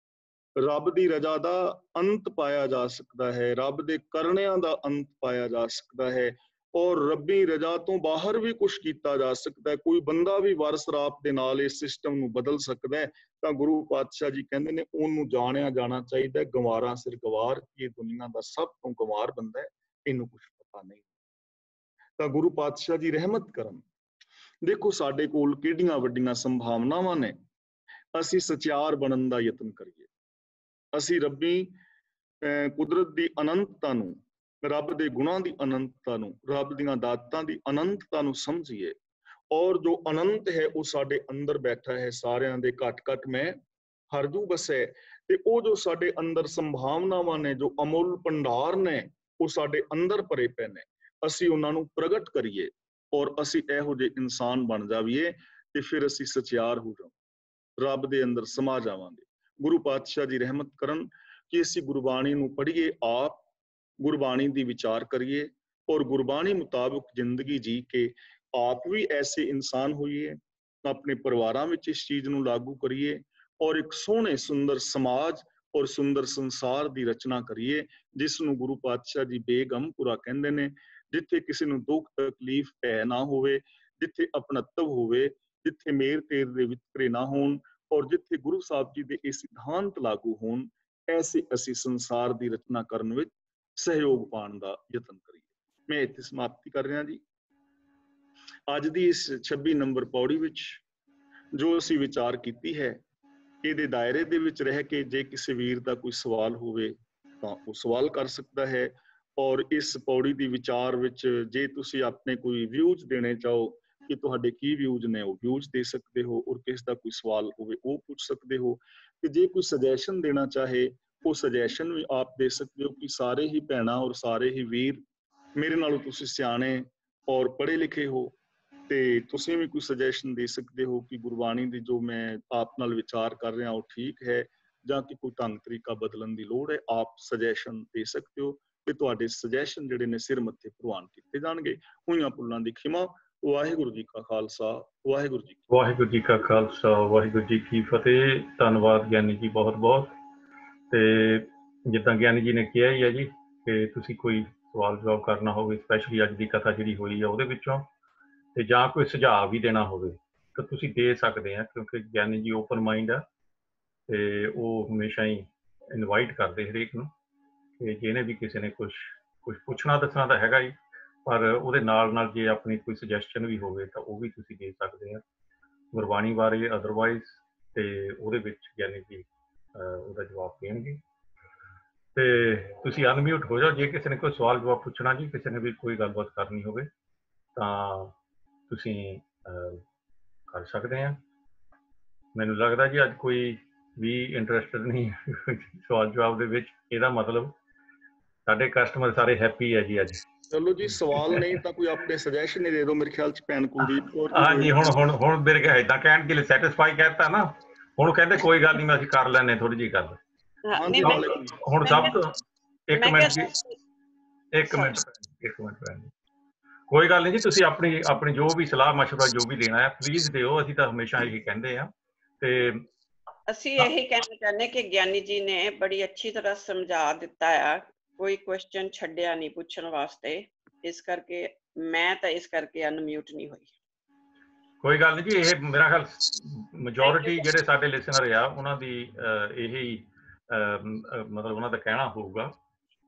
ਰੱਬ ਦੀ ਰਜ਼ਾ ਦਾ ਅੰਤ ਪਾਇਆ ਜਾ ਸਕਦਾ ਹੈ, ਰੱਬ ਦੇ ਕਰਨਿਆਂ ਦਾ ਅੰਤ ਪਾਇਆ ਜਾ ਸਕਦਾ ਹੈ, ਔਰ ਰੱਬੀ ਰਜ਼ਾ ਤੋਂ ਬਾਹਰ ਵੀ ਕੁਝ ਕੀਤਾ ਜਾ ਸਕਦਾ ਹੈ, ਕੋਈ ਬੰਦਾ ਵੀ ਵਾਰਸ ਰਾਤ ਦੇ ਨਾਲ ਇਸ ਸਿਸਟਮ ਨੂੰ ਬਦਲ ਸਕਦਾ ਹੈ, ਤਾਂ ਗੁਰੂ ਪਾਤਸ਼ਾਹ ਜੀ ਕਹਿੰਦੇ ਨੇ ਉਹਨੂੰ ਜਾਣਿਆ ਜਾਣਾ ਚਾਹੀਦਾ। ਗਵਾਰਾਂ ਸਿਰ ਗਵਾਰ, ਇਹ ਦੁਨੀਆ ਦਾ ਸਭ ਤੋਂ ਗਵਾਰ ਬੰਦਾ ਹੈ, ਇਹਨੂੰ ਕੁਝ ਪਤਾ ਨਹੀਂ। ਤਾਂ ਗੁਰੂ ਪਾਤਸ਼ਾਹ ਜੀ ਰਹਿਮਤ ਕਰਨ। ਦੇਖੋ ਸਾਡੇ ਕੋਲ ਕਿਹੜੀਆਂ ਵੱਡੀਆਂ ਸੰਭਾਵਨਾਵਾਂ ਨੇ, ਅਸੀਂ ਸਚਿਆਰ ਬਣਨ ਦਾ ਯਤਨ ਕਰੀਏ, ਅਸੀਂ ਰੱਬੀ ਕੁਦਰਤ ਦੀ ਅਨੰਤਤਾ ਨੂੰ, ਰੱਬ ਦੇ ਗੁਣਾਂ ਦੀ ਅਨੰਤਤਾ ਨੂੰ, ਰੱਬ ਦੀਆਂ ਦਾਤਾਂ ਦੀ ਅਨੰਤਤਾ ਨੂੰ ਸਮਝੀਏ, ਔਰ ਜੋ ਅਨੰਤ ਹੈ ਉਹ ਸਾਡੇ ਅੰਦਰ ਬੈਠਾ ਹੈ, ਸਾਰਿਆਂ ਦੇ ਘਟ ਘਟ ਮੈਂ ਹਰਜੂ ਬਸੈ। ਤੇ ਉਹ ਜੋ ਸਾਡੇ ਅੰਦਰ ਸੰਭਾਵਨਾਵਾਂ ਨੇ, ਜੋ ਅਮੁੱਲ ਭੰਡਾਰ ਨੇ, ਉਹ ਸਾਡੇ ਅੰਦਰ ਭਰੇ ਪਏ ਨੇ, ਅਸੀਂ ਉਹਨਾਂ ਨੂੰ ਪ੍ਰਗਟ ਕਰੀਏ ਔਰ ਅਸੀਂ ਇਹੋ ਜਿਹੇ ਇਨਸਾਨ ਬਣ ਜਾਵੀਏ ਤੇ ਫਿਰ ਅਸੀਂ ਸਚਿਆਰ ਹੋ ਜਾਵਾਂ, ਰੱਬ ਦੇ ਅੰਦਰ ਸਮਾ ਜਾਵਾਂਗੇ। ਗੁਰੂ ਪਾਤਸ਼ਾਹ ਜੀ ਰਹਿਮਤ ਕਰਨ ਕਿ ਅਸੀਂ ਗੁਰਬਾਣੀ ਨੂੰ ਪੜ੍ਹੀਏ, ਆਪ ਗੁਰਬਾਣੀ ਦੀ ਵਿਚਾਰ ਕਰੀਏ ਔਰ ਗੁਰਬਾਣੀ ਮੁਤਾਬਕ ਜ਼ਿੰਦਗੀ ਜੀ ਕੇ ਆਪ ਵੀ ਐਸੇ ਇਨਸਾਨ ਹੋਈਏ, ਆਪਣੇ ਪਰਿਵਾਰਾਂ ਵਿੱਚ ਇਸ ਚੀਜ਼ ਨੂੰ ਲਾਗੂ ਕਰੀਏ ਔਰ ਇੱਕ ਸੋਹਣੇ ਸੁੰਦਰ ਸਮਾਜ ਔਰ ਸੁੰਦਰ ਸੰਸਾਰ ਦੀ ਰਚਨਾ ਕਰੀਏ, ਜਿਸ ਨੂੰ ਗੁਰੂ ਪਾਤਸ਼ਾਹ ਜੀ ਬੇਗਮਪੁਰਾ ਕਹਿੰਦੇ ਨੇ, ਜਿੱਥੇ ਕਿਸੇ ਨੂੰ ਦੁੱਖ ਤਕਲੀਫ ਭੈ ਨਾ ਹੋਵੇ, ਜਿੱਥੇ ਅਪਣੱਤਵ ਹੋਵੇ, ਜਿੱਥੇ ਮੇਰ ਤੇਰ ਦੇ ਵਿਤਕਰੇ ਨਾ ਹੋਣ ਔਰ ਜਿੱਥੇ ਗੁਰੂ ਸਾਹਿਬ ਜੀ ਦੇ ਇਹ ਸਿਧਾਂਤ ਲਾਗੂ ਹੋਣ, ਐਸੇ ਅਸੀਂ ਸੰਸਾਰ ਦੀ ਰਚਨਾ ਕਰਨ ਵਿੱਚ ਸਹਿਯੋਗ ਪਾਉਣ ਦਾ ਯਤਨ ਕਰੀਏ। ਮੈਂ ਇੱਥੇ ਸਮਾਪਤੀ ਕਰ ਰਿਹਾ ਜੀ। ਅੱਜ ਦੀ ਇਸ 26 ਨੰਬਰ ਪੌੜੀ ਵਿੱਚ ਜੋ ਅਸੀਂ ਵਿਚਾਰ ਕੀਤੀ ਹੈ, ਇਹਦੇ ਦਾਇਰੇ ਦੇ ਵਿੱਚ ਰਹਿ ਕੇ ਜੇ ਕਿਸੇ ਵੀਰ ਦਾ ਕੋਈ ਸਵਾਲ ਹੋਵੇ ਤਾਂ ਉਹ ਸਵਾਲ ਕਰ ਸਕਦਾ ਹੈ। ਔਰ ਇਸ ਪੌੜੀ ਦੀ ਵਿਚਾਰ ਵਿੱਚ ਜੇ ਤੁਸੀਂ ਆਪਣੇ ਕੋਈ ਵਿਊਜ਼ ਦੇਣੇ ਚਾਹੋ ਕਿ ਤੁਹਾਡੇ ਕੀ ਵਿਊਜ਼ ਨੇ, ਉਹ ਵਿਊਜ਼ ਦੇ ਸਕਦੇ ਹੋ, ਔਰ ਕਿਸ ਦਾ ਕੋਈ ਸਵਾਲ ਹੋਵੇ ਉਹ ਪੁੱਛ ਸਕਦੇ ਹੋ। ਤੇ ਜੇ ਕੋਈ ਸੁਜੈਸ਼ਨ ਦੇਣਾ ਚਾਹੇ ਉਹ ਸੁਜੈਸ਼ਨ ਵੀ ਆਪ ਦੇ ਸਕਦੇ ਹੋ ਕਿ ਸਾਰੇ ਹੀ ਭੈਣਾਂ ਔਰ ਸਾਰੇ ਹੀ ਵੀਰ ਮੇਰੇ ਨਾਲੋਂ ਤੁਸੀਂ ਸਿਆਣੇ ਔਰ ਪੜ੍ਹੇ ਲਿਖੇ ਹੋ, ਤੇ ਤੁਸੀਂ ਵੀ ਕੋਈ ਸੁਜੈਸ਼ਨ ਦੇ ਸਕਦੇ ਹੋ ਕਿ ਗੁਰਬਾਣੀ ਦੀ ਜੋ ਮੈਂ ਆਪ ਨਾਲ ਵਿਚਾਰ ਕਰ ਰਿਹਾ ਉਹ ਠੀਕ ਹੈ ਜਾਂ ਕਿ ਕੋਈ ਢੰਗ ਤਰੀਕਾ ਬਦਲਣ ਦੀ ਲੋੜ ਹੈ। ਆਪ ਸੁਜੈਸ਼ਨ ਦੇ ਸਕਦੇ ਹੋ ਤੇ ਤੁਹਾਡੇ ਸੁਜੈਸ਼ਨ ਜਿਹੜੇ ਨੇ ਸਿਰ ਮੱਥੇ ਪ੍ਰਵਾਨ ਕੀਤੇ ਜਾਣਗੇ। ਹੋਈਆਂ ਭੁੱਲਾਂ ਦੀ ਖਿਮਾ। ਵਾਹਿਗੁਰੂ ਜੀ ਕਾ ਖਾਲਸਾ, ਵਾਹਿਗੁਰੂ ਜੀ ਕਾ ਖਾਲਸਾ, ਵਾਹਿਗੁਰੂ ਜੀ ਕੀ ਫਤਿਹ। ਧੰਨਵਾਦ ਗਿਆਨੀ ਜੀ, ਬਹੁਤ ਬਹੁਤ। ਤੇ ਜਿੱਦਾਂ ਗਿਆਨੀ ਜੀ ਨੇ ਕਿਹਾ ਹੀ ਹੈ ਜੀ ਕਿ ਤੁਸੀਂ ਕੋਈ ਸਵਾਲ ਜਵਾਬ ਕਰਨਾ ਹੋਵੇ, ਸਪੈਸ਼ਲੀ ਅੱਜ ਦੀ ਕਥਾ ਜਿਹੜੀ ਹੋਈ ਹੈ ਉਹਦੇ ਵਿੱਚੋਂ, ਤੇ ਜਾਂ ਕੋਈ ਸੁਝਾਅ ਵੀ ਦੇਣਾ ਹੋਵੇ ਤਾਂ ਤੁਸੀਂ ਦੇ ਸਕਦੇ ਆ, ਕਿਉਂਕਿ ਗਿਆਨੀ ਜੀ ਓਪਨ ਮਾਈਂਡ ਆ ਤੇ ਉਹ ਹਮੇਸ਼ਾ ਹੀ ਇਨਵਾਈਟ ਕਰਦੇ ਹਰੇਕ ਨੂੰ ਕਿ ਜਿਹਨੇ ਵੀ ਕਿਸੇ ਨੇ ਕੁਛ ਪੁੱਛਣਾ ਦੱਸਣਾ ਤਾਂ ਹੈਗਾ ਹੀ, ਪਰ ਉਹਦੇ ਨਾਲ ਨਾਲ ਜੇ ਆਪਣੀ ਕੋਈ ਸੁਜੈਸ਼ਨ ਵੀ ਹੋਵੇ ਤਾਂ ਉਹ ਵੀ ਤੁਸੀਂ ਦੇ ਸਕਦੇ ਆ ਗੁਰਬਾਣੀ ਬਾਰੇ ਅਦਰਵਾਈਜ਼, ਤੇ ਉਹਦੇ ਵਿੱਚ ਗਿਆਨੀ ਜੀ ਉਹਦਾ ਜਵਾਬ ਦੇਣਗੇ। ਤੇ ਤੁਸੀਂ ਅਨਮਿਊਟ ਹੋ ਜਾਓ ਜੇ ਕਿਸੇ ਨੇ ਕੋਈ ਸਵਾਲ ਜਵਾਬ ਪੁੱਛਣਾ ਜੀ, ਕਿਸੇ ਨੇ ਵੀ ਕੋਈ ਗੱਲਬਾਤ ਕਰਨੀ ਹੋਵੇ ਤਾਂ ਤੁਸੀਂ ਕਰ ਸਕਦੇ ਆ। ਮੈਨੂੰ ਲੱਗਦਾ ਜੀ ਅੱਜ ਕੋਈ ਵੀ ਇੰਟਰਸਟਡ ਨਹੀਂ ਸਵਾਲ ਜਵਾਬ ਦੇ ਵਿੱਚ, ਇਹਦਾ ਮਤਲਬ ਸਾਡੇ ਕਸਟਮਰ ਸਾਰੇ ਹੈਪੀ ਹੈ ਜੀ ਅੱਜ। ਚਲੋ ਜੀ, ਸਵਾਲ ਨਹੀਂ ਤਾਂ ਕੋਈ ਆਪਣੇ ਸੁਜੈਸ਼ਨ ਹੀ ਦੇ ਦਿਓ। ਮੇਰੇ ਖਿਆਲ ਚ ਭੈਣ ਕੁਲਦੀਪ ਕੌਰ ਹਾਂਜੀ, ਹੁਣ ਮੇਰੇ ਖਿਆਲ ਏਦਾਂ ਕਹਿਣ ਕਿ ਸੈਟਿਸਫਾਈ ਕਹਿਤਾ ਨਾ, ਹੁਣ ਕਹਿੰਦੇ ਕੋਈ ਗੱਲ ਨਹੀਂ ਮੈਂ ਅਸੀਂ ਕਰ ਲੈਂਦੇ ਥੋੜੀ ਜਿਹੀ ਗੱਲ। ਹੁਣ ਸਭ ਤੋਂ ਇੱਕ ਮਿੰਟ ਭੈਣ ਜੀ, ਕੋਈ ਗੱਲ ਨਹੀਂ ਜੀ, ਤੁਸੀਂ ਆਪਣੀ ਆਪਣੀ ਜੋ ਵੀ ਸਲਾਹ ਮਸ਼ਵਰਾ ਜੋ ਵੀ ਦੇਣਾ ਹੈ ਪਲੀਜ਼ ਦਿਓ, ਅਸੀਂ ਤਾਂ ਹਮੇਸ਼ਾ ਇਹੀ ਕਹਿੰਦੇ ਆ। ਤੇ ਅਸੀਂ ਇਹੀ ਕਹਿਣਾ ਚਾਹੁੰਦੇ ਕਿ ਗਿਆਨੀ ਜੀ ਨੇ ਬੜੀ ਅੱਛੀ ਤਰ੍ਹਾਂ ਸਮਝਾ ਦਿੱਤਾ ਆ, ਕੋਈ ਕੁਐਸਚਨ ਛੱਡਿਆ ਨਹੀਂ ਪੁੱਛਣ ਵਾਸਤੇ, ਇਸ ਕਰਕੇ ਮੈਂ ਤਾਂ ਇਸ ਕਰਕੇ ਅਨਮਿਊਟ ਨਹੀਂ ਹੋਈ। ਕੋਈ ਗੱਲ ਨਹੀਂ ਜੀ, ਇਹ ਮੇਰਾ ਖਿਆਲ ਮੈਜੋਰਿਟੀ ਜਿਹੜੇ ਸਾਡੇ ਲਿਸਨਰ ਆ ਉਹਨਾਂ ਦੀ ਇਹੀ ਮਤਲਬ ਉਹਨਾਂ ਦਾ ਕਹਿਣਾ ਹੋਊਗਾ,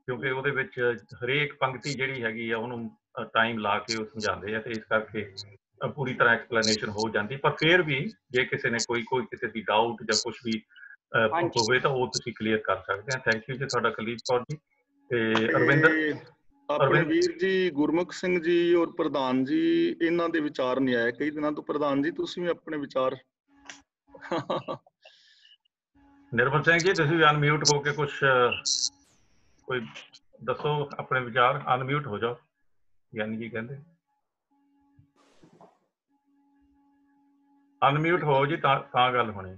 ਕਿਉਂਕਿ ਉਹਦੇ ਵਿੱਚ ਹਰੇਕ ਪੰਕਤੀ ਜਿਹੜੀ ਹੈਗੀ ਆ ਉਹਨੂੰ ਟਾਈਮ ਲਾ ਕੇ ਉਹ ਸਮਝਾਉਂਦੇ ਆ, ਤੇ ਇਸ ਕਰਕੇ ਪੂਰੀ ਤਰ੍ਹਾਂ ਐਕਸਪਲੇਨੇਸ਼ਨ ਹੋ ਜਾਂਦੀ। ਪਰ ਫਿਰ ਵੀ ਜੇ ਕਿਸੇ ਨੇ ਕੋਈ ਕਿਸੇ ਦੀ ਡਾਊਟ ਜਾਂ ਕੁਝ ਵੀ ਹੋਵੇ ਤਾਂ ਉਹ ਤੁਸੀਂ ਕਲੀਅਰ ਕਰ ਸਕਦੇ ਆ। ਥੈਂਕ ਯੂ ਜੀ ਤੁਹਾਡਾ ਕੁਲਦੀਪ ਕੌਰ ਜੀ। ਤੇ ਅਰਵਿੰਦਰ ਆਪਣੇ ਵੀਰ ਜੀ ਗੁਰਮੁਖ ਸਿੰਘ ਜੀ ਔਰ ਪ੍ਰਧਾਨ ਜੀ, ਇਹਨਾਂ ਦੇ ਵਿਚਾਰ ਨਹੀਂ ਆਏ ਕਈ ਦਿਨਾਂ ਤੋਂ। ਪ੍ਰਧਾਨ ਜੀ ਤੁਸੀਂ ਵੀ ਆਪਣੇ ਵਿਚਾਰ। ਨਿਰਮਲ ਸਿੰਘ ਜੀ ਤੁਸੀਂ ਵੀ ਅਨਮਿਊਟ ਹੋ ਕੇ ਕੁਝ ਕੋਈ ਦੱਸੋ ਆਪਣੇ ਵਿਚਾਰ। ਅਨਮਿਊਟ ਹੋ ਜਾਓ, ਗਿਆਨੀ ਜੀ ਕਹਿੰਦੇ ਅਨਮਿਊਟ ਹੋ ਜੀ ਤਾਂ ਗੱਲ ਹੋਣੀ।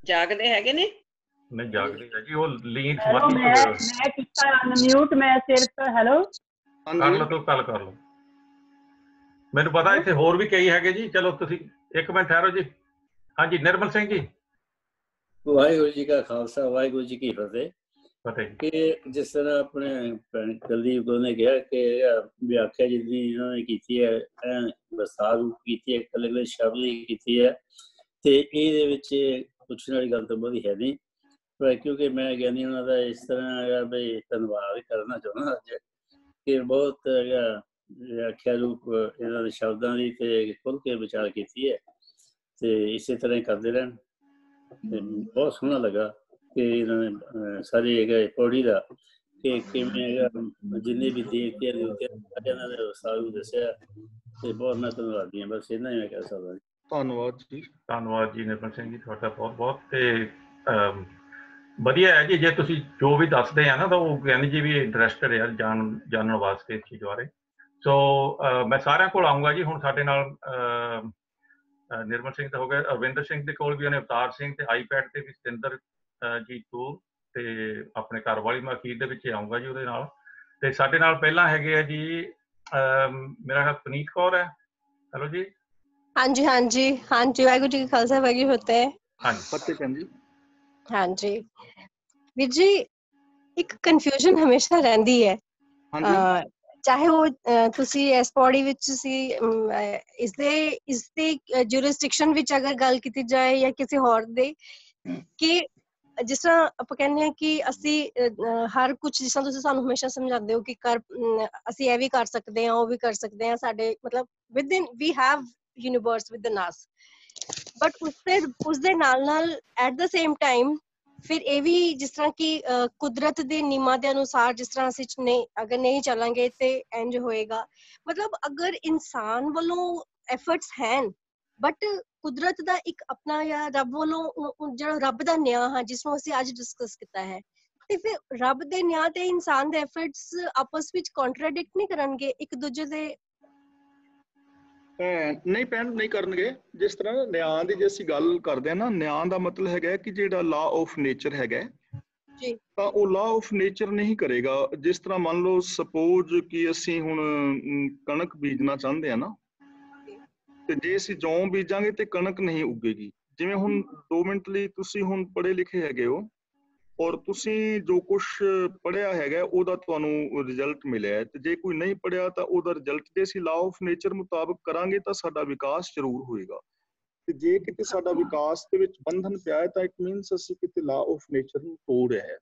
ਜਾਗਦੇ ਹੈਗੇ ਨੇ? ਨਹੀਂ ਜਾਗਦੇ ਹੈ ਜੀ, ਉਹ ਲੀਨ ਮੈਂ ਕੀਤਾ ਅਨਮਿਊਟ, ਮੈਂ ਸਿਰਫ ਹੈਲੋ ਕਰ ਲਓ ਤੂੰ ਕੱਲ ਕਰ ਲਓ। ਮੈਨੂੰ ਪਤਾ ਇੱਥੇ ਹੋਰ ਵੀ ਕਈ ਹੈਗੇ ਜੀ, ਚਲੋ ਤੁਸੀਂ ਇੱਕ ਮਿੰਟ ਠਹਿਰੋ ਜੀ। ਹਾਂਜੀ ਨਿਰਮਲ ਸਿੰਘ ਜੀ। ਵਾਹਿਗੁਰੂ ਜੀ ਕਾ ਖਾਲਸਾ, ਵਾਹਿਗੁਰੂ ਜੀ ਕੀ ਫਤਿਹ। ਫਤਿਹ। ਕਿ ਜਿਸ ਤਰ੍ਹਾਂ ਆਪਣੇ ਕੁਲਦੀਪ ਕੌਰ ਨੇ ਕਿਹਾ ਕਿ ਵਿਆਖਿਆ ਜਿੰਨੀ ਇਹਨਾਂ ਨੇ ਕੀਤੀ ਹੈ, ਵਿਸਥਾਰ ਰੂਪ ਕੀਤੀ ਹੈ, ਇਕੱਲੇ ਸ਼ਬਦ ਹੀ ਕੀਤੀ ਹੈ, ਤੇ ਇਹਦੇ ਵਿੱਚ ਪੁੱਛਣ ਵਾਲੀ ਗੱਲ ਤਾਂ ਬਹੁਤੀ ਹੈ ਨਹੀਂ। ਪਰ ਕਿਉਂਕਿ ਮੈਂ ਗਿਆਨੀ ਉਹਨਾਂ ਦਾ ਇਸ ਤਰ੍ਹਾਂ ਹੈਗਾ ਵੀ ਧੰਨਵਾਦ ਕਰਨਾ ਚਾਹੁੰਦਾ ਅੱਜ, ਕਿ ਬਹੁਤ ਹੈਗਾ ਵਿਆਖਿਆ ਰੂਪ ਇਹਨਾਂ ਦੇ ਸ਼ਬਦਾਂ ਦੀ ਤੇ ਖੁੱਲ੍ਹ ਕੇ ਵਿਚਾਰ ਕੀਤੀ ਹੈ, ਤੇ ਇਸੇ ਤਰ੍ਹਾਂ ਹੀ ਕਰਦੇ ਰਹਿਣ। ਬਹੁਤ ਸੋਹਣਾ ਲੱਗਾ ਕਿ ਇਹਨਾਂ ਨੇ ਸਾਰੀ ਹੈਗਾ ਪੌੜੀ ਦਾ ਕਿ ਕਿਵੇਂ ਹੈਗਾ ਜਿੰਨੇ ਵੀ ਦੇਵਤਿਆਂ ਦੇ ਉੱਤੇ ਇਹਨਾਂ ਦੇ ਸਾਰੂ ਦੱਸਿਆ, ਤੇ ਬਹੁਤ ਮੈਂ ਧੰਨਵਾਦੀ ਹਾਂ। ਬਸ ਇੰਨਾ ਹੀ ਮੈਂ ਕਹਿ ਸਕਦਾ। ਧੰਨਵਾਦ ਜੀ। ਧੰਨਵਾਦ ਜੀ ਨਿਰਮਲ ਸਿੰਘ ਜੀ ਤੁਹਾਡਾ ਬਹੁਤ ਬਹੁਤ। ਤੇ ਵਧੀਆ ਹੈ ਜੀ, ਜੇ ਤੁਸੀਂ ਜੋ ਵੀ ਦੱਸਦੇ ਆ ਨਾ ਤਾਂ ਉਹ ਗਿਆਨੀ ਜੀ ਵੀ ਇੰਟਰਸਟਡ ਹੈ ਜਾਣਨ ਵਾਸਤੇ ਇਸ ਚੀਜ਼ ਬਾਰੇ। ਸੋ ਮੈਂ ਸਾਰਿਆਂ ਕੋਲ ਆਊਂਗਾ ਜੀ। ਹੁਣ ਸਾਡੇ ਨਾਲ ਨਿਰਮਲ ਸਿੰਘ ਤਾਂ ਹੋ ਗਿਆ, ਅਰਵਿੰਦਰ ਸਿੰਘ ਦੇ ਕੋਲ ਵੀ ਉਹਨੇ, ਅਵਤਾਰ ਸਿੰਘ, ਤੇ ਆਈਪੈਡ ਤੇ ਵੀ ਸਤਿੰਦਰ ਜੀ ਤੂੰ, ਤੇ ਆਪਣੇ ਘਰ ਵਾਲੀ ਮੈਂ ਅਖੀਰ ਦੇ ਵਿੱਚ ਆਊਂਗਾ ਜੀ ਉਹਦੇ ਨਾਲ। ਤੇ ਸਾਡੇ ਨਾਲ ਪਹਿਲਾਂ ਹੈਗੇ ਆ ਜੀ ਮੇਰਾ ਖਿਆਲ ਪੁਨੀਤ ਕੌਰ ਹੈ। ਹੈਲੋ ਜੀ। ਹਾਂਜੀ ਹਾਂਜੀ ਹਾਂਜੀ, ਵਾਹਿਗੁਰੂ ਜੀ ਕਾ ਖਾਲਸਾ ਵਾਹਿਗੁਰੂ ਜੀ ਕੀ ਫਤਿਹ। ਹਾਂਜੀ ਫਤਿਹ ਭੈਣ ਜੀ। ਹਾਂਜੀ ਵੀਰ ਜੀ, ਇੱਕ ਕਨਫਿਊਜ਼ਨ ਹਮੇਸ਼ਾ ਰਹਿੰਦੀ ਹੈ, ਚਾਹੇ ਉਹ ਤੁਸੀਂ ਇਸ ਪੌੜੀ ਵਿੱਚ ਸੀ, ਇਸਦੇ ਜੁਰਿਸਡਿਕਸ਼ਨ ਵਿੱਚ ਅਗਰ ਗੱਲ ਕੀਤੀ ਜਾਏ ਜਾਂ ਕਿਸੇ ਹੋਰ ਦੇ, ਕਿ ਜਿਸ ਤਰ੍ਹਾਂ ਆਪਾਂ ਕਹਿੰਦੇ ਹਾਂ ਕਿ ਅਸੀਂ ਹਰ ਕੁਝ, ਜਿਸ ਤਰ੍ਹਾਂ ਤੁਸੀਂ ਸਾਨੂੰ ਹਮੇਸ਼ਾ ਸਮਝਾਉਂਦੇ ਹੋ ਕਿ ਅਸੀਂ ਇਹ ਵੀ ਕਰ ਸਕਦੇ ਹਾਂ, ਉਹ ਵੀ ਕਰ ਸਕਦੇ ਹਾਂ, ਸਾਡੇ ਮਤਲਬ within we have universe within us, but ਉਸਦੇ ਨਾਲ at the same time ਫਿਰ ਇਹ ਵੀ ਜਿਸ ਤਰ੍ਹਾਂ ਕਿ ਕੁਦਰਤ ਦੇ ਨਿਯਮਾਂ ਦੇ ਅਨੁਸਾਰ ਜਿਸ ਤਰ੍ਹਾਂ ਅਸੀਂ ਅਗਰ ਨਹੀਂ ਚੱਲਾਂਗੇ ਤੇ ਇੰਝ ਹੋਏਗਾ। ਮਤਲਬ ਅਗਰ ਇਨਸਾਨ ਵੱਲੋਂ ਐਫਰਟਸ ਹਨ, ਬਟ ਕੁਦਰਤ ਦਾ ਇੱਕ ਆਪਣਾ ਜਾਂ ਰੱਬ ਵੱਲੋਂ ਜਿਹੜਾ ਰੱਬ ਦਾ ਨਿਆਂ ਹੈ ਜਿਸਨੂੰ ਅਸੀਂ ਅੱਜ ਡਿਸਕਸ ਕੀਤਾ ਹੈ, ਤੇ ਫਿਰ ਰੱਬ ਦੇ ਨਿਆਂ ਤੇ ਇਨਸਾਨ ਦੇ ਐਫਰਟਸ ਆਪਸ ਵਿੱਚ ਕੰਟਰਾਡਿਕਟ ਨਹੀਂ ਕਰਨਗੇ ਇੱਕ ਦੂਜੇ ਦੇ? ਨਹੀਂ ਭੈਣ, ਨਹੀਂ ਕਰਨਗੇ। ਜਿਸ ਤਰ੍ਹਾਂ ਨਿਆਂ ਦੀ ਜੇ ਅਸੀਂ ਗੱਲ ਕਰਦੇ ਹਾਂ ਨਾ, ਨਿਆਂ ਦਾ ਮਤਲਬ ਹੈਗਾ ਕਿ ਜਿਹੜਾ ਲਾ ਆਫ ਨੇਚਰ ਹੈਗਾ ਜੀ, ਤਾਂ ਉਹ ਲਾ ਆਫ ਨੇਚਰ ਨਹੀਂ ਕਰੇਗਾ। ਜਿਸ ਤਰ੍ਹਾਂ ਮੰਨ ਲਓ ਸਪੋਜ਼ ਕਿ ਅਸੀਂ ਹੁਣ ਕਣਕ ਬੀਜਣਾ ਚਾਹੁੰਦੇ ਆ ਨਾ, ਤੇ ਜੇ ਅਸੀਂ ਜੌਂ ਬੀਜਾਂਗੇ ਤੇ ਕਣਕ ਨਹੀਂ ਉੱਗੇਗੀ। ਜਿਵੇਂ ਹੁਣ 2 ਮਿੰਟ ਲਈ ਤੁਸੀਂ ਹੁਣ ਪੜ੍ਹੇ ਲਿਖੇ ਹੈਗੇ ਹੋ, ਔਰ ਤੁਸੀਂ ਜੋ ਕੁਛ ਪੜ੍ਹਿਆ ਹੈਗਾ ਉਹਦਾ ਤੁਹਾਨੂੰ ਰਿਜ਼ਲਟ ਮਿਲਿਆ, ਤੇ ਜੇ ਕੋਈ ਨਹੀਂ ਪੜ੍ਹਿਆ ਤਾਂ ਉਹਦਾ ਰਿਜ਼ਲਟ ਜੇ ਅਸੀਂ ਲਾ ਆਫ ਨੇਚਰ ਮੁਤਾਬਕ ਕਰਾਂਗੇ ਤਾਂ ਸਾਡਾ ਵਿਕਾਸ ਜ਼ਰੂਰ ਹੋਏਗਾ। ਤੇ ਜੇ ਕਿਤੇ ਸਾਡਾ ਵਿਕਾਸ ਦੇ ਵਿੱਚ ਬੰਧਨ ਪਿਆ ਹੈ ਤਾਂ ਇਟ ਮੀਨਸ ਅਸੀਂ ਕਿਤੇ ਲਾ ਆਫ ਨੇਚਰ ਨੂੰ ਤੋੜ ਰਿਹਾ ਹੈ।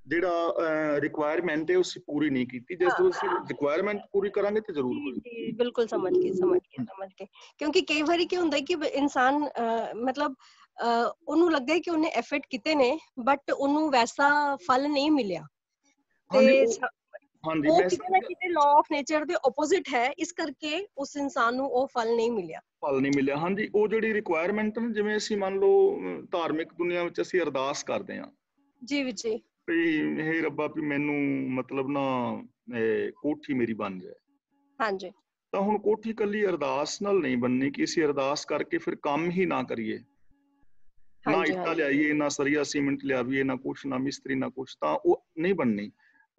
ਜਿਹੜਾ ਰਿਕੁਆਇਰਮੈਂਟ ਹੈ ਉਹ ਅਸੀਂ ਪੂਰੀ ਨਹੀਂ ਕੀਤੀ। ਜੇ ਅਸੀਂ ਰਿਕੁਆਇਰਮੈਂਟ ਪੂਰੀ ਕਰਾਂਗੇ ਤੇ ਜ਼ਰੂਰ ਹੋਏਗੀ। ਬਿਲਕੁਲ ਸਮਝ ਗਏ। ਕਿਉਂਕਿ ਕਈ ਵਾਰੀ ਕੀ ਹੁੰਦਾ ਕਿ ਇਨਸਾਨ ਮਤਲਬ ਉਹਨੂੰ ਲੱਗਦਾ ਕਿ ਉਹਨੇ ਐਫਰਟ ਕੀਤੇ ਨੇ ਬਟ ਉਹਨੂੰ ਵੈਸਾ ਫਲ ਨਹੀਂ ਮਿਲਿਆ, ਤੇ ਉਹ ਕਿਤੇ ਨਾ ਕਿਤੇ ਲਾਅ ਆਫ ਨੇਚਰ ਦੇ ਆਪੋਜ਼ਿਟ ਹੈ, ਇਸ ਕਰਕੇ ਉਸ ਇਨਸਾਨ ਨੂੰ ਉਹ ਫਲ ਨਹੀਂ ਮਿਲਿਆ। ਹਾਂਜੀ, ਉਹ ਜਿਹੜੀ ਰਿਕੁਆਇਰਮੈਂਟ ਨਾ, ਜਿਵੇਂ ਅਸੀਂ ਮੰਨ ਲਓ ਧਾਰਮਿਕ ਦੁਨੀਆ ਵਿੱਚ ਅਸੀਂ ਅਰਦਾਸ ਕਰਦੇ ਹਾਂ ਜੀ ਵਿੱਚ ਵੀ ਹੇ ਰੱਬਾ ਵੀ ਮੈਨੂੰ ਮਤਲਬ ਨਾ ਕੋਠੀ ਮੇਰੀ ਬਣ ਜਾਏ। ਹਾਂਜੀ, ਤਾਂ ਹੁਣ ਕੋਠੀ ਇਕੱਲੀ ਅਰਦਾਸ ਨਾਲ ਨਹੀਂ ਬਣਨੀ ਕਿ ਅਸੀਂ ਅਰਦਾਸ ਕਰਕੇ ਫਿਰ ਕੰਮ ਹੀ ਨਾ ਕਰੀਏ, ਨਾ ਇੱਟਾਂ ਲਿਆਈਏ, ਨਾ ਸਰੀਆ ਸੀਮੈਂਟ ਲਿਆਵੀਏ, ਨਾ ਕੁਛ, ਨਾ ਮਿਸਤਰੀ, ਨਾ ਕੁਛ, ਤਾਂ ਉਹ ਨਹੀਂ ਬਣਨੀ।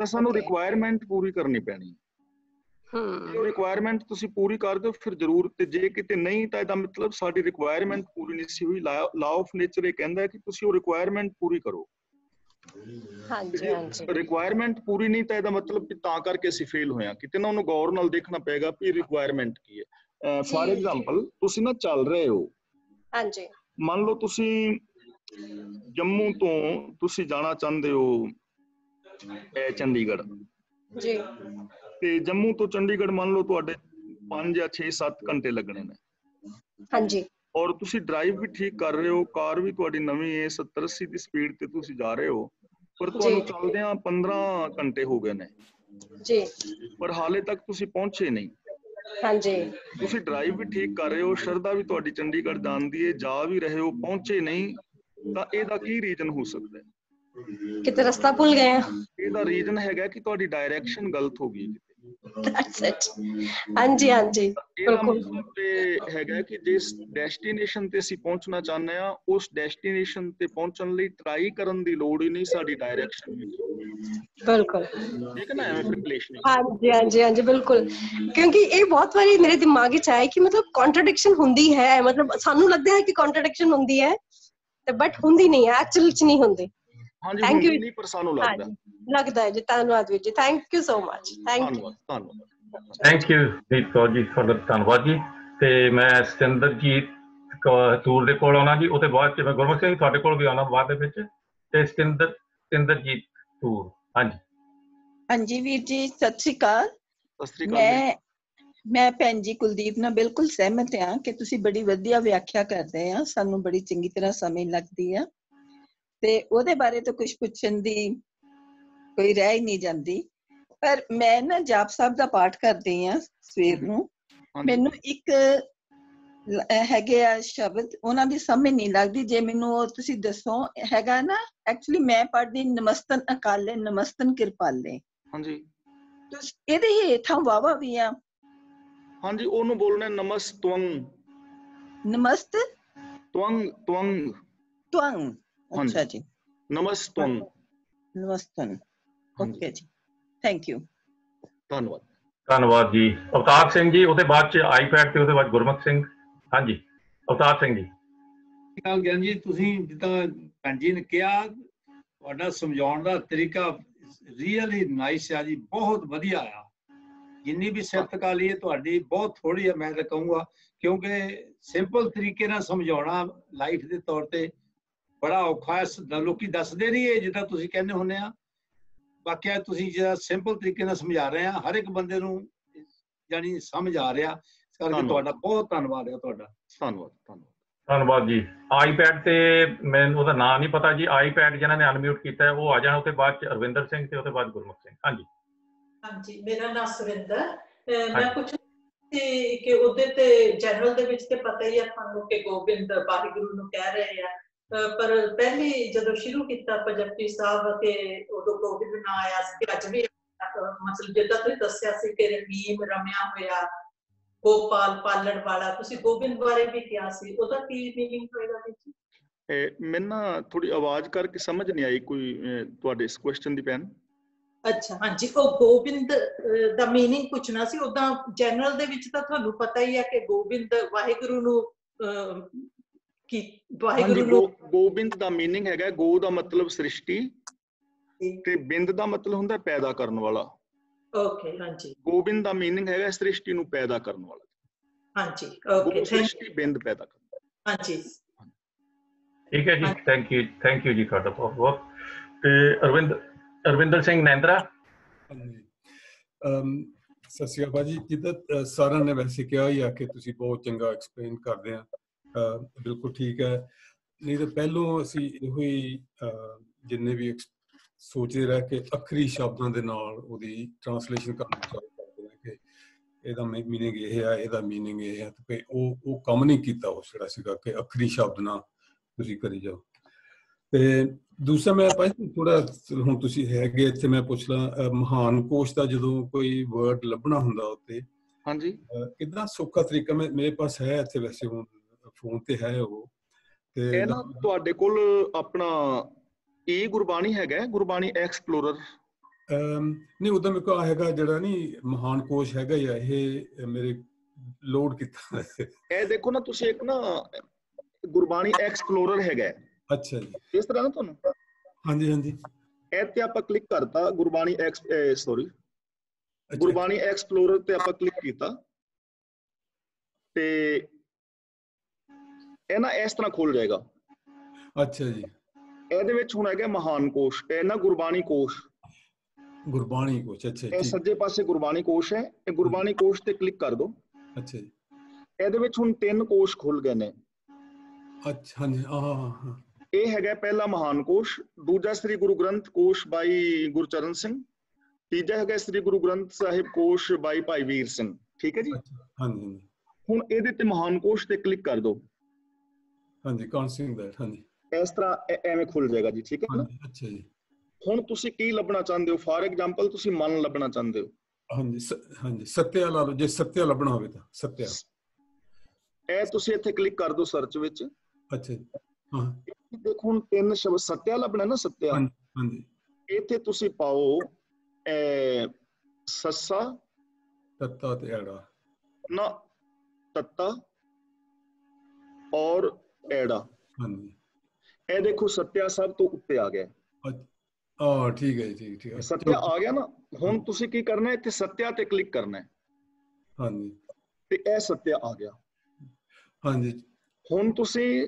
ਤਾਂ ਸਾਨੂੰ Okay. ਰਿਕੁਆਇਰਮੈਂਟ ਪੂਰੀ ਕਰਨੀ ਪੈਣੀ। ਜੇ ਰਿਕੁਆਇਰਮੈਂਟ ਤੁਸੀਂ ਪੂਰੀ ਕਰ ਦਿਓ ਫਿਰ ਜ਼ਰੂਰ, ਤੇ ਜੇ ਕਿਤੇ ਨਹੀਂ ਤਾਂ ਇਹਦਾ ਮਤਲਬ ਸਾਡੀ ਰਿਕੁਆਇਰਮੈਂਟ ਪੂਰੀ ਨਹੀਂ ਸੀ ਹੋਈ। ਲਾ ਆਫ ਨੇਚਰ ਇਹ ਕਹਿੰਦਾ ਹੈ ਕਿ ਤੁਸੀਂ ਉਹ ਰਿਕੁਆਇਰਮੈਂਟ ਪੂਰੀ ਕਰੋ। ਹਾਂਜੀ ਹਾਂਜੀ ਰਿਕੁਆਇਰਮੈਂਟ ਪੂਰੀ ਨਹੀਂ ਤਾਂ ਇਹਦਾ ਮਤਲਬ ਕਿ ਤਾਂ ਕਰਕੇ ਅਸੀਂ ਫੇਲ ਹੋਇਆ। ਕਿਤੇ ਨਾ ਉਹਨੂੰ ਗੌਰ ਨਾਲ ਦੇਖਣਾ ਪਏਗਾ ਵੀ ਰਿਕੁਆਇਰਮੈਂਟ ਕੀ ਹੈ। ਫਾਰ ਐਗਜ਼ਾਮਪਲ ਤੁਸੀਂ ਨਾ ਚੱਲ ਰਹੇ ਹੋ, ਹਾਂਜੀ ਮੰਨ ਲਓ ਤੁਸੀਂ ਜੰਮੂ ਤੋਂ ਤੁਸੀਂ ਜਾਣਾ ਚਾਹੁੰਦੇ ਹੋ ਚੰਡੀਗੜ੍ਹ, ਜੀ ਤੇ ਜੰਮੂ ਤੋਂ ਚੰਡੀਗੜ੍ਹ ਮੰਨ ਲਓ ਤੁਹਾਡੇ 5 ਜਾਂ 6-7 ਘੰਟੇ ਲੱਗਣੇ ਨੇ, ਹਾਂਜੀ ਔਰ ਤੁਸੀਂ ਡਰਾਈਵ ਵੀ ਠੀਕ ਕਰ ਰਹੇ ਹੋ, ਕਾਰ ਵੀ ਤੁਹਾਡੀ ਨਵੀਂ ਹੈ, 70-80 ਦੀ ਸਪੀਡ ਤੇ ਤੁਸੀਂ ਜਾ ਰਹੇ ਹੋ, ਪਰ ਤੁਹਾਨੂੰ ਚੱਲਦਿਆਂ 15 ਘੰਟੇ ਹੋ ਗਏ ਨੇ ਜੀ ਪਰ ਹਾਲੇ ਤੱਕ ਤੁਸੀਂ ਪਹੁੰਚੇ ਨਹੀਂ। ਹਾਂਜੀ ਤੁਸੀਂ ਡਰਾਈਵ ਵੀ ਠੀਕ ਕਰ ਰਹੇ ਹੋ, ਸ਼ਰਧਾ ਵੀ ਤੁਹਾਡੀ ਚੰਡੀਗੜ੍ਹ ਜਾਣ ਦੀ ਹੈ, ਜਾ ਵੀ ਰਹੇ ਹੋ, ਪਹੁੰਚੇ ਨਹੀਂ, ਤਾਂ ਇਹਦਾ ਕੀ ਰੀਜ਼ਨ ਹੋ ਸਕਦਾ ਹੈ? ਕਿਤੇ ਰਸਤਾ ਭੁੱਲ ਗਏ ਆ। ਇਹਦਾ ਰੀਜ਼ਨ ਹੈਗਾ ਕਿ ਤੁਹਾਡੀ ਡਾਇਰੈਕਸ਼ਨ ਗਲਤ ਹੋ ਗਈ ਕਿਤੇ। That's it. ਹਾਂਜੀ ਹਾਂਜੀ ਇਹਦਾ ਮਤਲਬ ਇਹ ਹੈਗਾ ਕਿ ਜਿਸ ਡੈਸਟੀਨੇਸ਼ਨ ਤੇ ਅਸੀਂ ਪਹੁੰਚਣਾ ਚਾਹੁੰਦੇ ਆ, ਉਸ ਡੈਸਟੀਨੇਸ਼ਨ ਤੇ ਪਹੁੰਚਣ ਲਈ ਟਰਾਈ ਕਰਨ ਦੀ ਲੋੜ ਹੀ ਨਹੀਂ, ਸਾਡੀ ਡਾਇਰੈਕਸ਼ਨ ਵਿੱਚ ਬਿਲਕੁਲ ਠੀਕ ਹੈ ਨਾ, ਐਵੇਂ ਪ੍ਰੀਪਰੇਸ਼ਨ। ਹਾਂਜੀ ਹਾਂਜੀ ਹਾਂਜੀ ਬਿਲਕੁਲ, ਕਿਉਂਕਿ ਇਹ ਬਹੁਤ ਵਾਰੀ ਮੇਰੇ ਦਿਮਾਗ ਵਿੱਚ ਆਇਆ ਕਿ ਮਤਲਬ ਕੰਟਰਡਿਕਸ਼ਨ ਹੁੰਦੀ ਹੈ, ਮਤਲਬ ਸਾਨੂੰ ਲੱਗਦਾ ਹੈ ਕਿ ਕੰਟਰਡਿਕਸ਼ਨ ਹੁੰਦੀ ਹੈ ਤੇ ਬਟ ਹੁੰਦੀ ਨਹੀਂ ਹੈ, ਐਕਚੁਅਲ ਚ ਨਹੀਂ ਹੁੰਦੀ। ਹਾਂਜੀ ਥੈਂਕ ਯੂ। ਨਹੀਂ, ਪਰ ਸਾਨੂੰ ਲੱਗਦਾ ਲੱਗਦਾ ਹੈ ਜੀ। ਧੰਨਵਾਦ ਵੀਰ ਜੀ, thank you so much. Thank you. Thank you Deep Kaur ji, ਤੁਹਾਡਾ ਧੰਨਵਾਦ ਜੀ। ਤੇ ਮੈਂ ਸਤਿੰਦਰਜੀਤ ਤੂਰ ਦੇ ਕੋਲ ਆਉਣਾ ਜੀ, ਉਹਦੇ ਬਾਅਦ ਚ ਮੈਂ ਗੁਰਮੁਖ ਸਿੰਘ ਤੁਹਾਡੇ ਕੋਲ ਵੀ ਆਉਣਾ ਬਾਅਦ ਦੇ ਵਿੱਚ, ਤੇ ਸਤਿੰਦਰਜੀਤ ਤੂਰ। ਹਾਂਜੀ ਹਾਂਜੀ ਵੀਰ ਜੀ, ਸਤਿ ਸ੍ਰੀ ਅਕਾਲ। ਸਤਿ ਸ੍ਰੀ ਅਕਾਲ। ਮੈਂ ਭੈਣ ਜੀ ਕੁਲਦੀਪ ਨਾਲ ਬਿਲਕੁਲ ਸਹਿਮਤ ਹਾਂ ਕਿ ਤੁਸੀਂ ਬੜੀ ਵਧੀਆ ਵਿਆਖਿਆ ਕਰਦੇ ਆ, ਸਾਨੂੰ ਬੜੀ ਚੰਗੀ ਤਰ੍ਹਾਂ ਸਮਝ ਲੱਗਦੀ ਆ, ਤੇ ਉਹਦੇ ਬਾਰੇ ਤਾਂ ਕੁਝ ਪੁੱਛਣ ਦੀ ਕੋਈ ਰਹਿ ਹੀ ਨਹੀਂ ਜਾਂਦੀ। ਪਰ ਮੈਂ ਨਾ ਜਾਪ ਸਾਹਿਬ ਦਾ ਪਾਠ ਕਰਦੀ ਆ ਸਵੇਰ ਨੂੰ, ਮੈਨੂੰ ਇੱਕ ਹੈਗੇ ਆ ਸ਼ਬਦ, ਉਹਨਾਂ ਦੀ ਸਮਝ ਨਹੀਂ ਲੱਗਦੀ, ਜੇ ਮੈਨੂੰ ਉਹ ਤੁਸੀਂ ਦੱਸੋ। ਹੈਗਾ ਨਾ, ਐਕਚੁਅਲੀ ਮੈਂ ਪੜ੍ਹਦੀ ਨਮਸਤਨ ਅਕਾਲੇ ਨਮਸਤਨ ਕਿਰਪਾਲੇ। ਹਾਂਜੀ ਇਹਦੇ ਹੇਠਾਂ ਵਾਵਾ ਵੀ ਆ। ਹਾਂਜੀ, ਉਹਨੂੰ ਬੋਲਣਾ ਨਮਸਤਵੰਗ। ਨਮਸਤ ਤਵੰਗ। ਅੱਛਾ ਜੀ, ਨਮਸਤਵੰਗ। ਨਮਸਤਨ। ਓਕੇ ਜੀ, ਥੈਂਕ ਯੂ। ਧੰਨਵਾਦ ਜੀ। ਅਵਤਾਰ ਸਿੰਘ ਜੀ, ਉਹਦੇ ਬਾਅਦ ਚ ਆਈਪੈਡ ਤੇ ਉਹਦੇ ਬਾਅਦ ਗੁਰਮੁਖ ਸਿੰਘ। ਹਾਂਜੀ ਅਵਤਾਰ ਸਿੰਘ ਜੀ। ਗਿਆਨ ਜੀ, ਤੁਸੀਂ ਜਿੱਦਾਂ ਭੈਣ ਜੀ ਨੇ ਕਿਹਾ, ਤੁਹਾਡਾ ਸਮਝਾਉਣ ਦਾ ਤਰੀਕਾ ਰੀਅਲੀ ਨਾਈਸ ਆ ਜੀ, ਬਹੁਤ ਵਧੀਆ ਆ। ਜਿੰਨੀ ਵੀ ਸਿਫਤ ਕਰ ਲਈ ਤੁਹਾਡੀ ਬਹੁਤ ਥੋੜੀ ਆ, ਮੈਂ ਤਾਂ ਕਹੂੰਗਾ, ਕਿਉਂਕਿ ਸਿੰਪਲ ਤਰੀਕੇ ਨਾਲ ਸਮਝਾਉਣਾ ਲਾਈਫ ਦੇ ਤੌਰ ਤੇ ਬੜਾ ਔਖਾ ਹੈ। ਲੋਕੀ ਦੱਸਦੇ ਨਹੀਂ ਇਹ ਜਿੱਦਾਂ ਤੁਸੀਂ ਕਹਿੰਦੇ ਹੁੰਦੇ ਆ। ਬਾਕੀ ਤੁਸੀਂ ਜਿਹੜਾ ਸਿੰਪਲ ਤਰੀਕੇ ਨਾਲ ਸਮਝਾ ਰਹੇ ਆ, ਹਰ ਇੱਕ ਬੰਦੇ ਨੂੰ ਜਾਨੀ ਸਮਝ ਆ ਰਿਹਾ, ਇਸ ਕਰਕੇ ਤੁਹਾਡਾ ਬਹੁਤ ਧੰਨਵਾਦ ਹੈ ਤੁਹਾਡਾ। ਧੰਨਵਾਦ ਜੀ। ਆਈਪੈਡ ਤੇ ਮੈਨੂੰ ਉਹਦਾ ਨਾਂ ਨਹੀਂ ਪਤਾ ਜੀ, ਆਈਪੈਡ ਜਿਹਨਾਂ ਨੇ ਅਨਮਿਊਟ ਕੀਤਾ ਹੈ ਉਹ ਆ ਜਾਣ, ਉਹਦੇ ਬਾਅਦ ਚ ਅਰਵਿੰਦਰ ਸਿੰਘ ਤੇ ਉਹਦੇ ਬਾਅਦ ਗੁਰਮੁਖ ਸਿੰਘ। ਹਾਂਜੀ ਹਾਂਜੀ, ਮੇਰਾ ਨਾਮ ਸੁਰਿੰਦਰ। ਮੈਂ ਪੁੱਛਣਾ ਸੀ ਕਿ ਉਹਦੇ ਤੇ ਜਨਰਲ ਦੇ ਵਿੱਚ ਤੇ ਪਤਾ ਹੀ ਆ ਤੁਹਾਨੂੰ ਕਿ ਗੋਬਿੰਦ ਵਾਹਿਗੁਰੂ ਨੂੰ ਕਹਿ ਰਹੇ ਆ, ਪਰ ਪਹਿਲੀ ਜਦੋਂ ਸ਼ੁਰੂ ਕੀਤਾ ਜਪਜੀ ਸਾਹਿਬ ਤੇ ਉਦੋਂ ਗੋਬਿੰਦ ਨਾਂ ਆਇਆ ਸੀ। ਅੱਜ ਵੀ ਮਤਲਬ ਜਿੱਦਾਂ ਤੁਸੀਂ ਦੱਸਿਆ ਸੀ ਕਿ ਰਹੀਮ ਰਮਿਆ ਹੋਇਆ, ਗੋਪਾਲ ਪਾਲਣ ਵਾਲਾ, ਤੁਸੀਂ ਗੋਬਿੰਦ ਬਾਰੇ ਵੀ ਕਿਹਾ ਸੀ, ਉਹਦਾ ਕੀ ਮੀਨਿੰਗ ਹੋਏਗਾ ਵਿੱਚ? ਮੈਨੂੰ ਨਾ ਥੋੜੀ ਆਵਾਜ਼ ਕਰਕੇ ਸਮਝ ਨਹੀਂ ਆਈ ਕੋਈ ਤੁਹਾਡੇ ਇਸ ਕੁਐਸਚਨ ਦੀ ਭੈਣ। ਅੱਛਾ, ਹਾਂਜੀ, ਉਹ ਗੋਬਿੰਦ ਦਾ ਮੀਨਿੰਗ ਪੁੱਛਣਾ ਸੀ। ਉਦਾਂ ਜਨਰਲ ਦੇ ਵਿੱਚ ਤਾਂ ਤੁਹਾਨੂੰ ਪਤਾ ਹੀ ਹੈ ਕਿ ਗੋਬਿੰਦ ਵਾਹਿਗੁਰੂ ਨੂੰ ਗੋਬਿੰਦ ਦਾ ਮੀਨਿੰਗ ਹੈਗਾ, ਗੋ ਦਾ ਮਤਲਬ ਸ੍ਰਿਸ਼ਟੀ ਤੇ ਬਿੰਦ ਦਾ ਮਤਲਬ ਹੁੰਦਾ ਪੈਦਾ ਕਰਨ ਵਾਲਾ। ਓਕੇ, ਹਾਂਜੀ। ਗੋਬਿੰਦ ਦਾ ਮੀਨਿੰਗ ਹੈਗਾ ਸ੍ਰਿਸ਼ਟੀ ਨੂੰ ਪੈਦਾ ਕਰਨ ਵਾਲਾ। ਹਾਂਜੀ, ਓਕੇ, ਸ੍ਰਿਸ਼ਟੀ ਬਿੰਦ ਪੈਦਾ ਕਰਨ। ਹਾਂਜੀ, ਠੀਕ ਹੈ ਜੀ, ਥੈਂਕ ਯੂ ਜੀ ਤੁਹਾਡਾ ਬਹੁਤ ਬਹੁਤ। ਤੇ ਅਰਵਿੰਦਰ ਸਿੰਘ ਨੈਂਦਰਾ। ਸਤਿ ਸ਼੍ਰੀ ਅਕਾਲ ਜੀ। ਜਿੱਦਾਂ ਸਾਰਿਆਂ ਨੇ ਵੈਸੇ ਕਿਹਾ ਹੀ ਆ ਕਿ ਤੁਸੀਂ ਬਹੁਤ ਚੰਗਾ ਐਕਸਪਲੇਨ ਕਰਦੇ ਆ, ਬਿਲਕੁਲ ਠੀਕ ਹੈ। ਨਹੀਂ ਤਾਂ ਪਹਿਲੋਂ ਅਸੀਂ ਇਹੋ ਹੀ ਜਿੰਨੇ ਵੀ ਸੋਚਦੇ ਰਹੇ ਕਿ ਅੱਖਰੀ ਸ਼ਬਦਾਂ ਦੇ ਨਾਲ ਉਹਦੀ ਟਰਾਂਸਲੇਸ਼ਨ ਕਰਨੀ ਚਾਲੂ ਕਰਦੇ ਆ ਕਿ ਇਹਦਾ ਮੀਨਿੰਗ ਇਹ ਆ, ਇਹਦਾ ਮੀਨਿੰਗ ਇਹ ਹੈ, ਤੇ ਉਹ ਕੰਮ ਨਹੀਂ ਕੀਤਾ ਉਸ ਜਿਹੜਾ ਸੀਗਾ ਕਿ ਅੱਖਰੀ ਸ਼ਬਦ ਨਾਲ ਤੁਸੀਂ ਕਰੀ ਜਾਓ। ਤੇ ਦੂਸਰਾ ਮੈਂ ਥੋੜਾ, ਹੁਣ ਤੁਸੀਂ ਹੈਗੇ ਇੱਥੇ, ਮੈਂ ਪੁੱਛ ਲਾਂ ਮਹਾਨ ਕੋਸ਼ ਦਾ ਜਦੋਂ ਕੋਈ ਵਰਡ ਲੱਭਣਾ ਹੁੰਦਾ ਉੱਤੇ, ਹਾਂਜੀ, ਕਿੰਨਾ ਸੌਖਾ ਤਰੀਕਾ ਮੇਰੇ ਪਾਸ ਹੈ ਇੱਥੇ, ਵੈਸੇ ਹੁਣ ਫੋਨ ਤੇ ਹੈ ਉਹ, ਤੇ ਤੁਹਾਡੇ ਕੋਲ ਆਪਣਾ ਗੁਰਬਾਣੀ ਹੈਗਾ, ਗੁਰਬਾਣੀ ਐਕਸਪਲੋਰਰ। ਨਹੀਂ ਉਹਦਾ ਮੇਰੇ ਕੋਲ ਹੈਗਾ ਜਿਹੜਾ ਨਹੀਂ ਮਹਾਨ ਕੋਸ਼ ਹੈਗਾ ਹੀ ਆ, ਇਹ ਮੇਰੇ ਲੋਡ ਕੀਤਾ। ਇਹ ਦੇਖੋ ਨਾ ਤੁਸੀਂ, ਇੱਕ ਨਾ ਗੁਰਬਾਣੀ ਐਕਸਪਲੋਰਰ ਹੈਗਾ। ਅੱਛਾ ਜੀ, ਇਸ ਤਰ੍ਹਾਂ ਨਾ ਤੁਹਾਨੂੰ। ਹਾਂਜੀ ਹਾਂਜੀ, ਇਹ ਤੇ ਆਪਾਂ ਕਲਿੱਕ ਕਰਤਾ ਗੁਰਬਾਣੀ ਗੁਰਬਾਣੀ ਐਕਸਪਲੋਰਰ ਤੇ ਆਪਾਂ ਕਲਿੱਕ ਕੀਤਾ ਤੇ ਇਹ ਨਾ ਇਸ ਤਰ੍ਹਾਂ ਖੁੱਲ ਜਾਏਗਾ। ਅੱਛਾ ਜੀ, ਇਹਦੇ ਵਿੱਚ ਹੁਣ ਹੈਗਾ ਮਹਾਨ ਕੋਸ਼, ਇਹ ਨਾ ਗੁਰਬਾਣੀ ਕੋਸ਼। ਗੁਰਬਾਣੀ ਕੋਸ਼, ਅੱਛਾ ਇਹ ਸੱਜੇ ਪਾਸੇ ਗੁਰਬਾਣੀ ਕੋਸ਼ ਹੈ। ਇਹ ਗੁਰਬਾਣੀ ਕੋਸ਼ ਤੇ ਕਲਿੱਕ ਕਰ ਦਿਓ। ਅੱਛਾ ਜੀ, ਇਹਦੇ ਵਿੱਚ ਹੁਣ 3 ਕੋਸ਼ ਖੁੱਲ ਗਏ ਨੇ। ਅੱਛਾ ਹਾਂਜੀ, ਹਾਂ। ਇਹ ਹੈਗਾ ਪਹਿਲਾ ਮਹਾਨ ਕੋਸ਼, ਦੂਜਾ ਸ੍ਰੀ ਗੁਰੂ ਗ੍ਰੰਥ ਕੋਸ਼ ਬਾਈ ਗੁਰਚਰਨ ਸਿੰਘ, ਤੀਜਾ ਹੈਗਾ ਸ੍ਰੀ ਗੁਰੂ ਗ੍ਰੰਥ ਸਾਹਿਬ ਕੋਸ਼ ਬਾਈ ਭਾਈ ਵੀਰ ਸਿੰਘ। ਠੀਕ ਹੈ ਜੀ। ਹਾਂਜੀ, ਹੁਣ ਇਹਦੇ ਤੇ ਮਹਾਨ ਕੋਸ਼ ਤੇ ਕਲਿੱਕ ਕਰ ਦਿਓ। ਹਾਂਜੀ, ਕਾਂਸਿੰਗ ਦੈਟ, ਹਾਂਜੀ, ਇਸ ਤਰ੍ਹਾਂ ਐਵੇਂ ਖੁੱਲ ਜਾਏਗਾ ਜੀ। ਠੀਕ ਹੈ ਨਾ। ਅੱਛਾ ਜੀ, ਹੁਣ ਤੁਸੀਂ ਕੀ ਲੱਭਣਾ ਚਾਹੁੰਦੇ ਹੋ? ਫਾਰ ਐਗਜ਼ਾਮਪਲ ਤੁਸੀਂ ਮਨ ਲੱਭਣਾ ਚਾਹੁੰਦੇ ਹੋ। ਹਾਂਜੀ, ਸੱਤਿਆ ਲਾ ਲਓ, ਜੇ ਸੱਤਿਆ ਲੱਭਣਾ ਹੋਵੇ ਤਾਂ ਸੱਤਿਆ। ਇਹ ਤੁਸੀਂ ਇੱਥੇ ਕਲਿੱਕ ਕਰ ਦਿਓ ਸਰਚ ਵਿੱਚ। ਅੱਛਾ ਜੀ, ਹਾਂ, ਦੇਖੋ ਹੁਣ 3 ਸ਼ਬਦ ਸੱਤਿਆ ਲੱਭਣਾ ਨਾ, ਸੱਤਿਆ। ਹਾਂਜੀ, ਇੱਥੇ ਤੁਸੀਂ ਪਾਓ ਸੱਸਾ, ਤੱਤਾ ਤੇ ਐੜਾ ਨਾ, ਤੱਤਾ ਔਰ ਐੜਾ। ਹਾਂਜੀ, ਇਹ ਦੇਖੋ ਸੱਤਿਆ ਸਭ ਤੋਂ ਉੱਤੇ ਆ ਗਿਆ। ਠੀਕ ਹੈ ਜੀ, ਠੀਕ ਹੈ, ਸੱਤਿਆ ਆ ਗਿਆ ਨਾ। ਹੁਣ ਤੁਸੀਂ ਕੀ ਕਰਨਾ ਹੈ? ਇੱਥੇ ਸੱਤਿਆ ਤੇ ਕਲਿੱਕ ਕਰਨਾ ਹੈ। ਹਾਂਜੀ, ਤੇ ਇਹ ਸੱਤਿਆ ਆ ਗਿਆ। ਹਾਂਜੀ, ਹੁਣ ਤੁਸੀਂ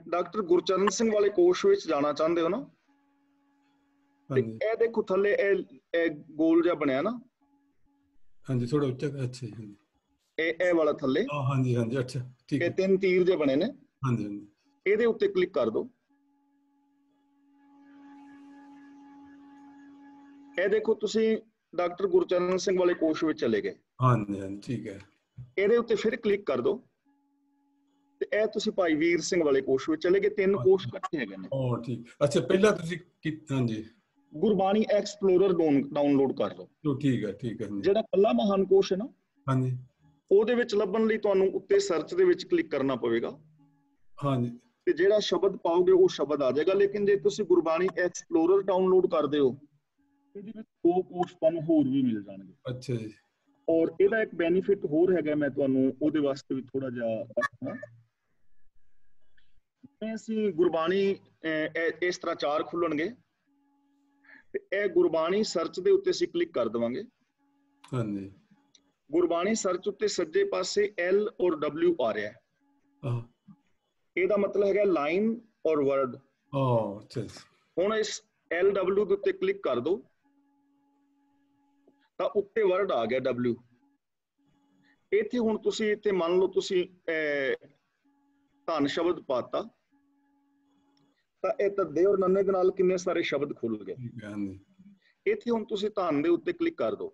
ਡਾਕਟਰ ਗੁਰਚਰਨ ਸਿੰਘ ਵਾਲੇ ਕੋਸ਼ ਵਿੱਚ ਜਾਣਾ ਚਾਹੁੰਦੇ ਹੋ ਨਾ। ਤੇ ਇਹ ਦੇਖੋ ਥੱਲੇ ਇਹ ਗੋਲ ਜਿਹਾ ਬਣਿਆ ਨਾ। ਹਾਂਜੀ, ਥੋੜਾ ਉੱਚਾ। ਅੱਛਾ ਜੀ, ਇਹ ਵਾਲਾ ਥੱਲੇ। ਹਾਂਜੀ, ਅੱਛਾ, ਠੀਕ ਹੈ। ਇਹ 3 ਤੀਰ ਜਿਹੇ ਬਣੇ ਨੇ। ਹਾਂਜੀ, ਇਹਦੇ ਉੱਤੇ ਕਲਿੱਕ ਕਰ ਦਿਓ। ਇਹ ਦੇਖੋ ਤੁਸੀਂ ਡਾਕਟਰ ਗੁਰਚਰਨ ਸਿੰਘ ਵਾਲੇ ਕੋਸ਼ ਵਿੱਚ ਚਲੇ ਗਏ। ਹਾਂਜੀ, ਠੀਕ ਹੈ। ਇਹਦੇ ਉੱਤੇ ਫਿਰ ਕਲਿੱਕ ਕਰ ਦਿਓ ਤੇ ਇਹ ਤੁਸੀਂ ਭਾਈ ਵੀਰ ਸਿੰਘ ਵਾਲੇ ਕੋਸ਼ ਵਿੱਚ ਚਲੇ ਗਏ। 3 ਕੋਸ਼ ਇਕੱਠੇ ਹੈਗੇ ਨੇ। ਠੀਕ। ਅੱਛਾ, ਪਹਿਲਾਂ ਤੁਸੀਂ ਹਾਂਜੀ ਗੁਰਬਾਣੀ ਐਕਸਪਲੋਰਰ ਡਾਊਨਲੋਡ ਕਰ ਲਓ। ਠੀਕ ਹੈ। ਜਿਹੜਾ ਕੱਲਾ ਮਹਾਨ ਕੋਸ਼ ਹੈ ਨਾ, ਹਾਂਜੀ, ਉਹਦੇ ਵਿੱਚ ਲੱਭਣ ਲਈ ਤੁਹਾਨੂੰ ਉੱਤੇ ਸਰਚ ਦੇ ਵਿੱਚ ਕਲਿੱਕ ਕਰਨਾ ਪਵੇਗਾ। ਹਾਂਜੀ, ਤੇ ਜਿਹੜਾ ਸ਼ਬਦ ਪਾਓਗੇ ਉਹ ਸ਼ਬਦ ਆ ਜਾਏਗਾ। ਲੇਕਿਨ ਜੇ ਤੁਸੀਂ ਗੁਰਬਾਣੀ ਐਕਸਪਲੋਰਰ ਡਾਊਨਲੋਡ ਕਰਦੇ ਹੋ, ਇਹਦੇ ਵਿੱਚ 2 ਕੋਸ਼ ਤੁਹਾਨੂੰ ਹੋਰ ਵੀ ਮਿਲ ਜਾਣਗੇ। ਅੱਛਾ ਜੀ। ਔਰ ਇਹਦਾ ਇੱਕ ਬੈਨੀਫਿਟ ਹੋਰ ਹੈਗਾ, ਮੈਂ ਤੁਹਾਨੂੰ ਉਹਦੇ ਵਾਸਤੇ ਵੀ ਥੋੜਾ ਜਿਹਾ ਦੱਸਣਾ। ਅਸੀਂ ਗੁਰਬਾਣੀ ਇਸ ਤਰ੍ਹਾਂ 4 ਖੁੱਲਣਗੇ ਤੇ ਇਹ ਗੁਰਬਾਣੀ ਸਰਚ ਦੇ ਉੱਤੇ ਅਸੀਂ ਕਲਿੱਕ ਕਰ ਦੇਵਾਂਗੇ। ਹਾਂਜੀ, ਗੁਰਬਾਣੀ ਸਰਚ ਉੱਤੇ ਸੱਜੇ ਪਾਸੇ L ਔਰ W ਆ ਰਿਹਾ ਹੈ। ਇਹਦਾ ਮਤਲਬ ਹੈਗਾ ਲਾਈਨ ਔਰ ਵਰਡ। ਅੱਛਾ। ਹੁਣ ਇਸ LW ਦੇ ਉੱਤੇ ਕਲਿੱਕ ਕਰ ਦਿਓ ਤਾਂ ਉੱਤੇ ਵਰਡ ਆ ਗਿਆ W। ਇੱਥੇ ਹੁਣ ਤੁਸੀਂ ਇੱਥੇ ਮੰਨ ਲਓ ਤੁਸੀਂ ਧਨ ਸ਼ਬਦ ਪਾਤਾ ਤਾਂ ਇਹ ਧੱਦੇ ਔਰ ਨੰਨੇ ਦੇ ਨਾਲ ਕਿੰਨੇ ਸਾਰੇ ਸ਼ਬਦ ਖੁੱਲ ਗਏ। ਇੱਥੇ ਹੁਣ ਤੁਸੀਂ ਧਨ ਦੇ ਉੱਤੇ ਕਲਿੱਕ ਕਰ ਦਿਓ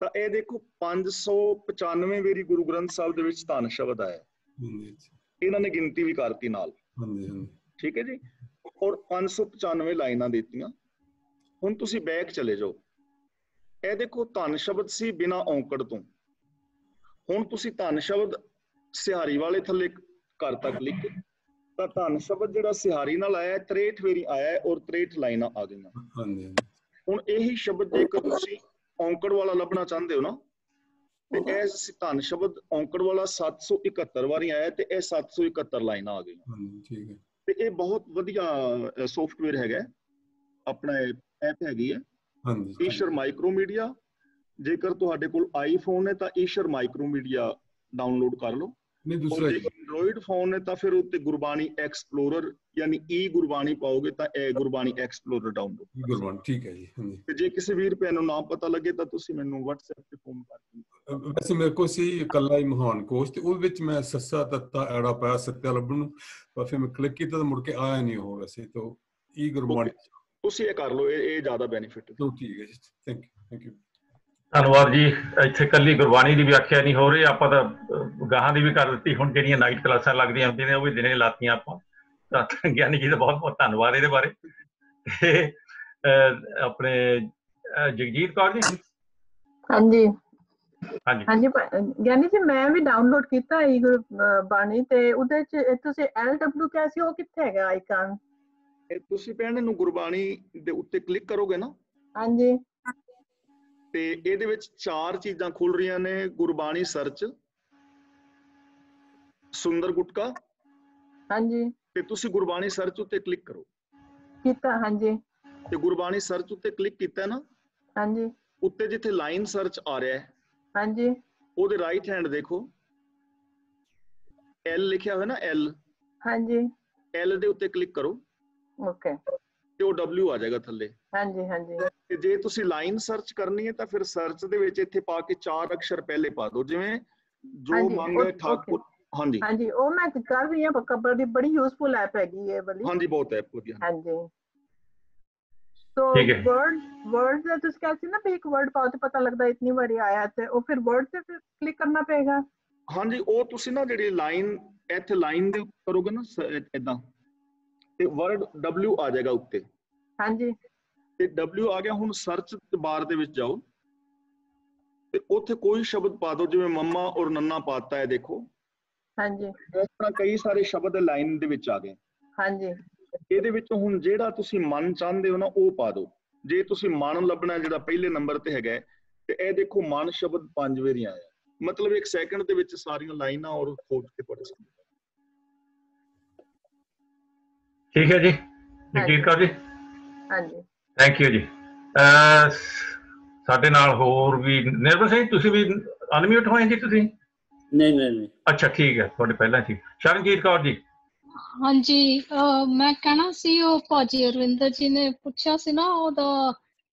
ਤਾਂ ਇਹ ਦੇਖੋ 595 ਵਾਰੀ ਗੁਰੂ ਗ੍ਰੰਥ ਸਾਹਿਬ ਦੇ ਵਿੱਚ ਧਨ ਸ਼ਬਦ ਆਇਆ। ਇਹਨਾਂ ਨੇ ਗਿਣਤੀ ਵੀ ਕਰਤੀ ਨਾਲ। ਠੀਕ ਹੈ ਜੀ। ਔਰ 595 ਲਾਈਨਾਂ ਦਿੱਤੀਆਂ। ਹੁਣ ਤੁਸੀਂ ਬੈਕ ਚਲੇ ਜਾਓ। ਇਹ ਦੇਖੋ ਧਨ ਸ਼ਬਦ ਸੀ ਬਿਨਾਂ ਔਂਕੜ ਤੋਂ। ਹੁਣ ਤੁਸੀਂ ਧਨ ਸ਼ਬਦ ਸਿਹਾਰੀ ਵਾਲੇ ਥੱਲੇ ਕਰਤਾ ਕਲਿੱਕ ਤਾਂ ਧਨ ਸ਼ਬਦ ਜਿਹੜਾ ਸਿਹਾਰੀ ਨਾਲ ਆਇਆ 63 ਵਾਰੀ ਆਇਆ ਔਰ 63 ਲਾਈਨਾਂ ਆ ਗਈਆਂ। ਹੁਣ ਇਹੀ ਸ਼ਬਦ ਜੇਕਰ ਤੁਸੀਂ ਔਂਕੜ ਵਾਲਾ ਲੱਭਣਾ ਚਾਹੁੰਦੇ ਹੋ ਨਾ ਤੇ ਇਹ ਧਨ ਸ਼ਬਦ ਔਂਕੜ ਵਾਲਾ 771 ਵਾਰੀ ਆਇਆ ਤੇ ਇਹ 771 ਲਾਈਨਾਂ ਆ ਗਈਆਂ। ਤੇ ਇਹ ਬਹੁਤ ਵਧੀਆ ਸੌਫਟਵੇਅਰ ਹੈਗਾ। ਆਪਣਾ ਐਪ ਹੈਗੀ ਹੈ ਈਸ਼ਰ ਮਾਈਕਰੋਮੀਡੀਆ। ਜੇਕਰ ਤੁਹਾਡੇ ਕੋਲ ਆਈਫੋਨ ਹੈ ਤਾਂ ਈਸ਼ਰ ਮਾਈਕਰੋਮੀਡੀਆ ਡਾਊਨਲੋਡ ਕਰ ਲਓ। ਜੇ ਐਂਡਰੋਇਡ ਫੋਨ ਹੈ ਤਾਂ ਫਿਰ ਉੱਤੇ ਗੁਰਬਾਣੀ ਐਕਸਪਲੋਰਰ ਯਾਨੀ ਗੁਰਬਾਣੀ ਪਾਓਗੇ ਤਾਂ ਇਹ ਗੁਰਬਾਣੀ ਐਕਸਪਲੋਰਰ ਡਾਊਨਲੋਡ। ਠੀਕ ਹੈ ਜੀ। ਤੇ ਜੇ ਕਿਸੇ ਵੀਰ ਭੈਣ ਨੂੰ ਨਾ ਪਤਾ ਲੱਗੇ ਤਾਂ ਤੁਸੀਂ ਮੈਨੂੰ WhatsApp ਤੇ ਫੋਨ ਕਰ ਦਿਓ। ਵੈਸੇ ਮੇਰੇ ਕੋਲ ਸੀ ਇਕੱਲਾ ਹੀ ਮਹਾਨ ਕੋਸ਼ ਤੇ ਉਹਦੇ ਵਿੱਚ ਮੈਂ ਸੱਸਾ ਤੱਤਾ ਐੜਾ ਪਾਇਆ ਸੱਤਿਆ ਲੱਭਣ ਨੂੰ, ਪਰ ਫਿਰ ਮੈਂ ਕਲਿੱਕ ਕੀਤਾ ਤਾਂ ਮੁੜ ਕੇ ਆਇਆ ਨਹੀਂ ਉਹ। ਵੈਸੇ ਤਾਂ ਗੁਰਬਾਣੀ ਤੁਸੀਂ ਇਹ ਕਰ ਲਓ, ਇਹ ਜ਼ਿਆਦਾ ਬੈਨੀਫਿਟ ਹੈ। ਠੀਕ ਹੈ ਜੀ। Thank you. ਧੰਨਵਾਦ ਜੀ। ਇੱਥੇ ਕੱਲੀ ਗੁਰਬਾਣੀ ਦੀ ਵਿਆਖਿਆ ਨਹੀਂ ਹੋ ਰਹੀ, ਆਪਾਂ ਤਾਂ ਗਾਹਾਂ ਦੀ ਵੀ ਕਰ ਦਿੱਤੀ। ਹੁਣ ਜਿਹੜੀਆਂ ਨਾਈਟ ਕਲਾਸਾਂ ਲੱਗਦੀਆਂ ਹੁੰਦੀਆਂ ਨੇ ਉਹ ਵੀ ਦਿਨੇ ਲਾਤੀਆਂ ਆਪਾਂ। ਤਾਂ ਗਿਆਨੀ ਜੀ ਦਾ ਬਹੁਤ ਬਹੁਤ ਧੰਨਵਾਦ ਇਹਦੇ ਬਾਰੇ। ਤੇ ਆਪਣੇ ਜਗਜੀਤ ਕੌਰ ਜੀ। ਹਾਂਜੀ ਗਿਆਨੀ ਜੀ, ਮੈਂ ਵੀ ਡਾਊਨਲੋਡ ਕੀਤਾ ਬਾਣੀ ਤੇ ਉਹਦੇ ਚ ਤੁਸੀਂ LW ਕਿਹਾ ਸੀ, ਉਹ ਕਿੱਥੇ ਹੈਗਾ ਆਈਕਨ? ਇਹ ਤੁਸੀਂ ਭੈਣ ਨੂੰ ਗੁਰਬਾਣੀ ਦੇ ਉੱਤੇ ਕਲਿੱਕ ਕਰੋਗੇ ਨਾ, ਹਾਂਜੀ ਤੇ ਇਹਦੇ ਵਿੱਚ 4 ਚੀਜ਼ਾਂ ਖੁੱਲ ਰਹੀਆਂ ਨੇ। ਗੁਰਬਾਣੀ ਸਰਚ, ਸੁੰਦਰ ਗੁਟਕਾ, ਹਾਂਜੀ ਤੇ ਤੁਸੀਂ ਗੁਰਬਾਣੀ ਸਰਚ ਉੱਤੇ ਕਲਿੱਕ ਕਰੋ। ਕੀਤਾ, ਹਾਂਜੀ ਤੇ ਗੁਰਬਾਣੀ ਸਰਚ ਉੱਤੇ ਕਲਿੱਕ ਕੀਤਾ ਨਾ, ਹਾਂਜੀ ਉੱਤੇ ਜਿੱਥੇ ਲਾਈਨ ਸਰਚ ਆ ਰਿਹਾ ਹੈ, ਹਾਂਜੀ ਉਹਦੇ ਰਾਈਟ ਹੈਂਡ ਦੇਖੋ L ਲਿਖਿਆ ਹੋਇਆ ਨਾ, L, ਹਾਂਜੀ L ਦੇ ਉੱਤੇ ਕਲਿੱਕ ਕਰੋ ਓਕੇ ਤੇ ਉਹ W ਆ ਜਾਏਗਾ ਥੱਲੇ। ਹਾਂਜੀ ਹਾਂਜੀ ਤੇ ਜੇ ਤੁਸੀਂ ਲਾਈਨ ਸਰਚ ਕਰਨੀ ਹੈ ਤਾਂ ਫਿਰ ਸਰਚ ਦੇ ਵਿੱਚ ਇੱਥੇ ਪਾ ਕੇ 4 ਅਕਸ਼ਰ ਪਹਿਲੇ ਪਾ ਦਿਓ, ਜਿਵੇਂ ਜੋ ਹਾਂਜੀ, ਮੰਗੇ ਓਕੇ। ਠਾਕੁਰ। ਹਾਂਜੀ ਹਾਂਜੀ ਉਹ ਮੈਂ ਕਰ ਰਹੀ ਹਾਂ, ਪੱਕਾ ਬੜੀ ਯੂਜ਼ਫੁਲ ਐਪ ਹੈਗੀ ਇਹ ਵਾਲੀ। ਹਾਂਜੀ ਬਹੁਤ ਹੈ ਵਧੀਆ। ਹਾਂਜੀ ਸੋ ਠੀਕ ਹੈ। ਵਰਡ ਦਾ ਤੁਸੀਂ ਕਿਹਾ ਸੀ ਨਾ ਵੀ ਇੱਕ ਵਰਡ ਪਾਓ ਤੇ ਪਤਾ ਲੱਗਦਾ ਇਤਨੀ ਵਾਰੀ ਆਇਆ, ਤੇ ਉਹ ਫਿਰ ਵਰਡ ਤੇ ਫਿਰ ਕਲਿੱਕ ਕਰਨਾ ਪਏਗਾ। ਹਾਂਜੀ ਉਹ ਤੁਸੀਂ ਨਾ ਜਿਹੜੀ ਲਾਈਨ ਇੱਥੇ ਲਾਈਨ ਦੇ ਉੱਤੇ ਕਰੋਗੇ ਨਾ ਏਦਾਂ, ਤੇ ਵਰਡ W ਆ ਜਾਏਗਾ ਉੱਤੇ। ਹਾਂਜੀ ਤੇ W ਆ ਗਿਆ। ਹੁਣ ਸਰਚ ਬਾਰ ਦੇ ਵਿੱਚ ਜਾਓ ਤੇ ਉੱਥੇ ਕੋਈ ਸ਼ਬਦ ਪਾ ਦਿਓ, ਜਿਵੇਂ ਮੰਮਾ ਔਰ ਨੰਨਾ ਪਾਤਾ ਹੈ, ਦੇਖੋ ਹਾਂਜੀ ਇਸ ਤਰ੍ਹਾਂ ਕਈ ਸਾਰੇ ਸ਼ਬਦ ਲਾਈਨ ਦੇ ਵਿੱਚ ਆ ਗਏ। ਹਾਂਜੀ ਇਹਦੇ ਵਿੱਚੋਂ ਹੁਣ ਜਿਹੜਾ ਤੁਸੀਂ ਮਨ ਚਾਹੁੰਦੇ ਹੋ ਨਾ ਉਹ ਪਾ ਦਿਓ। ਜੇ ਤੁਸੀਂ ਮਨ ਲੱਭਣਾ ਜਿਹੜਾ ਪਹਿਲੇ ਨੰਬਰ ਤੇ ਹੈਗਾ, ਤੇ ਇਹ ਦੇਖੋ ਮਨ ਸ਼ਬਦ 5 ਵਾਰੀ ਆਇਆ, ਮਤਲਬ 1 ਸੈਕਿੰਡ ਦੇ ਵਿੱਚ ਸਾਰੀਆਂ ਲਾਈਨਾਂ ਔਰ ਖੋਜ ਕੇ ਪੜ੍ਹ ਸਕਦੇ। ਠੀਕ ਹੈ ਜੀ, ਜਗਜੀਤ ਕੌਰ ਜੀ, ਹਾਂਜੀ ਥੈਂਕ ਯੂ ਜੀ। ਸਾਡੇ ਨਾਲ ਹੋਰ ਵੀ ਨਿਰਮਲ ਸਿੰਘ, ਤੁਸੀਂ ਵੀ ਅਨਮਿਊਟ ਹੋਏ ਜੀ ਤੁਸੀਂ? ਨਹੀਂ ਨਹੀਂ ਨਹੀਂ, ਅੱਛਾ ਠੀਕ ਹੈ, ਤੁਹਾਡੇ ਪਹਿਲਾਂ ਸੀ। ਸ਼ਰਨਜੀਤ ਕੌਰ ਜੀ। ਹਾਂਜੀ ਮੈਂ ਕਹਿਣਾ ਸੀ, ਉਹ ਭਾਜੀ ਅਰਵਿੰਦਰ ਜੀ ਨੇ ਪੁੱਛਿਆ ਸੀ ਨਾ ਉਹਦਾ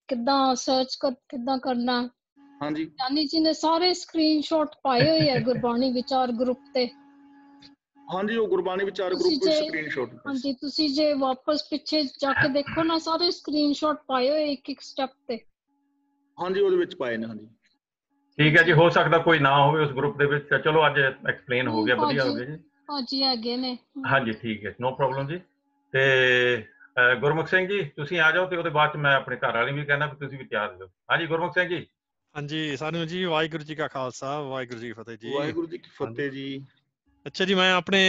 ਕਿੱਦਾਂ ਸਰਚ ਕਿੱਦਾਂ ਕਰਨਾ। ਹਾਂਜੀ ਗਿਆਨੀ ਜੀ ਨੇ ਸਾਰੇ ਸਕਰੀਨਸ਼ਾਟ ਪਾਏ ਹੋਏ ਆ ਗੁਰਬਾਣੀ ਵਿਚਾਰ ਗਰੁੱਪ ਤੇ। ਹਾਂਜੀ ਉਹ ਗੁਰਬਾਣੀ ਵਿਚਾਰ ਗਰੁੱਪ ਵਿੱਚ ਸਕਰੀਨਸ਼ਾਟ। ਹਾਂਜੀ ਤੁਸੀਂ ਜੇ ਵਾਪਸ ਪਿੱਛੇ ਜਾ ਕੇ ਦੇਖੋ ਨਾ, ਸਾਰੇ ਸਕਰੀਨਸ਼ਾਟ ਪਾਏ ਹੋਏ ਇੱਕ ਸਟੈਪ ਤੇ। ਹਾਂਜੀ ਉਹਦੇ ਵਿੱਚ ਪਾਏ ਨੇ। ਹਾਂਜੀ ਠੀਕ ਹੈ ਜੀ, ਹੋ ਸਕਦਾ ਕੋਈ ਨਾ ਹੋਵੇ ਉਸ ਗਰੁੱਪ ਦੇ ਵਿੱਚ। ਚਲੋ ਅੱਜ ਐਕਸਪਲੇਨ ਹੋ ਗਿਆ, ਵਧੀਆ ਹੋ ਗਿਆ ਜੀ। ਭਾਜੀ ਹੈਗੇ ਨੇ। ਹਾਂਜੀ ਠੀਕ ਹੈ, ਨੋ ਪ੍ਰੋਬਲਮ ਜੀ। ਤੇ ਗੁਰਮੁਖ ਸਿੰਘ ਜੀ ਤੁਸੀਂ ਆ ਜਾਓ, ਤੇ ਉਹਦੇ ਬਾਅਦ ਚ ਮੈਂ ਆਪਣੇ ਘਰ ਵਾਲੇ ਵੀ ਕਹਿਣਾ ਵੀ ਤੁਸੀਂ ਵੀ ਤਿਆਰ ਹੋ ਜਾਓ। ਹਾਂਜੀ ਗੁਰਮੁਖ ਸਿੰਘ ਜੀ। ਹਾਂਜੀ ਸਾਨੂੰ ਜੀ ਵਾਹਿਗੁਰੂ ਜੀ ਕਾ ਖਾਲਸਾ, ਵਾਹਿਗੁਰੂ ਜੀ ਕੀ ਫਤਿਹ ਜੀ। ਵਾਹਿਗੁਰੂ ਜੀ ਕੀ ਫਤਿਹ ਜੀ। ਅੱਛਾ ਜੀ, ਮੈਂ ਆਪਣੇ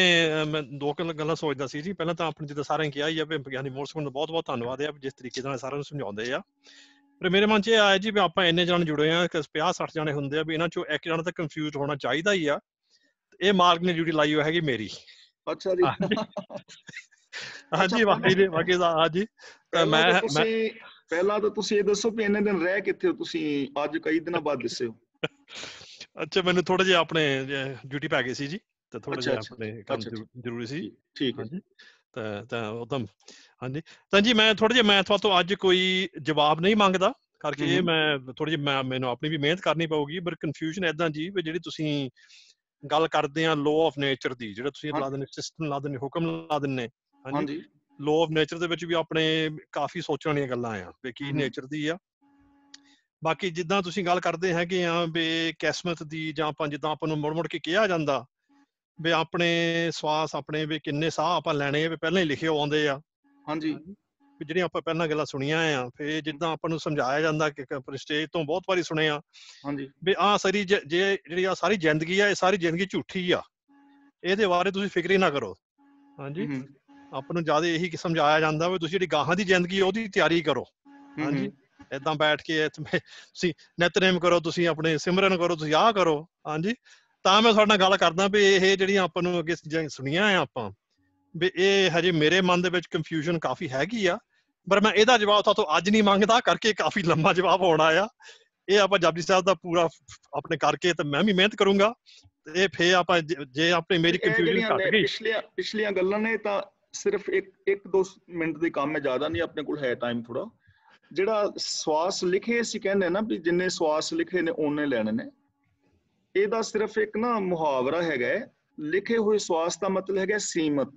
ਮੈਂ 2 ਗੱਲਾਂ ਸੋਚਦਾ ਸੀ ਜੀ। ਪਹਿਲਾਂ ਤਾਂ ਆਪਣੇ ਜਿੱਦਾਂ ਸਾਰਿਆਂ ਨੇ ਕਿਹਾ ਹੀ ਆ ਵੀ ਗਿਆਨੀ ਮੋਹਨ ਸਿੰਘ ਦਾ ਬਹੁਤ ਬਹੁਤ ਧੰਨਵਾਦ ਹੈ ਜਿਸ ਤਰੀਕੇ ਨਾਲ ਸਾਰਿਆਂ ਨੂੰ ਸਮਝਾਉਂਦੇ ਆ। ਪਰ ਮੇਰੇ ਮਨ 'ਚ ਇਹ ਆਇਆ ਜੀ ਵੀ ਆਪਾਂ ਇੰਨੇ ਜਾਣੇ ਜੁੜੇ ਆ, 50-60 ਜਾਣੇ ਹੁੰਦੇ ਆ, ਵੀ ਇਹਨਾਂ 'ਚੋਂ ਇੱਕ ਜਾਣਾ ਤਾਂ ਕਨਫਿਊਜ਼ ਹੋਣਾ ਚਾਹੀਦਾ ਹੀ ਆ। ਇਹ ਮਾਰਕ ਨੇ ਡਿਊਟੀ ਲਾਈ ਹੋਈ ਹੈਗੀ ਮੇਰੀ। ਅੱਛਾ ਜੀ। ਹਾਂਜੀ ਬਾਕੀ ਦਾ ਹਾਂਜੀ। ਤਾਂ ਪਹਿਲਾਂ ਤਾਂ ਤੁਸੀਂ ਇਹ ਦੱਸੋ ਵੀ ਇੰਨੇ ਦਿਨ ਰਹਿ ਕਿੱਥੇ ਹੋ ਤੁਸੀਂ? ਅੱਜ ਕਈ ਦਿਨਾਂ ਬਾਅਦ ਦੱਸੇ ਹੋ। ਅੱਛਾ ਮੈਨੂੰ ਥੋੜਾ ਜਿਹਾ ਆਪਣੇ ਡਿਊਟੀ ਪੈ ਗਈ ਸੀ ਜੀ, ਤੇ ਥੋੜਾ ਜਿਹਾ ਆਪਣੇ ਕੰਮ ਜ਼ਰੂਰੀ ਸੀ। ਠੀਕ ਹੈ ਜੀ। ਤਾਂ ਉਦਮ ਹਾਂਜੀ ਤਾਂ ਜੀ ਮੈਂ ਥੋੜਾ ਜਿਹਾ ਮੈਂ ਤੁਹਾਤੋਂ ਅੱਜ ਕੋਈ ਜਵਾਬ ਨਹੀਂ ਮੰਗਦਾ ਕਰਕੇ ਇਹ ਮੈਂ ਥੋੜੀ ਜਿਹੀ ਮੈਨੂੰ ਆਪਣੀ ਵੀ ਮਿਹਨਤ ਕਰਨੀ ਪਊਗੀ। ਪਰ ਕਨਫਿਊਜ਼ਨ ਏਦਾਂ ਜੀ ਵੀ ਜਿਹੜੀ ਤੁਸੀਂ ਗੱਲ ਕਰਦੇ ਆ ਲਾਅ ਆਫ ਨੇਚਰ ਦੀ, ਜਿਹੜਾ ਤੁਸੀਂ ਲਾ ਦਿੰਦੇ ਸਿਸਟਮ ਲਾ ਦਿੰਦੇ, ਹੁਕਮ ਲਾ ਦਿੰਦੇ। ਹਾਂਜੀ ਲਾਅ ਆਫ ਨੇਚਰ ਦੇ ਵਿੱਚ ਵੀ ਆਪਣੇ ਕਾਫੀ ਸੋਚਣ ਵਾਲੀਆਂ ਗੱਲਾਂ ਆ ਵੀ ਕੀ ਨੇਚਰ ਦੀ ਆ। ਬਾਕੀ ਜਿੱਦਾਂ ਤੁਸੀਂ ਗੱਲ ਕਰਦੇ ਹੈਗੇ ਆ ਵੀ ਕਿਸਮਤ ਦੀ, ਜਾਂ ਆਪਾਂ ਜਿੱਦਾਂ ਆਪਾਂ ਨੂੰ ਮੁੜ ਮੁੜ ਕੇ ਕਿਹਾ ਜਾਂਦਾ ਵੀ ਆਪਣੇ ਸਵਾਸ ਆਪਣੇ ਵੀ ਕਿੰਨੇ ਸਾਹ ਆਪਾਂ ਲੈਣੇ ਵੀ ਪਹਿਲਾਂ ਹੀ ਲਿਖੇ ਆਉਂਦੇ ਆ। ਹਾਂਜੀ ਵੀ ਜਿਹੜੀਆਂ ਆਪਾਂ ਪਹਿਲਾਂ ਗੱਲਾਂ ਸੁਣੀਆਂ ਆ, ਫਿਰ ਜਿੱਦਾਂ ਆਪਾਂ ਨੂੰ ਸਮਝਾਇਆ ਜਾਂਦਾ ਕਿ ਸਟੇਜ ਤੋਂ ਬਹੁਤ ਵਾਰੀ ਸੁਣਿਆ ਵੀ ਆਹ ਸਾਰੀ ਜਿਹੜੀ ਆ ਸਾਰੀ ਜ਼ਿੰਦਗੀ ਆ, ਇਹ ਸਾਰੀ ਜ਼ਿੰਦਗੀ ਝੂਠੀ ਆ, ਇਹਦੇ ਬਾਰੇ ਤੁਸੀਂ ਫਿਕਰ ਹੀ ਨਾ ਕਰੋ। ਹਾਂਜੀ ਆਪਾਂ ਨੂੰ ਜ਼ਿਆਦਾ ਇਹੀ ਸਮਝਾਇਆ ਜਾਂਦਾ ਵੀ ਤੁਸੀਂ ਜਿਹੜੀ ਗਾਹਾਂ ਦੀ ਜ਼ਿੰਦਗੀ ਉਹਦੀ ਤਿਆਰੀ ਕਰੋ। ਹਾਂਜੀ ਏਦਾਂ ਬੈਠ ਕੇ ਤੁਸੀਂ ਨਿਤਨੇਮ ਕਰੋ, ਤੁਸੀਂ ਆਪਣੇ ਸਿਮਰਨ ਕਰੋ, ਤੁਸੀਂ ਆਹ ਕਰੋ। ਹਾਂਜੀ ਤਾਂ ਮੈਂ ਤੁਹਾਡੇ ਨਾਲ ਗੱਲ ਕਰਦਾ ਵੀ ਇਹ ਜਿਹੜੀਆਂ ਆਪਾਂ ਨੂੰ ਅੱਗੇ ਚੀਜ਼ਾਂ ਸੁਣੀਆਂ ਆ ਆਪਾਂ ਵੀ ਇਹ ਹਜੇ ਮੇਰੇ ਮਨ ਦੇ ਵਿੱਚ ਕਨਫਿਊਜ਼ਨ ਕਾਫੀ ਹੈਗੀ ਆ। ਪਰ ਮੈਂ ਇਹਦਾ ਜਵਾਬ ਤੁਹਾਤੋਂ ਅੱਜ ਨਹੀਂ ਮੰਗਦਾ ਕਰਕੇ ਕਾਫੀ ਲੰਮਾ ਜਵਾਬ ਹੋਣਾ ਆ। ਇਹ ਆਪਾਂ ਜਪਜੀ ਸਾਹਿਬ ਦਾ ਪੂਰਾ ਆਪਣੇ ਕਰਕੇ ਤੇ ਮੈਂ ਵੀ ਮਿਹਨਤ ਕਰੂੰਗਾ, ਤੇ ਫੇਰ ਆਪਾਂ ਜੇ ਆਪਣੀ ਮੇਰੀ ਕਨਫਿਊਜ਼ਨ ਘੱਟ ਗਈ। ਪਿਛਲੀਆਂ ਗੱਲਾਂ ਨੇ ਤਾਂ ਸਿਰਫ 1-2 ਮਿੰਟ ਦੇ ਕੰਮ ਹੈ, ਜ਼ਿਆਦਾ ਨਹੀਂ ਆਪਣੇ ਕੋਲ ਹੈ ਟਾਈਮ ਥੋੜਾ। ਜਿਹੜਾ ਸਵਾਸ ਲਿਖੇ ਅਸੀਂ ਕਹਿੰਦੇ ਨਾ ਵੀ ਜਿੰਨੇ ਸਵਾਸ ਲਿਖੇ ਨੇ ਓਨੇ ਲੈਣੇ ਨੇ, ਇਹਦਾ ਸਿਰਫ ਇੱਕ ਨਾ ਮੁਹਾਵਰਾ ਹੈਗਾ। ਲਿਖੇ ਹੋਏ ਸਵਾਸ ਦਾ ਮਤਲਬ ਹੈਗਾ ਸੀਮਤ,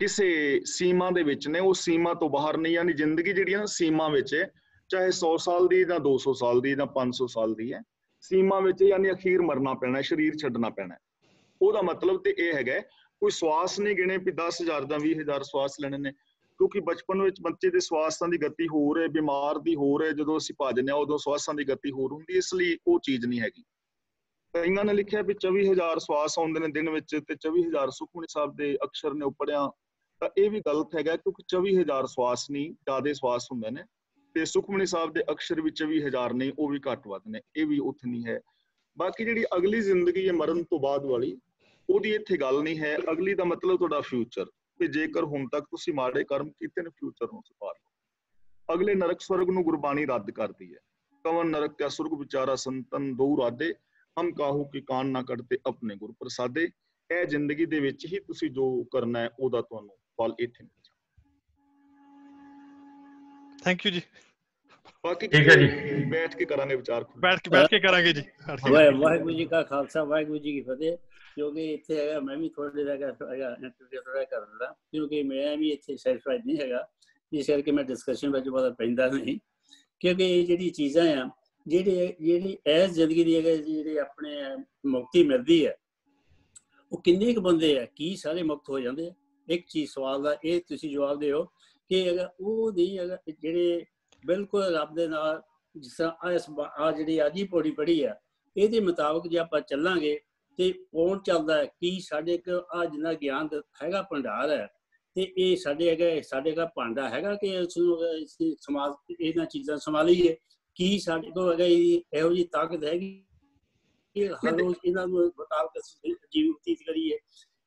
ਕਿਸੇ ਸੀਮਾ ਦੇ ਵਿੱਚ ਨੇ, ਉਹ ਸੀਮਾ ਤੋਂ ਬਾਹਰ ਨਹੀਂ। ਯਾਨੀ ਜ਼ਿੰਦਗੀ ਜਿਹੜੀ ਹੈ ਨਾ ਸੀਮਾ ਵਿੱਚ ਹੈ, ਚਾਹੇ 100 ਸਾਲ ਦੀ ਜਾਂ 200 ਸਾਲ ਦੀ ਜਾਂ 500 ਸਾਲ ਦੀ ਹੈ, ਸੀਮਾ ਵਿੱਚ ਯਾਨੀ ਅਖੀਰ ਮਰਨਾ ਪੈਣਾ, ਸਰੀਰ ਛੱਡਣਾ ਪੈਣਾ। ਉਹਦਾ ਮਤਲਬ ਤੇ ਇਹ ਹੈਗਾ ਕੋਈ ਸਵਾਸ ਨਹੀਂ ਗਿਣੇ ਵੀ 10,000 ਜਾਂ 20,000 ਸਵਾਸ ਲੈਣੇ ਨੇ, ਕਿਉਂਕਿ ਬਚਪਨ ਵਿੱਚ ਬੱਚੇ ਦੇ ਸਵਾਸਾਂ ਦੀ ਗਤੀ ਹੋਰ ਹੈ, ਬਿਮਾਰ ਦੀ ਹੋਰ ਹੈ, ਜਦੋਂ ਅਸੀਂ ਭੱਜਦੇ ਹਾਂ ਉਦੋਂ ਸਵਾਸਾਂ ਦੀ ਗਤੀ ਹੋਰ ਹੁੰਦੀ, ਇਸ ਲਈ ਉਹ ਚੀਜ਼ ਨਹੀਂ ਹੈਗੀ। ਕਈਆਂ ਨੇ ਲਿਖਿਆ ਵੀ 24,000 ਸਵਾਸ ਆਉਂਦੇ ਨੇ ਦਿਨ ਵਿੱਚ, ਤੇ 24,000 ਸੁਖਮਨੀ ਸਾਹਿਬ ਦੇ ਅਕਸ਼ਰ ਨੇ ਉਪੜਿਆ ਤਾਂ ਇਹ ਵੀ ਗਲਤ ਹੈਗਾ, ਕਿਉਂਕਿ 24,000 ਸਵਾਸ ਨਹੀਂ, ਜ਼ਿਆਦਾ ਸਵਾਸ ਹੁੰਦੇ ਨੇ, ਤੇ ਸੁਖਮਨੀ ਸਾਹਿਬ ਦੇ ਅਕਸ਼ਰ ਵੀ 24,000 ਨਹੀਂ, ਉਹ ਵੀ ਘੱਟ ਵੱਧ ਨੇ, ਇਹ ਵੀ ਉੱਥੇ ਨਹੀਂ ਹੈ। ਬਾਕੀ ਜਿਹੜੀ ਅਗਲੀ ਜ਼ਿੰਦਗੀ ਹੈ ਮਰਨ ਤੋਂ ਬਾਅਦ ਵਾਲੀ, ਉਹਦੀ ਇੱਥੇ ਗੱਲ ਨਹੀਂ ਹੈ। ਅਗਲੀ ਦਾ ਮਤਲਬ ਤੁਹਾਡਾ ਫਿਊਚਰ, ਕਿ ਜੇਕਰ ਹੁਣ ਤੱਕ ਤੁਸੀਂ ਮਾੜੇ ਕਰਮ ਕੀਤੇ ਨੇ, ਫਿਊਚਰ ਨੂੰ ਸੁਧਾਰ ਲਓ। ਅਗਲੇ ਨਰਕ ਸਵਰਗ ਨੂੰ ਗੁਰਬਾਣੀ ਰੱਦ ਕਰਦੀ ਹੈ। ਕਵਨ ਨਰਕ ਕਿਆ ਸੁਰਗ ਵਿਚਾਰਾ ਸੰਤਨ ਦੋ ਰਾਦੇ, ਹਮ ਕਾਹੂ ਕੀ ਕਾਨ ਨਾ ਕੱਢਦੇ ਆਪਣੇ ਗੁਰ ਪ੍ਰਸਾਦੇ। ਇਹ ਜ਼ਿੰਦਗੀ ਦੇ ਵਿੱਚ ਹੀ ਤੁਸੀਂ ਜੋ ਕਰਨਾ ਹੈ ਉਹਦਾ ਤੁਹਾਨੂੰ ਫਲ ਇੱਥੇ ਮਿਲ ਜਾਣਾ। ਥੈਂਕ ਯੂ ਜੀ। ਬਾਕੀ ਠੀਕ ਹੈ ਜੀ, ਬੈਠ ਕੇ ਕਰਾਂਗੇ ਵਿਚਾਰ, ਬੈਠ ਕੇ ਕਰਾਂਗੇ ਜੀ। ਵਾਹਿਗੁਰੂ ਜੀ ਕਾ ਖਾਲਸਾ, ਵਾਹਿਗੁਰੂ ਜੀ ਕੀ ਫਤਿਹ। ਕਿਉਂਕਿ ਇੱਥੇ ਹੈਗਾ ਮੈਂ ਵੀ ਥੋੜਾ ਜਿਹਾ ਇੰਟਰਵਿਊ ਥੋੜਾ ਕਰ ਦਿੰਦਾ, ਕਿਉਂਕਿ ਮੈਂ ਵੀ ਇੱਥੇ ਸੈਟੀਸਫਾਈਡ ਨਹੀਂ ਹੈਗਾ, ਇਸ ਕਰਕੇ ਮੈਂ ਡਿਸਕਸ਼ਨ ਵਿੱਚ ਬਹੁਤਾ ਪੈਂਦਾ ਨਹੀਂ। ਕਿਉਂਕਿ ਇਹ ਜਿਹੜੀ ਚੀਜ਼ਾਂ ਆ ਜਿਹੜੀ ਇਸ ਜ਼ਿੰਦਗੀ ਦੀ ਹੈਗਾ, ਜਿਹੜੇ ਆਪਣੇ ਮੁਕਤੀ ਮਿਲਦੀ ਹੈ, ਉਹ ਕਿੰਨੇ ਕੁ ਬੰਦੇ ਆ, ਕੀ ਸਾਰੇ ਮੁਕਤ ਹੋ ਜਾਂਦੇ ਆ? ਇੱਕ ਚੀਜ਼ ਸਵਾਲ ਦਾ ਇਹ ਤੁਸੀਂ ਜਵਾਬ ਦਿਓ ਕਿ ਅਗਰ ਉਹ ਨਹੀਂ, ਅਗਰ ਜਿਹੜੇ ਬਿਲਕੁਲ ਰੱਬ ਦੇ ਨਾਲ, ਜਿਸ ਤਰ੍ਹਾਂ ਆ ਜਿਹੜੀ ਅੱਜ ਹੀ ਪੌੜੀ ਪੜ੍ਹੀ ਆ, ਇਹਦੇ ਮੁਤਾਬਕ ਜੇ ਆਪਾਂ ਚੱਲਾਂਗੇ ਤੇ ਕੌਣ ਚੱਲਦਾ ਹੈ, ਕੀ ਸਾਡੇ ਕੋਲ ਆ ਜਿੰਨਾ ਗਿਆਨ ਹੈਗਾ ਭੰਡਾਰ ਹੈ, ਤੇ ਇਹ ਸਾਡੇ ਦਾ ਭਾਂਡਾ ਹੈਗਾ ਕਿ ਉਸਨੂੰ ਸਮਾਜ ਇਹਨਾਂ ਚੀਜ਼ਾਂ ਸੰਭਾਲੀਏ? ਕੀ ਸਾਡੇ ਕੋਲ ਹੈਗਾ ਇਹੋ ਜਿਹੀ ਤਾਕਤ ਹੈਗੀ ਕਿ ਹਰ ਰੋਜ਼ ਇਹਨਾਂ ਨੂੰ ਮੁਤਾਬਕ ਜੀਵਨ ਬਤੀਤ ਕਰੀਏ?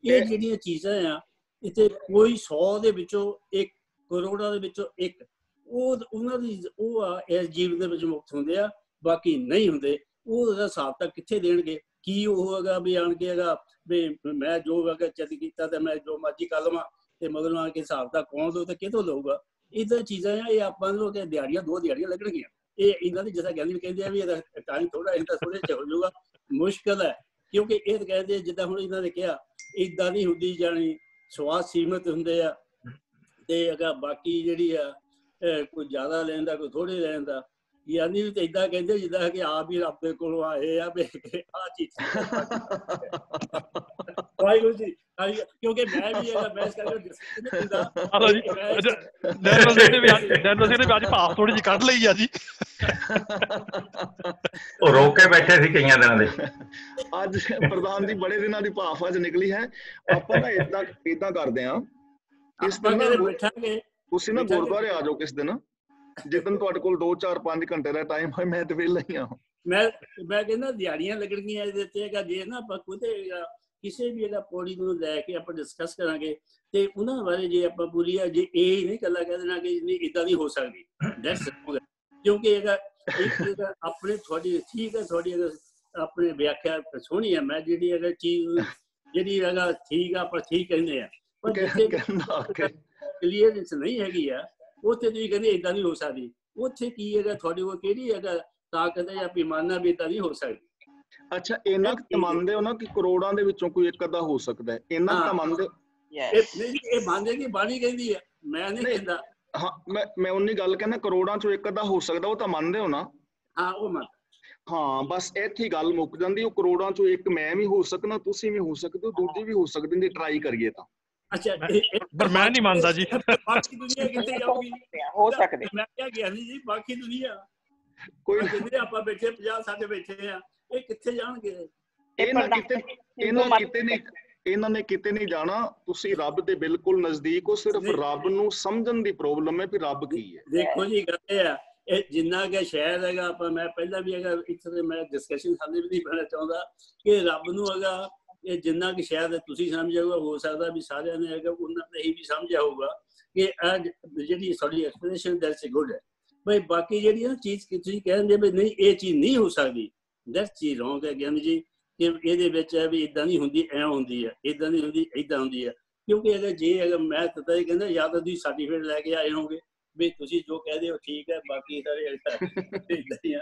ਇਹ ਜਿਹੜੀਆਂ ਚੀਜ਼ਾਂ ਆ, ਇੱਥੇ ਕੋਈ 100 ਦੇ ਵਿੱਚੋਂ 1, ਕਰੋੜਾਂ ਦੇ ਵਿੱਚੋਂ 1 ਉਹਨਾਂ ਦੀ ਉਹ ਇਸ ਜੀਵਨ ਦੇ ਵਿੱਚ ਮੁਕਤ ਹੁੰਦੇ ਆ, ਬਾਕੀ ਨਹੀਂ ਹੁੰਦੇ। ਉਹਦਾ ਹਿਸਾਬ ਤਾਂ ਕਿੱਥੇ ਦੇਣਗੇ? ਕੀ ਉਹ ਹੈਗਾ ਵੀ ਆਣ ਕੇ ਹੈਗਾ ਵੀ ਮੈਂ ਜੋ ਹੈਗਾ ਚਿੱਤ ਕੀਤਾ ਤੇ ਮੈਂ ਜੋ ਮਰਜ਼ੀ ਕਰ ਲਵਾਂ, ਤੇ ਮਗਰ ਆਣ ਕੇ ਹਿਸਾਬ ਤਾਂ ਕੌਣ ਦੋ ਤੇ ਕਿਤੋਂ ਲਊਗਾ? ਇੱਦਾਂ ਚੀਜ਼ਾਂ ਆ, ਇਹ ਆਪਾਂ ਨੂੰ ਦਿਹਾੜੀਆਂ 2 ਦਿਹਾੜੀਆਂ ਲੱਗਣਗੀਆਂ। ਇਹ ਇਹਨਾਂ ਦੀ ਜਿਸ ਗਿਆਨੀ ਕਹਿੰਦੇ ਆ ਵੀ ਇਹਦਾ ਟਾਈਮ ਥੋੜਾ ਇਹਦਾ ਥੋੜੇ ਚ ਹੋ ਜਾਊਗਾ, ਮੁਸ਼ਕਿਲ ਹੈ। ਕਿਉਂਕਿ ਇਹ ਕਹਿੰਦੇ ਜਿੱਦਾਂ ਹੁਣ ਇਹਨਾਂ ਨੇ ਕਿਹਾ, ਇੱਦਾਂ ਨਹੀਂ ਹੁੰਦੀ ਜਾਣੀ, ਸਵਾਸ ਸੀਮਤ ਹੁੰਦੇ ਆ, ਤੇ ਅਗਾ ਬਾਕੀ ਜਿਹੜੀ ਆ ਕੋਈ ਜ਼ਿਆਦਾ ਲੈਂਦਾ, ਕੋਈ ਥੋੜੇ ਲੈਂਦਾ। ਯਾਨੀ ਵੀ ਤਾਂ ਏਦਾਂ ਕਹਿੰਦੇ ਜਿੱਦਾਂ ਕਿ ਆਪ ਹੀ ਰੱਬ ਦੇ ਕੋਲੋਂ ਆਏ ਆ, ਆ ਚੀਜ਼। ਵਾਹਿਗੁਰੂ ਜੀ, ਕਿਉਂਕਿ ਮੈਂ ਵੀ ਮੈਂ ਇਸ ਕਰਕੇ ਅੱਜ ਭਾਫ ਥੋੜੀ ਜਿਹੀ ਕੱਢ ਲਈ ਆ ਜੀ। ਉਹ ਰੋਕ ਕੇ ਬੈਠੇ ਸੀ ਕਈਆਂ ਦਿਨਾਂ ਦੇ, ਅੱਜ ਪ੍ਰਧਾਨ ਜੀ ਬੜੇ ਦਿਨਾਂ ਦੀ ਭਾਫ ਅੱਜ ਨਿਕਲੀ ਹੈ। ਆਪਾਂ ਨਾ ਏਦਾਂ ਕਰਦੇ ਹਾਂ, ਇਸ ਦਿਨ ਬੈਠਾਂਗੇ, ਤੁਸੀਂ ਨਾ ਗੁਰਦੁਆਰੇ ਆ ਜਾਓ ਕਿਸ ਦਿਨ, ਜਿੱਦਣ ਤੁਹਾਡੇ ਕੋਲ 2, 4, 5 ਘੰਟੇ ਦਾ ਟਾਈਮ ਹੋਏ। ਮੈਂ ਤੇ ਵਿਹਲਾ ਹੀ ਹਾਂ। ਮੈਂ ਕਹਿੰਦਾ ਦਿਹਾੜੀਆਂ ਲੱਗਣਗੀਆਂ ਇਹਦੇ ਤੇ। ਜੇ ਨਾ ਆਪਾਂ ਕਿਸੇ ਵੀ ਇਹਦਾ ਪੌੜੀ ਨੂੰ ਲੈ ਕੇ ਆਪਾਂ ਡਿਸਕਸ ਕਰਾਂਗੇ, ਤੇ ਉਹਨਾਂ ਬਾਰੇ ਜੇ ਆਪਾਂ ਪੂਰੀ ਜੇ ਇਹ ਨਹੀਂ ਇਕੱਲਾ ਕਹਿ ਦੇਣਾ ਕਿ ਨਹੀਂ ਇੱਦਾਂ ਨਹੀਂ ਹੋ ਸਕਦੀ, ਕਿਉਂਕਿ ਇਹਦਾ ਆਪਣੇ ਤੁਹਾਡੀ ਠੀਕ ਹੈ, ਤੁਹਾਡੀ ਆਪਣੀ ਵਿਆਖਿਆ ਸੋਹਣੀ ਹੈ। ਮੈਂ ਜਿਹੜੀ ਅਗਰ ਚੀਜ਼ ਜਿਹੜੀ ਹੈਗਾ ਠੀਕ ਆ, ਆਪਾਂ ਠੀਕ ਕਹਿੰਦੇ ਆ, ਪਰ ਜਿੱਥੇ ਕਲੀਅਰੈਂਸ ਨਹੀਂ ਹੈਗੀ ਆ, ਉੱਥੇ ਤੁਸੀਂ ਕਹਿੰਦੇ ਏਦਾਂ ਨਹੀਂ ਹੋ ਸਕਦੀ। ਉੱਥੇ ਕੀ ਹੈਗਾ ਤੁਹਾਡੇ ਕੋਲ, ਕਿਹੜੀ ਹੈਗਾ ਤਾਕਤ ਹੈ ਜਾਂ ਪੈਮਾਨਾ ਵੀ ਏਦਾਂ ਨਹੀਂ ਹੋ ਸਕਦੀ? ਅੱਛਾ, ਇਹਨਾਂ ਕੁ ਮੰਨਦੇ ਹੋ ਨਾ ਕਿ ਕਰੋੜਾਂ ਦੇ ਵਿੱਚੋਂ ਕੋਈ ਇੱਕ ਅੱਧਾ ਹੋ ਸਕਦਾ ਹੈ? ਇਹਨਾਂ ਤਾਂ ਮੰਨਦੇ? ਇਹ ਮੰਨਦੇ ਕਿ ਬਾਣੀ ਕਹਿੰਦੀ ਹੈ, ਮੈਂ ਨਹੀਂ ਕਹਿੰਦਾ। ਹਾਂ, ਮੈਂ ਉਨੀ ਗੱਲ ਕਹਿੰਦਾ, ਕਰੋੜਾਂ ਚੋਂ ਇੱਕ ਅੱਧਾ ਹੋ ਸਕਦਾ, ਉਹ ਤਾਂ ਮੰਨਦੇ ਹੋ ਨਾ? ਹਾਂ, ਉਹ ਮੰਨ। ਹਾਂ, ਬਸ ਇੱਥੇ ਗੱਲ ਮੁੱਕ ਜਾਂਦੀ। ਉਹ ਕਰੋੜਾਂ ਚੋਂ ਇੱਕ ਮੈਂ ਵੀ ਹੋ ਸਕਦਾ, ਤੁਸੀਂ ਵੀ ਹੋ ਸਕਦੇ ਹੋ, ਦੂਜੀ ਵੀ ਹੋ ਸਕਦੇ ਨੇ, ਟਰਾਈ ਕਰੀਏ ਤਾਂ। ਅੱਛਾ, ਪਰ ਮੈਂ ਨਹੀਂ ਮੰਨਦਾ ਜੀ। ਬਾਕੀ ਦੁਨੀਆ ਕਿੱਥੇ ਜਾਊਗੀ? ਹੋ ਸਕਦੇ ਮੈਂ ਕਿਹਾ ਗਿਆਨੀ ਜੀ, ਬਾਕੀ ਦੁਨੀਆ ਕੋਈ ਕਹਿੰਦੇ ਆਪਾਂ ਬੈਠੇ 50 ਸਾਡੇ ਬੈਠੇ ਆ, ਇਹ ਕਿੱਥੇ ਜਾਣਗੇ? ਇਹਨਾਂ ਨੇ ਕਿਤੇ ਨਹੀਂ ਜਾਣਾ। ਤੁਸੀਂ ਰੱਬ ਦੇ ਬਿਲਕੁਲ ਨਜ਼ਦੀਕ ਹੋ। ਸਿਰਫ ਰੱਬ ਨੂੰ ਸਮਝਣ ਦੀ ਪ੍ਰੋਬਲਮ ਹੈ ਵੀ ਰੱਬ ਕੀ ਹੈ। ਦੇਖੋ ਜੀ, ਗੱਲ ਇਹ ਆ, ਇਹ ਜਿੰਨਾ ਕਿ ਸ਼ਾਇਦ ਹੈਗਾ, ਆਪਾਂ ਮੈਂ ਪਹਿਲਾਂ ਵੀ ਹੈਗਾ ਇੱਥੇ ਮੈਂ ਡਿਸਕਸ਼ਨ ਹਾਲੇ ਵੀ ਨਹੀਂ ਕਰਨਾ ਚਾਹੁੰਦਾ ਕਿ ਰੱਬ ਨੂੰ ਹੈਗਾ ਇਹ ਜਿੰਨਾ ਕਿ ਸ਼ਾਇਦ ਤੁਸੀਂ ਸਮਝਿਆ ਹੋਊਗਾ, ਹੋ ਸਕਦਾ ਵੀ ਸਾਰਿਆਂ ਨੇ ਹੈਗਾ ਉਹਨਾਂ ਨੇ ਹੀ ਵੀ ਸਮਝਿਆ ਹੋਊਗਾ ਕਿ ਜਿਹੜੀ ਸਾਡੀ ਐਕਸਪਲੇਨੇਸ਼ਨ ਦੈਟਸ ਗੁੱਡ ਹੈ। ਬਈ ਬਾਕੀ ਜਿਹੜੀ ਨਾ ਚੀਜ਼ ਤੁਸੀਂ ਕਹਿੰਦੇ ਵੀ ਨਹੀਂ ਇਹ ਚੀਜ਼ ਨਹੀਂ ਹੋ ਸਕਦੀ, ਦੈਟਸ ਚੀਜ਼ ਰੋਂਗ ਹੈ ਗਿਆਨੀ ਜੀ। ਕਿ ਇਹਦੇ ਵਿੱਚ ਹੈ ਵੀ ਇੱਦਾਂ ਨਹੀਂ ਹੁੰਦੀ, ਐਂ ਹੁੰਦੀ ਹੈ, ਇੱਦਾਂ ਨਹੀਂ ਹੁੰਦੀ, ਇੱਦਾਂ ਹੁੰਦੀ ਹੈ। ਕਿਉਂਕਿ ਅਗਰ ਜੇ ਅਗਰ ਮੈਂ ਤਾਂ ਇਹ ਕਹਿੰਦਾ ਜਾਂ ਤਾਂ ਤੁਸੀਂ ਸਰਟੀਫਿਕੇਟ ਲੈ ਕੇ ਆਏ ਹੋਗੇ ਵੀ ਤੁਸੀਂ ਜੋ ਕਹਦੇ ਹੋ ਠੀਕ ਹੈ, ਬਾਕੀ ਸਾਰੇ ਇੱਦਾਂ ਹੀ ਆ।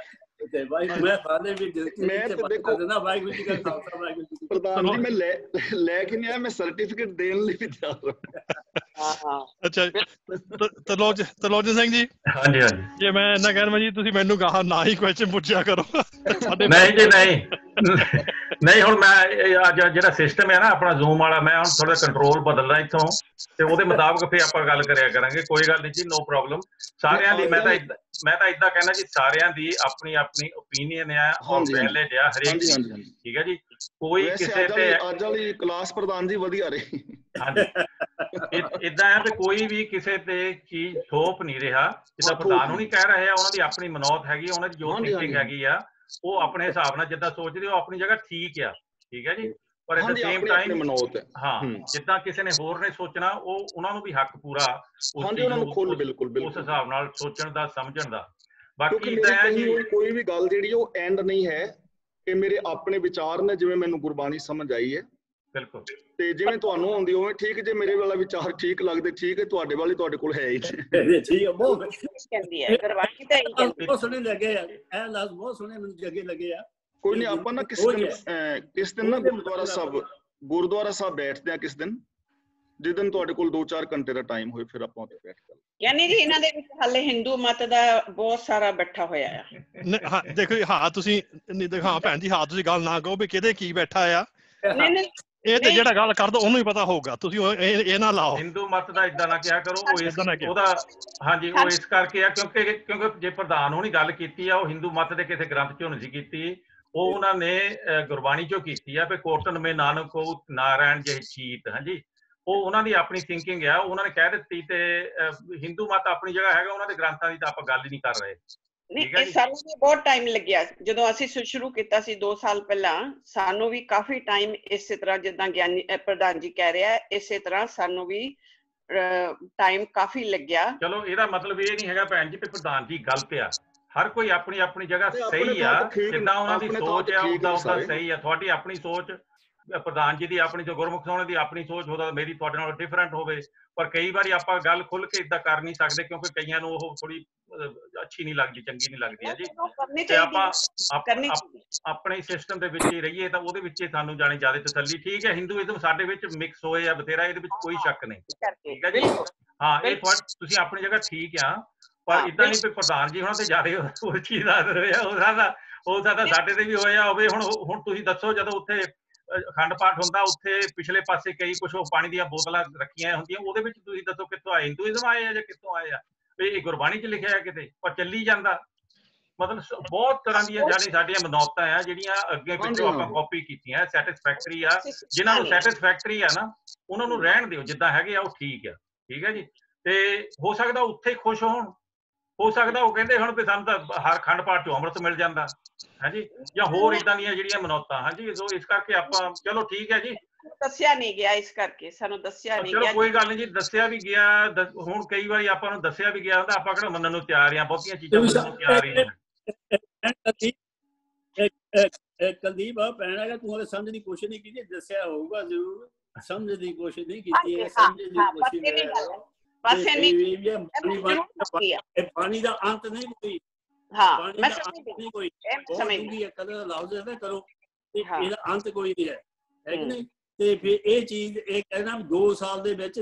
ਤੇ ਭਾਈ ਮੈਂ ਸਾਰੇ ਵੀ ਦੇਣਾ ਵਾਹਿਗੁਰੂ ਜੀ ਦਾ ਖਾਲਸਾ, ਵਾਹਿਗੁਰੂ ਜੀ। ਪ੍ਰਧਾਨ ਜੀ, ਮੈਂ ਲੈ ਕੇ ਨਹੀਂ ਆਇਆ, ਮੈਂ ਸਰਟੀਫਿਕੇਟ ਦੇਣ ਲਈ ਵੀ ਤਿਆਰ ਹਾਂ। ਅੱਛਾ, ਤਰਲੋਚਨ ਸਿੰਘ ਜੀ। ਹਾਂਜੀ ਹਾਂਜੀ, ਜੇ ਮੈਂ ਇੰਨਾ ਕਹਿਣਾ ਜੀ, ਤੁਸੀਂ ਮੈਨੂੰ ਕਹਾ ਨਾ ਹੀ ਕੁਐਸਚਨ ਪੁੱਛਿਆ ਕਰੋ ਸਾਡੇ। ਨਹੀਂ ਜੀ, ਨਹੀਂ ਨਹੀਂ ਹੁਣ ਮੈਂ ਅੱਜ ਜਿਹੜਾ ਸਿਸਟਮ ਹੈ ਨਾ ਆਪਣਾ ਜ਼ੂਮ ਵਾਲਾ, ਮੈਂ ਹੁਣ ਥੋੜਾ ਕੰਟਰੋਲ ਬਦਲਦਾ ਇੱਥੋਂ ਤੇ ਉਹਦੇ ਮੁਤਾਬਕ ਫਿਰ ਆਪਾਂ ਗੱਲ ਕਰਿਆ ਕਰਾਂਗੇ। ਕੋਈ ਗੱਲ ਨਹੀਂ ਜੀ, ਨੋ ਪ੍ਰੋਬਲਮ। ਸਾਰਿਆਂ ਦੀ ਮੈਂ ਤਾਂ ਇਦਾਂ ਕਹਿਣਾ ਜੀ, ਸਾਰਿਆਂ ਦੀ ਆਪਣੀ ਆਪਣੀ ਓਪੀਨੀਅਨ ਆ ਔਰ ਵੈਲਿਡ ਆ ਹਰੇਕ ਦੀ, ਠੀਕ ਹੈ ਜੀ। ਕੋਈ ਕਿਸੇ ਤੇ ਅੱਜ ਵਾਲੀ ਕਲਾਸ ਪ੍ਰਧਾਨ ਜੀ ਵਧੀਆ ਰਹੀ। ਹਾਂਜੀ, ਇਦਾਂ ਹੈ ਵੀ ਕੋਈ ਵੀ ਕਿਸੇ ਤੇ ਚੀਜ਼ ਥੋਪ ਨਹੀਂ ਰਿਹਾ। ਜਿੱਦਾਂ ਪ੍ਰਧਾਨ ਹੁਣੀ ਕਹਿ ਰਹੇ ਆ, ਉਹਨਾਂ ਦੀ ਆਪਣੀ ਮਨੌਤ ਹੈਗੀ, ਉਹਨਾਂ ਦੀ ਜੋ ਥਿੰਕਿੰਗ ਹੈਗੀ ਆ, ਉਹ ਆਪਣੇ ਹਿਸਾਬ ਨਾਲ ਜਿੱਦਾਂ ਸੋਚਦੇ ਉਹ ਆਪਣੀ ਜਗ੍ਹਾ ਠੀਕ ਆ, ਠੀਕ ਹੈ ਜੀ। ਪਰ ਐਟ ਦ ਸੇਮ ਟਾਈਮ ਹਾਂ, ਜਿੱਦਾਂ ਕਿਸੇ ਨੇ ਹੋਰ ਨੇ ਸੋਚਣਾ, ਉਹ ਉਹਨਾਂ ਨੂੰ ਵੀ ਹੱਕ ਪੂਰਾ ਉਸ ਹਿਸਾਬ ਨਾਲ ਸੋਚਣ ਦਾ, ਸਮਝਣ ਦਾ। ਬਾਕੀ ਇਦਾਂ ਹੈ ਜੀ, ਕੋਈ ਵੀ ਗੱਲ ਜਿਹੜੀ ਉਹ ਐਂਡ ਨਹੀਂ ਹੈ ਕਿ ਮੇਰੇ ਆਪਣੇ ਵਿਚਾਰ ਨੇ, ਜਿਵੇਂ ਮੈਨੂੰ ਗੁਰਬਾਣੀ ਸਮਝ ਆਈ ਹੈ। ਬਿਲਕੁਲ। ਤੇ ਜਿਵੇਂ ਤੁਹਾਨੂੰ ਆਉਂਦੀ ਉਵੇਂ ਠੀਕ, ਜੇ ਮੇਰੇ ਵਾਲਾ ਵਿਚਾਰ ਠੀਕ ਲੱਗਦੇ ਠੀਕ ਹੈ, ਤੁਹਾਡੇ ਵਾਲੇ ਤੁਹਾਡੇ ਕੋਲ ਹੈ ਹੀ ਠੀਕ ਹੈ। ਬਹੁਤ ਕਹਿੰਦੀ ਹੈ ਗੁਰਬਾਣੀ ਤਾਂ ਬਹੁਤ ਸੋਹਣੇ ਲੱਗੇ ਆ, ਇਹ ਲਫ਼ਜ਼ ਬਹੁਤ ਸੋਹਣੇ ਮੈਨੂੰ ਜੱਗੇ ਲੱਗੇ ਆ। ਕੋਈ ਨਹੀਂ, ਆਪਾਂ ਨਾ ਕਿਸ ਦਿਨ ਨਾ ਗੁਰਦੁਆਰਾ ਸਾਹਿਬ ਬੈਠਦੇ ਆ ਕਿਸ ਦਿਨ, ਜਿਸ ਦਿਨ ਤੁਹਾਡੇ ਕੋਲ 2-4 ਘੰਟੇ ਦਾ ਟਾਈਮ ਹੋਏ, ਫਿਰ ਆਪਾਂ ਉੱਥੇ ਬੈਠ ਕੇ। ਯਾਨੀ ਜੀ ਇਹਨਾਂ ਦੇ ਵਿੱਚ ਹਾਲੇ ਹਿੰਦੂ ਮਤ ਦਾ ਬਹੁਤ ਸਾਰਾ ਬੈਠਾ ਹੋਇਆ ਆ। ਹਾਂ ਦੇਖੋ ਹਾਂ, ਤੁਸੀਂ ਹਾਂ ਭੈਣ ਜੀ, ਹਾਂ ਤੁਸੀਂ ਗੱਲ ਨਾ ਕਹੋ ਵੀ ਕਿਹਦੇ ਕੀ ਬੈਠਾ ਆ। ਇਹ ਤੇ ਜਿਹੜਾ ਗੱਲ ਕਰਦਾ ਉਹਨੂੰ ਹੀ ਪਤਾ ਹੋਊਗਾ, ਤੁਸੀਂ ਇਹ ਨਾ ਲਾਓ। ਹਿੰਦੂ ਮਤ ਦਾ ਇਦਾਂ ਨਾ ਕਿਹਾ ਕਰੋ, ਉਹ ਉਹਦਾ ਹਾਂਜੀ ਉਹ ਇਸ ਕਰਕੇ ਆ ਕਿਉਂਕਿ ਜੇ ਪ੍ਰਧਾਨ ਹੋਣੀ ਗੱਲ ਕੀਤੀ ਆ, ਉਹ ਹਿੰਦੂ ਮਤ ਦੇ ਕਿਸੇ ਗ੍ਰੰਥ ਚੋਂ ਨਹੀਂ ਕੀਤੀ, ਉਹ ਉਹਨਾਂ ਨੇ ਗੁਰਬਾਣੀ ਚੋਂ ਕੀਤੀ ਆ ਵੀ ਕੋਟਨ ਮੇ ਨਾਨਕ ਨਾਰਾਇਣ ਜਿਹੇ ਚੀਤ। ਹਾਂਜੀ, ਉਹ ਉਹਨਾਂ ਦੀ ਆਪਣੀ ਥਿੰਕਿੰਗ ਆ, ਉਹਨਾਂ ਨੇ ਕਹਿ ਦਿੱਤੀ। ਤੇ ਹਿੰਦੂ ਮਤ ਆਪਣੀ ਜਗ੍ਹਾ ਹੈਗਾ, ਉਹਨਾਂ ਦੇ ਗ੍ਰੰਥਾਂ ਦੀ ਤਾਂ ਆਪਾਂ ਗੱਲ ਹੀ ਨਹੀਂ ਕਰ ਰਹੇ। ਨਹੀਂ, ਸਾਨੂੰ ਵੀ ਬਹੁਤ ਟਾਈਮ ਲੱਗਿਆ ਜਦੋਂ ਅਸੀਂ ਸ਼ੁਰੂ ਕੀਤਾ ਸੀ 2 ਸਾਲ ਪਹਿਲਾਂ। ਸਾਨੂੰ ਵੀ ਕਾਫੀ ਟਾਈਮ ਇਸੇ ਤਰ੍ਹਾਂ ਜਿੱਦਾਂ ਗਿਆਨੀ ਪ੍ਰਧਾਨ ਜੀ ਕਹਿ ਰਿਹਾ, ਇਸੇ ਤਰ੍ਹਾਂ ਸਾਨੂੰ ਵੀ ਟਾਈਮ ਕਾਫੀ ਲੱਗਿਆ। ਚਲੋ ਇਹਦਾ ਮਤਲਬ ਇਹ ਨਹੀਂ ਹੈਗਾ ਭੈਣ ਜੀ ਕਿ ਪ੍ਰਧਾਨ ਜੀ ਗਲਤ ਆ। ਹਰ ਕੋਈ ਆਪਣੀ ਆਪਣੀ ਜਗ੍ਹਾ ਸਹੀ ਆ, ਜਿੱਦਾਂ ਉਹਨਾਂ ਦੀ ਸੋਚ ਆ ਉਦਾਂ ਸਹੀ ਆ। ਤੁਹਾਡੀ ਆਪਣੀ ਸੋਚ, ਪ੍ਰਧਾਨ ਜੀ ਦੀ ਆਪਣੀ, ਜੋ ਗੁਰਮੁਖ ਸੋਹਣੇ ਦੀ ਆਪਣੀ ਸੋਚ ਹੋਦਾ, ਮੇਰੀ ਤੁਹਾਡੇ ਨਾਲ ਡਿਫਰੈਂਟ ਹੋਵੇ। ਪਰ ਕਈ ਵਾਰੀ ਆਪਾਂ ਗੱਲ ਖੁੱਲ ਕੇ ਏਦਾਂ ਕਰ ਨਹੀਂ ਸਕਦੇ, ਕਿਉਂਕਿ ਕਈਆਂ ਨੂੰ ਉਹ ਥੋੜੀ ਅੱਛੀ ਨਹੀਂ ਲੱਗਦੀ, ਚੰਗੀ ਨਹੀਂ ਲੱਗਦੀ ਹੈ ਜੀ। ਤੇ ਆਪਾਂ ਆਪਣੇ ਸਿਸਟਮ ਦੇ ਵਿੱਚ ਹੀ ਰਹੀਏ ਤਾਂ ਉਹਦੇ ਵਿੱਚ ਹੀ ਸਾਨੂੰ ਜਾਣੀ ਜ਼ਿਆਦਾ ਤਸੱਲੀ। ਠੀਕ ਹੈ, ਹਿੰਦੂਇਜ਼ਮ ਸਾਡੇ ਵਿੱਚ ਮਿਕਸ ਹੋਏ ਆ ਬਥੇਰਾ, ਇਹਦੇ ਵਿੱਚ ਕੋਈ ਸ਼ੱਕ ਨਹੀਂ, ਠੀਕ ਹੈ ਜੀ। ਹਾਂ, ਇਹ ਤੁਸੀਂ ਆਪਣੀ ਜਗ੍ਹਾ ਠੀਕ ਆ, ਪਰ ਏਦਾਂ ਨਹੀਂ ਵੀ ਪ੍ਰਧਾਨ ਜੀ ਉਹਨਾਂ ਤੇ ਜ਼ਿਆਦਾ ਹੋਰ ਚੀਜ਼ ਦਾ ਅਸਰ ਹੋਇਆ। ਹੋ ਸਕਦਾ ਸਾਡੇ ਤੇ ਵੀ ਹੋਇਆ ਹੋਵੇ। ਹੁਣ ਤੁਸੀਂ ਦੱਸੋ, ਜਦੋਂ ਉੱਥੇ ਅਖੰਡ ਪਾਠ ਹੁੰਦਾ, ਉੱਥੇ ਪਿਛਲੇ ਪਾਸੇ ਕਈ ਕੁਛ ਉਹ ਪਾਣੀ ਦੀਆਂ ਬੋਤਲਾਂ ਰੱਖੀਆਂ ਹੁੰਦੀਆਂ, ਉਹਦੇ ਵਿੱਚ ਤੁਸੀਂ ਦੱਸੋ ਕਿੱਥੋਂ ਆਏ, ਹਿੰਦੂਇਜ਼ਮ ਆਏ ਆ ਜਾਂ ਕਿੱਥੋਂ ਆਏ ਆ? ਇਹ ਗੁਰਬਾਣੀ 'ਚ ਲਿਖਿਆ ਕਿਤੇ, ਪਰ ਚੱਲੀ ਜਾਂਦਾ। ਮਤਲਬ ਬਹੁਤ ਤਰ੍ਹਾਂ ਦੀਆਂ ਜਾਨੀ ਸਾਡੀਆਂ ਮਨੌਤਾਂ ਆ ਜਿਹੜੀਆਂ ਅੱਗੇ ਪਿੱਛੋਂ ਆਪਾਂ ਕਾਪੀ ਕੀਤੀਆਂ, ਸੈਟਿਸਫੈਕਟਰੀ ਆ। ਜਿਨ੍ਹਾਂ ਨੂੰ ਸੈਟਿਸਫੈਕਟਰੀ ਆ ਨਾ, ਉਹਨਾਂ ਨੂੰ ਰਹਿਣ ਦਿਓ ਜਿੱਦਾਂ ਹੈਗੇ ਆ, ਉਹ ਠੀਕ ਆ, ਠੀਕ ਹੈ ਜੀ। ਤੇ ਹੋ ਸਕਦਾ ਉੱਥੇ ਹੀ ਖੁਸ਼ ਹੋਣ, ਹੋ ਸਕਦਾ ਉਹ ਕਹਿੰਦੇ ਹੁਣ ਵੀ ਸਾਨੂੰ ਤਾਂ ਹਰ ਖੰਡ ਪਾਠ 'ਚੋਂ ਅੰਮ੍ਰਿਤ ਮਿਲ ਜਾਂਦਾ, ਹਾਂਜੀ, ਜਾਂ ਹੋਰ ਏਦਾਂ ਦੀਆਂ ਜਿਹੜੀਆਂ ਮਨੌਤਾਂ। ਹਾਂਜੀ, ਸੋ ਇਸ ਕਰਕੇ ਆਪਾਂ ਚਲੋ ਠੀਕ ਹੈ ਜੀ। ਦੱਸਿਆ ਨਹੀਂ ਗਿਆ, ਇਸ ਕਰਕੇ ਸਾਨੂੰ ਦੱਸਿਆ ਨਹੀਂ ਗਿਆ। ਚਲੋ ਕੋਈ ਗੱਲ ਨਹੀਂ ਜੀ, ਦੱਸਿਆ ਵੀ ਗਿਆ। ਹੁਣ ਕਈ ਵਾਰੀ ਆਪਾਂ ਨੂੰ ਦੱਸਿਆ ਵੀ ਗਿਆ ਹੁੰਦਾ, ਆਪਾਂ ਕਿਹੜਾ ਮੰਨਣ ਨੂੰ ਤਿਆਰ ਆ, ਬਹੁਤੀਆਂ ਚੀਜ਼ਾਂ ਮੰਨਣ ਨੂੰ ਤਿਆਰ ਹੀ ਨਹੀਂ। ਕੁਲਦੀਪ ਆ ਭੈਣ ਹੈਗਾ, ਤੂੰ ਹਲੇ ਸਮਝ ਦੀ ਕੋਸ਼ਿਸ਼ ਨਹੀਂ ਕੀਤੀ। ਦੱਸਿਆ ਹੋਊਗਾ ਜ਼ਰੂਰ, ਸਮਝ ਦੀ ਕੋਸ਼ਿਸ਼ ਨਹੀਂ ਕੀਤੀ ਹੈ। ਸਮਝ ਦੀ ਕੋਸ਼ਿਸ਼ ਪਾਣੀ ਦਾ ਅੰਤ ਨਹੀਂ ਕੋਈ, ਪਾਣੀ ਦਾ ਅੰਤ ਨਹੀਂ ਕੋਈ, ਬਹੁਤ ਡੂੰਘੀ ਹੈ। ਕਦਰ ਲਫ਼ਜ਼ ਹੈ ਕਰੋ, ਇਹਦਾ ਅੰਤ ਕੋਈ ਨਹੀਂ ਹੈ ਕਿ ਨਹੀਂ? ਤੇ ਫਿਰ ਇਹ ਚੀਜ਼ ਇਹ ਕਹਿਣਾ 2 ਸਾਲ ਦੇ ਵਿੱਚ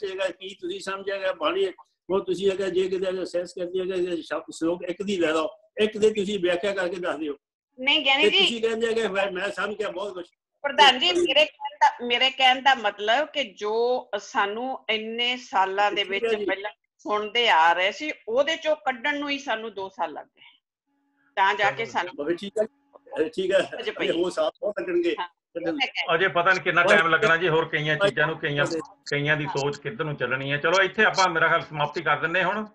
ਹੈਗਾ ਕੀ ਤੁਸੀਂ ਸਮਝਿਆਗਾ ਬਾਣੀ। ਹੁਣ ਤੁਸੀਂ ਹੈਗਾ ਜੇ ਕਿਤੇ ਅਸੈਸ ਕਰਦੇ ਹੈਗਾ ਸ਼ਲੋਕ ਇੱਕ ਦੀ ਲੈ ਲਓ, ਇੱਕ ਦੇ ਤੁਸੀਂ ਵਿਆਖਿਆ ਕਰਕੇ ਦੱਸ ਦਿਓ। ਨਹੀਂ ਗਿਆਨੀ ਜੀ, ਤੁਸੀਂ ਕਹਿੰਦੇ ਹੈਗੇ ਮੈਂ ਸਮਝ ਗਿਆ ਬਹੁਤ ਕੁਝ। ਪ੍ਰਧਾਨ ਜੀ, ਮੇਰੇ ਕਹਿਣ ਦਾ ਮਤਲਬ ਕਿ ਜੋ ਸਾਨੂੰ ਇੰਨੇ ਸਾਲਾਂ ਦੇ ਵਿੱਚ ਪਹਿਲਾਂ ਸੁਣਦੇ ਆ ਰਹੇ ਸੀ, ਉਹਦੇ ਚੋਂ ਕੱਢਣ ਨੂੰ ਹੀ ਸਾਨੂੰ 2 ਸਾਲ ਲੱਗ ਗਏ, ਤਾਂ ਜਾ ਕੇ ਸਾਨੂੰ ਠੀਕ ਹੈ ਉਹ ਸਾਲ ਬਹੁਤ ਲੱਗਣਗੇ। ਅਜੇ ਪਤਾ ਨਹੀਂ ਕਿੰਨਾ ਟਾਈਮ ਲੱਗਣਾ ਜੀ। ਹੋਰ ਕਈਆਂ ਚੀਜ਼ਾਂ ਨੂੰ ਕਈਆਂ ਦੀ ਸੋਚ ਕਿੱਧਰ ਨੂੰ ਚੱਲਣੀ ਹੈ। ਚਲੋ ਇੱਥੇ ਆਪਾਂ ਮੇਰਾ ਖਿਆਲ ਸਮਾਪਤੀ ਕਰ ਦਿੰਦੇ ਹੁਣ।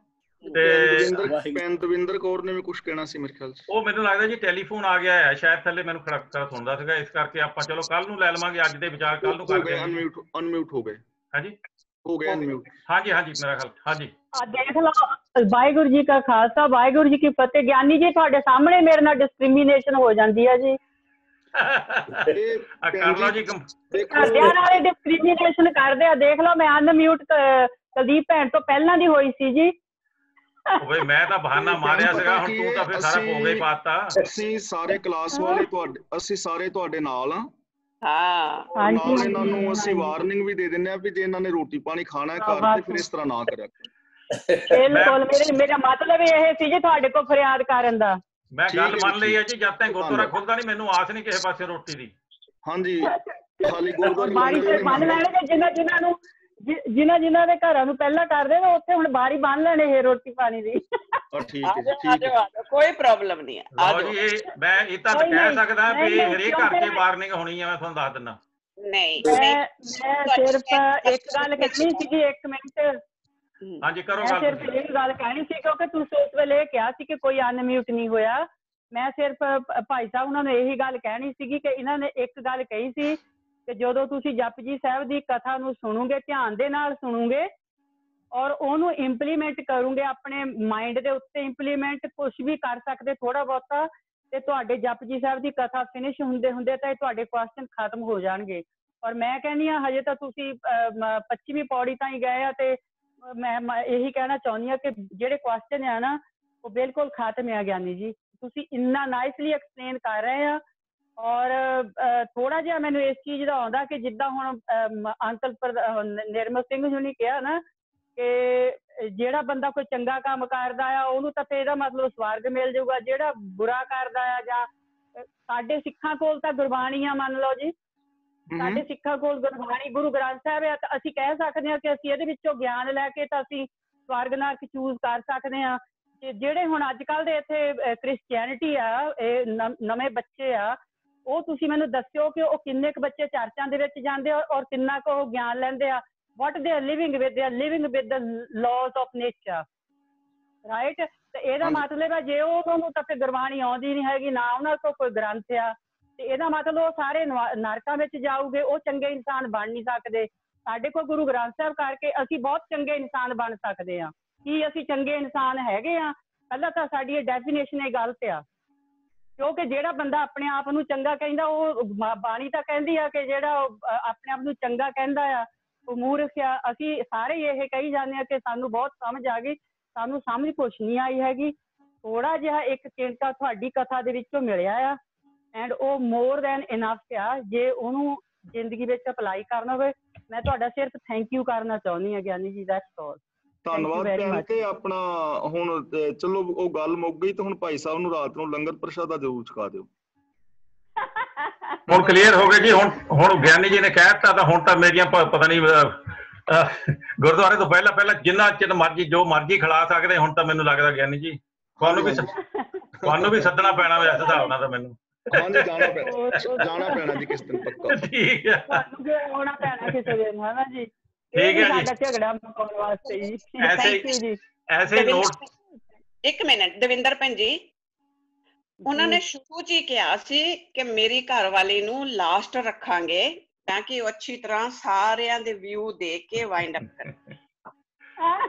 ਤੇ ਦਵਿੰਦਰ ਕੌਰ ਨੇ ਵੀ ਕੁਝ ਕਹਿਣਾ ਸੀ ਮੇਰੇ ਖਿਆਲ ਚ। ਉਹ ਮੈਨੂੰ ਲੱਗਦਾ ਜੀ ਟੈਲੀਫੋਨ ਆ ਗਿਆ ਹੈ ਸ਼ਾਇਦ, ਥੱਲੇ ਮੈਨੂੰ ਖੜਕਾ ਸੁਣਦਾ ਸੀਗਾ, ਇਸ ਕਰਕੇ ਆਪਾਂ ਚਲੋ ਕੱਲ ਨੂੰ ਲੈ ਲਵਾਂਗੇ। ਅੱਜ ਦੇ ਵਿਚਾਰ ਕੱਲ ਨੂੰ ਕਰਦੇ ਹਾਂ। ਅਨਮਿਊਟ ਹੋ ਗਏ। ਹਾਂਜੀ ਹੋ ਗਏ ਅਨਮਿਊਟ। ਹਾਂਜੀ ਮੇਰਾ ਖਿਆਲ ਹਾਂਜੀ। ਦੇਖ ਲਓ, ਵਾਹਿਗੁਰੂ ਜੀ ਕਾ ਖਾਲਸਾ, ਵਾਹਿਗੁਰੂ ਜੀ ਕੀ ਫਤਿਹ। ਗਿਆਨੀ ਜੀ, ਤੁਹਾਡੇ ਸਾਹਮਣੇ ਮੇਰੇ ਨਾਲ ਡਿਸਕ੍ਰਿਮੀਨੇਸ਼ਨ ਹੋ ਜਾਂਦੀ ਹੈ ਜੀ। ਕਰ ਲਓ ਜੀ, ਘਰਦਿਆਂ ਨਾਲ ਡਿਸਕ੍ਰਿਮੀਨੇਸ਼ਨ ਕਰਦੇ ਆ। ਦੇਖ ਲਓ, ਮੈਂ ਅਨਮਿਊਟ ਕੁਲਦੀਪ ਭੈਣ ਤੋਂ ਪਹਿਲਾਂ ਦੀ ਹੋਈ ਸੀ ਜੀ। ਓਏ ਮੈਂ ਤਾਂ ਬਹਾਨਾ ਮਾਰਿਆ ਸੀਗਾ, ਹੁਣ ਤੂੰ ਤਾਂ ਫਿਰ ਸਾਰਾ ਭੋਗਾ ਹੀ ਪਾਤਾ। ਅਸੀਂ ਸਾਰੇ ਕਲਾਸ ਵਾਲੇ ਅਸੀਂ ਸਾਰੇ ਤੁਹਾਡੇ ਨਾਲ ਆ। ਹਾਂ, ਨਾਲ ਇਹਨਾਂ ਨੂੰ ਅਸੀਂ ਵਾਰਨਿੰਗ ਵੀ ਦੇ ਦਿੰਦੇ ਆ ਵੀ ਜੇ ਇਹਨਾਂ ਨੇ ਰੋਟੀ ਪਾਣੀ ਖਾਣਾ ਹੈ ਘਰ ਤੇ ਫਿਰ ਇਸ ਤਰ੍ਹਾਂ ਨਾ ਕਰਿਆ। ਬਿਲਕੁਲ, ਮੇਰਾ ਮਤਲਬ ਇਹ ਸੀ ਜੀ ਤੁਹਾਡੇ ਕੋਲ ਫਰਿਆਦ ਕਰਨ ਦਾ। ਮੈਂ ਗੱਲ ਮੰਨ ਲਈ ਹੈ ਜੀ, ਜਦ ਤੱਕ ਗੁਰਦੁਆਰਾ ਖੁੱਲਦਾ ਨਹੀਂ ਮੈਨੂੰ ਆਸ ਨਹੀਂ ਕਿਸੇ ਪਾਸੇ ਰੋਟੀ ਦੀ। ਹਾਂਜੀ ਖਾਲੀ ਗੁਰਦੁਆਰਾ ਬਾਰੀ ਤੇ ਬੰਨ ਲੈਣਗੇ ਜਿਨ੍ਹਾਂ ਦੇ ਘਰਾਂ ਨੂੰ ਪਹਿਲਾਂ ਕਰਦੇ ਨੇ ਉੱਥੇ ਹੁਣ ਬਾਰੀ ਬੰਨ ਲੈਣੇ ਹੈ ਰੋਟੀ ਪਾਣੀ ਦੀ। ਠੀਕ ਹੈ ਕੋਈ ਪ੍ਰੋਬਲਮ ਨਹੀਂ ਹੈ। ਲਓ ਜੀ ਇਹ ਮੈਂ ਇਹ ਤਾਂ ਕਹਿ ਸਕਦਾ ਵੀ ਹਰੇਕ ਘਰ 'ਚ ਵਾਰਨਿੰਗ ਹੋਣੀ ਹੈ, ਮੈਂ ਤੁਹਾਨੂੰ ਦੱਸ ਦਿੰਦਾ। ਨਹੀਂ ਮੈਂ ਸਿਰਫ ਇੱਕ ਗੱਲ ਕਹਿਣੀ ਸੀਗੀ, 1 ਮਿੰਟ। ਹਾਂਜੀ ਕਰੋ ਮੈਂ ਸਿਰਫ ਇਹ ਗੱਲ ਕਹਿਣੀ ਸੀ ਕਿਉਂਕਿ ਤੁਸੀਂ ਉਸ ਵੇਲੇ ਇਹ ਕਿਹਾ ਸੀ ਕਿ ਕੋਈ ਅਨਮਿਊਟ ਨਹੀਂ ਹੋਇਆ। ਮੈਂ ਸਿਰਫ ਭਾਈ ਸਾਹਿਬ ਉਹਨਾਂ ਨੂੰ ਇਹੀ ਗੱਲ ਕਹਿਣੀ ਸੀਗੀ ਕਿ ਇਹਨਾਂ ਨੇ ਇੱਕ ਗੱਲ ਕਹੀ ਸੀ ਕਿ ਜਦੋਂ ਤੁਸੀਂ ਜਪਜੀ ਸਾਹਿਬ ਦੀ ਕਥਾ ਨੂੰ ਸੁਣੋਗੇ, ਧਿਆਨ ਦੇ ਨਾਲ ਸੁਣੋਗੇ ਔਰ ਉਹਨੂੰ ਇੰਪਲੀਮੈਂਟ ਕਰੋਗੇ ਆਪਣੇ ਮਾਈਂਡ ਦੇ ਉੱਤੇ, ਇੰਪਲੀਮੈਂਟ ਕੁਝ ਵੀ ਕਰ ਸਕਦੇ ਥੋੜਾ ਬਹੁਤਾ, ਤੇ ਤੁਹਾਡੇ ਜਪਜੀ ਸਾਹਿਬ ਦੀ ਕਥਾ ਫਿਨਿਸ਼ ਹੁੰਦੇ ਹੁੰਦੇ ਤਾਂ ਤੁਹਾਡੇ ਕੁਐਸਚਨ ਖਤਮ ਹੋ ਜਾਣਗੇ। ਔਰ ਮੈਂ ਕਹਿੰਦੀ ਹਾਂ ਹਜੇ ਤਾਂ ਤੁਸੀਂ 25ਵੀਂ ਪੌੜੀ ਤਾਈਂ ਗਏ ਆ, ਤੇ ਮੈਂ ਇਹੀ ਕਹਿਣਾ ਚਾਹੁੰਦੀ ਹਾਂ ਕਿ ਜਿਹੜੇ ਕੁਐਸਚਨ ਆ ਨਾ ਉਹ ਬਿਲਕੁਲ ਖਤਮ ਆ ਗਿਆਨੀ ਜੀ। ਤੁਸੀਂ ਇੰਨਾ ਨਾਈਸਲੀ ਐਕਸਪਲੇਨ ਕਰ ਰਹੇ ਆ ਔਰ ਥੋੜਾ ਜਿਹਾ ਮੈਨੂੰ ਇਸ ਚੀਜ਼ ਦਾ ਆਉਂਦਾ ਕਿ ਜਿੱਦਾਂ ਹੁਣ ਅੰਕਲ ਨਿਰਮਲ ਸਿੰਘ ਜੀ ਨੇ ਕਿਹਾ ਨਾ ਕਿ ਜਿਹੜਾ ਬੰਦਾ ਕੋਈ ਚੰਗਾ ਕੰਮ ਕਰਦਾ ਆ ਉਹਨੂੰ ਤਾਂ ਫਿਰ ਇਹਦਾ ਮਤਲਬ ਸਵਰਗ ਮਿਲ ਜਾਊਗਾ, ਜਿਹੜਾ ਬੁਰਾ ਕਰਦਾ ਆ ਜਾਂ ਸਾਡੇ ਸਿੱਖਾਂ ਕੋਲ ਤਾਂ ਗੁਰਬਾਣੀ ਆ, ਮੰਨ ਲਓ ਜੀ ਸਾਡੇ ਸਿੱਖਾਂ ਕੋਲ ਗੁਰਬਾਣੀ ਗੁਰੂ ਗ੍ਰੰਥ ਸਾਹਿਬ ਆ, ਤਾਂ ਅਸੀਂ ਕਹਿ ਸਕਦੇ ਹਾਂ ਕਿ ਅਸੀਂ ਇਹਦੇ ਵਿੱਚੋਂ ਗਿਆਨ ਲੈ ਕੇ ਤਾਂ ਅਸੀਂ ਸਵਰਗ ਨਰਕ ਚੂਜ਼ ਕਰ ਸਕਦੇ ਹਾਂ। ਜਿਹੜੇ ਹੁਣ ਅੱਜ ਕੱਲ੍ਹ ਦੇ ਇੱਥੇ ਕ੍ਰਿਸਚੈਨਿਟੀ ਆ, ਇਹ ਨਵੇਂ ਬੱਚੇ ਆ, ਉਹ ਤੁਸੀਂ ਮੈਨੂੰ ਦੱਸਿਓ ਕਿ ਉਹ ਕਿੰਨੇ ਕੁ ਬੱਚੇ ਚਰਚਾਂ ਦੇ ਵਿੱਚ ਜਾਂਦੇ ਆ ਔਰ ਕਿੰਨਾ ਕੁ ਉਹ ਗਿਆਨ ਲੈਂਦੇ ਆ। what they are living with, they are living with the laws of nature, right? ਤੇ ਇਹਦਾ ਮਤਲਬ ਹੈ ਜੇ ਉਹਨੂੰ ਤਾਂ ਫਿਰ ਗੁਰਬਾਣੀ ਆਉਂਦੀ ਨਹੀਂ ਹੈਗੀ, ਨਾ ਉਹਨਾਂ ਕੋਲ ਕੋਈ ਗ੍ਰੰਥ ਆ, ਤੇ ਇਹਦਾ ਮਤਲਬ ਉਹ ਸਾਰੇ ਨਰਕਾਂ ਵਿੱਚ ਜਾਊਗੇ, ਉਹ ਚੰਗੇ ਇਨਸਾਨ ਬਣ ਨਹੀਂ ਸਕਦੇ। ਸਾਡੇ ਕੋਲ ਗੁਰੂ ਗ੍ਰੰਥ ਸਾਹਿਬ ਕਰਕੇ ਅਸੀਂ ਬਹੁਤ ਚੰਗੇ ਇਨਸਾਨ ਬਣ ਸਕਦੇ ਹਾਂ। ਕੀ ਅਸੀਂ ਚੰਗੇ ਇਨਸਾਨ ਹੈਗੇ ਆ? ਪਹਿਲਾਂ ਤਾਂ ਸਾਡੀ ਇਹ ਡੈਫੀਨੇਸ਼ਨ ਇਹ ਗਲਤ ਆ, ਕਿਉਂਕਿ ਜਿਹੜਾ ਬੰਦਾ ਆਪਣੇ ਆਪ ਨੂੰ ਚੰਗਾ ਕਹਿੰਦਾ, ਉਹ ਬਾਣੀ ਤਾਂ ਕਹਿੰਦੀ ਆ ਕਿ ਜਿਹੜਾ ਆਪਣੇ ਆਪ ਨੂੰ ਚੰਗਾ ਕਹਿੰਦਾ ਆ ਉਹ ਮੂਰਖ ਆ। ਅਸੀਂ ਸਾਰੇ ਇਹ ਕਹੀ ਜਾਂਦੇ ਆ ਕਿ ਸਾਨੂੰ ਬਹੁਤ ਸਮਝ ਆ ਗਈ, ਸਾਨੂੰ ਸਮਝ ਕੁਛ ਨਹੀਂ ਆਈ ਹੈਗੀ। ਥੋੜਾ ਜਿਹਾ ਇੱਕ ਚਿੰਤਾ ਤੁਹਾਡੀ ਕਥਾ ਦੇ ਵਿੱਚੋਂ ਮਿਲਿਆ ਆ ਐਂਡ ਉਹ ਮੋਰ ਦੈਨ ਇਨਫ ਆ ਜੇ ਉਹਨੂੰ ਜ਼ਿੰਦਗੀ ਵਿੱਚ ਅਪਲਾਈ ਕਰਨਾ ਹੋਵੇ। ਮੈਂ ਤੁਹਾਡਾ ਸਿਰਫ ਥੈਂਕ ਯੂ ਕਰਨਾ ਚਾਹੁੰਦੀ ਹਾਂ ਗਿਆਨੀ ਜੀ, ਦੈਟਸ ਆਲ। ਧੰਨਵਾਦ ਭੈਣ। ਤੇ ਆਪਣਾ ਹੁਣ ਚਲੋ ਉਹ ਗੱਲ ਮੁੱਕ ਗਈ, ਤੇ ਹੁਣ ਭਾਈ ਸਾਹਿਬ ਨੂੰ ਰਾਤ ਨੂੰ ਲੰਗਰ ਪ੍ਰਸ਼ਾਦਾ ਜ਼ਰੂਰ ਛਕਾ ਦਿਓ। ਹੁਣ ਕਲੀਅਰ ਹੋ ਗਿਆ ਜੀ। ਹੁਣ ਗਿਆਨੀ ਜੀ ਨੇ ਕਹਿ ਦਿੱਤਾ ਤਾਂ ਹੁਣ ਤਾਂ ਮੇਰੀਆਂ ਪਤਾ ਨਹੀਂ ਗੁਰਦੁਆਰੇ ਤੋਂ ਪਹਿਲਾਂ ਜਿੰਨਾ ਚਿਰ ਮਰਜੀ ਜੋ ਮਰਜੀ ਖਿਲਾ ਸਕਦੇ। ਹੁਣ ਤਾਂ ਮੈਨੂੰ ਲੱਗਦਾ ਗਿਆਨੀ ਜੀ ਤੁਹਾਨੂੰ ਵੀ ਸੱਦਣਾ ਪੈਣਾ ਇਸ ਹਿਸਾਬ ਨਾਲ ਤਾਂ ਮੈਨੂੰ। ਹਾਂਜੀ ਜਾਣਾ ਪੈਣਾ ਜੀ ਕਿਸ ਦਿਨ ਪੱਕਾ। ਠੀਕ ਹੈ, ਤੁਹਾਨੂੰ ਵੀ ਆਉਣਾ ਪੈਣਾ ਕਿਸੇ ਦਿਨ, ਹੈ ਨਾ ਜੀ। ਠੀਕ ਹੈ ਜੀ, ਸਾਡਾ ਝਗੜਾ ਮੁਕਾਉਣ ਵਾਸਤੇ ਜੀ। ਐਸੇ ਨੋਟ। ਇੱਕ ਮਿੰਟ ਦਵਿੰਦਰ ਭੈਣ ਜੀ, ਉਹਨਾਂ ਨੇ ਸ਼ੁਰੂ ਚ ਹੀ ਕਿਹਾ ਸੀ ਕਿ ਮੇਰੀ ਘਰ ਵਾਲੀ ਨੂੰ ਲਾਸਟ ਰੱਖਾਂਗੇ ਤਾਂ ਕਿ ਉਹ ਅੱਛੀ ਤਰ੍ਹਾਂ ਸਾਰਿਆਂ ਦੇ ਵਿਊ ਦੇਖ ਕੇ ਵਾਈਂਡ ਅਪ ਕਰੇ।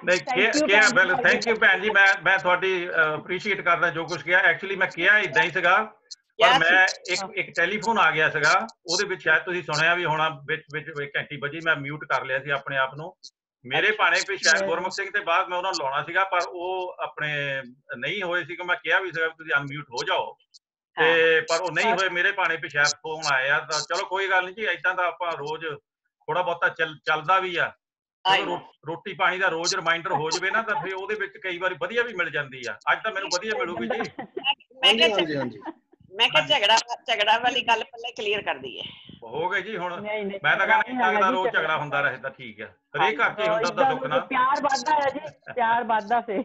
ਥੈਂਕ ਯੂ ਭੈਣ ਜੀ। ਮੈਂ ਤੁਹਾਡੀ ਅਪਰੀਸ਼ੀਏਟ ਕਰਦਾ ਜੋ ਕੁਝ ਕਿਹਾ। ਐਕਚੁਅਲੀ ਮੈਂ ਕਿਹਾ ਏਦਾਂ ਹੀ ਸੀਗਾ, ਪਰ ਮੈਂ ਇੱਕ ਟੈਲੀਫੋਨ ਆ ਗਿਆ ਸੀਗਾ, ਉਹਦੇ ਵਿੱਚ ਸ਼ਾਇਦ ਤੁਸੀਂ ਸੁਣਿਆ ਵੀ ਹੋਣਾ, ਵਿੱਚ ਘੰਟੀ ਵੱਜੀ, ਮੈਂ ਮਿਊਟ ਕਰ ਲਿਆ ਸੀ ਆਪਣੇ ਆਪ ਨੂੰ। ਮੇਰੇ ਭਾਣੇ ਵੀ ਸ਼ਾਇਦ ਗੁਰਮੁਖ ਸਿੰਘ ਤੇ ਬਾਅਦ ਮੈਂ ਉਹਨਾਂ ਨੂੰ ਲਾਉਣਾ ਸੀਗਾ, ਪਰ ਉਹ ਆਪਣੇ ਨਹੀਂ ਹੋਏ ਸੀ। ਮੈਂ ਕਿਹਾ ਵੀ ਸੀਗਾ ਤੁਸੀਂ ਅਨਮਿਊਟ ਹੋ ਜਾਓ, ਤੇ ਪਰ ਉਹ ਨਹੀਂ ਹੋਏ। ਮੇਰੇ ਭਾਣੇ ਵੀ ਸ਼ਾਇਦ ਫੋਨ ਆਇਆ, ਤਾਂ ਚਲੋ ਕੋਈ ਗੱਲ ਨਹੀਂ ਜੀ, ਏਦਾਂ ਦਾ ਆਪਾਂ ਰੋਜ਼ ਥੋੜਾ ਬਹੁਤਾ ਚੱਲਦਾ ਵੀ ਆ। ਰੋਟੀ ਪਾਣੀ ਦਾ ਰੋਜ਼ ਰਿਮਾਈਂਡਰ ਹੋ ਜਾਵੇ ਨਾ, ਤਾਂ ਫਿਰ ਉਹਦੇ ਵਿੱਚ ਕਈ ਵਾਰੀ ਵਧੀਆ ਵੀ ਮਿਲ ਜਾਂਦੀ ਆ। ਅੱਜ ਤਾਂ ਮੈਨੂੰ ਵਧੀਆ ਮਿਲੂਗੀ ਜੀ। ਮੈਂ ਕਿਹਾ ਝਗੜਾ ਵਾਲੀ ਗੱਲ ਪਹਿਲਾਂ ਕਲੀਅਰ ਕਰ ਦਈਏ। ਹੋ ਗਏ ਜੀ। ਹੁਣ ਮੈਂ ਤਾਂ ਕਹਿੰਦਾ ਰੋਜ਼ ਝਗੜਾ ਹੁੰਦਾ ਰਹੇ ਤਾਂ ਠੀਕ ਆ। ਹਰੇਕ ਘਰ 'ਚ ਹੀ ਹੁੰਦਾ ਤਾਂ ਸੁੱਖ ਨਾਲ ਪਿਆਰ ਵੱਧਦਾ ਹੈ ਜੀ, ਪਿਆਰ ਵੱਧਦਾ ਸੇ।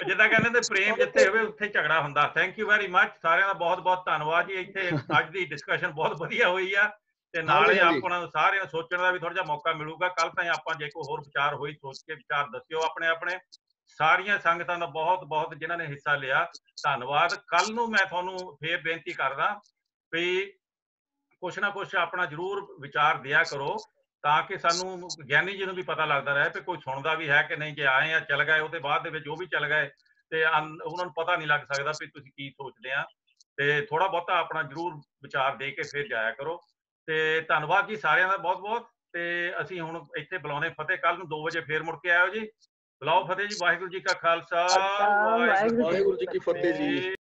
ਜਿੱਦਾਂ ਕਹਿੰਦੇ ਨੇ ਪ੍ਰੇਮ ਜਿੱਥੇ ਹੋਵੇ ਉੱਥੇ ਝਗੜਾ ਹੁੰਦਾ। ਥੈਂਕ ਯੂ ਵੈਰੀ ਮਚ ਸਾਰਿਆਂ ਦਾ, ਬਹੁਤ ਬਹੁਤ ਧੰਨਵਾਦ ਜੀ। ਇੱਥੇ ਅੱਜ ਦੀ ਡਿਸਕਸ਼ਨ ਬਹੁਤ ਵਧੀਆ ਹੋਈ ਆ, ਤੇ ਨਾਲੇ ਆਪਾਂ ਸਾਰਿਆਂ ਨੂੰ ਸੋਚਣ ਦਾ ਵੀ ਥੋੜਾ ਜਿਹਾ ਮੌਕਾ ਮਿਲੂਗਾ। ਕੱਲ ਤਾਈਂ ਆਪਾਂ ਜੇ ਕੋਈ ਹੋਰ ਵਿਚਾਰ ਹੋਈ ਸੋਚ ਕੇ ਵਿਚਾਰ ਦੱਸਿਓ ਆਪਣੇ ਆਪਣੇ। ਸਾਰੀਆਂ ਸੰਗਤਾਂ ਦਾ ਬਹੁਤ ਬਹੁਤ ਜਿਨ੍ਹਾਂ ਨੇ ਹਿੱਸਾ ਲਿਆ ਧੰਨਵਾਦ। ਕੱਲ ਨੂੰ ਮੈਂ ਤੁਹਾਨੂੰ ਫੇਰ ਬੇਨਤੀ ਕਰਦਾ ਵੀ ਕੁਛ ਨਾ ਕੁਛ ਆਪਣਾ ਜ਼ਰੂਰ ਵਿਚਾਰ ਦਿਆ ਕਰੋ, ਤਾਂ ਕਿ ਸਾਨੂੰ ਗਿਆਨੀ ਜੀ ਨੂੰ ਵੀ ਪਤਾ ਲੱਗਦਾ ਰਹੇ ਵੀ ਕੋਈ ਸੁਣਦਾ ਵੀ ਹੈ ਕਿ ਨਹੀਂ। ਜੇ ਆਏ ਆ ਚੱਲ ਗਏ, ਉਹਦੇ ਬਾਅਦ ਦੇ ਵਿੱਚ ਉਹ ਵੀ ਚੱਲ ਗਏ, ਤੇ ਉਹਨਾਂ ਨੂੰ ਪਤਾ ਨਹੀਂ ਲੱਗ ਸਕਦਾ ਵੀ ਤੁਸੀਂ ਕੀ ਸੋਚਦੇ ਆ। ਤੇ ਥੋੜਾ ਬਹੁਤਾ ਆਪਣਾ ਜ਼ਰੂਰ ਵਿਚਾਰ ਦੇ ਕੇ ਫਿਰ ਜਾਇਆ ਕਰੋ। ਤੇ ਧੰਨਵਾਦ ਜੀ ਸਾਰਿਆਂ ਦਾ ਬਹੁਤ ਬਹੁਤ। ਤੇ ਅਸੀਂ ਹੁਣ ਇੱਥੇ ਬੁਲਾਉਣੇ ਫਤਿਹ। ਕੱਲ ਨੂੰ 2 ਵਜੇ ਫੇਰ ਮੁੜ ਕੇ ਆਇਓ ਜੀ। ਬੁਲਾਓ ਫਤਿਹ ਜੀ। ਵਾਹਿਗੁਰੂ ਜੀ ਕਾ ਖਾਲਸਾ, ਵਾਹਿਗੁਰੂ ਜੀ ਕੀ ਫਤਿਹ ਜੀ।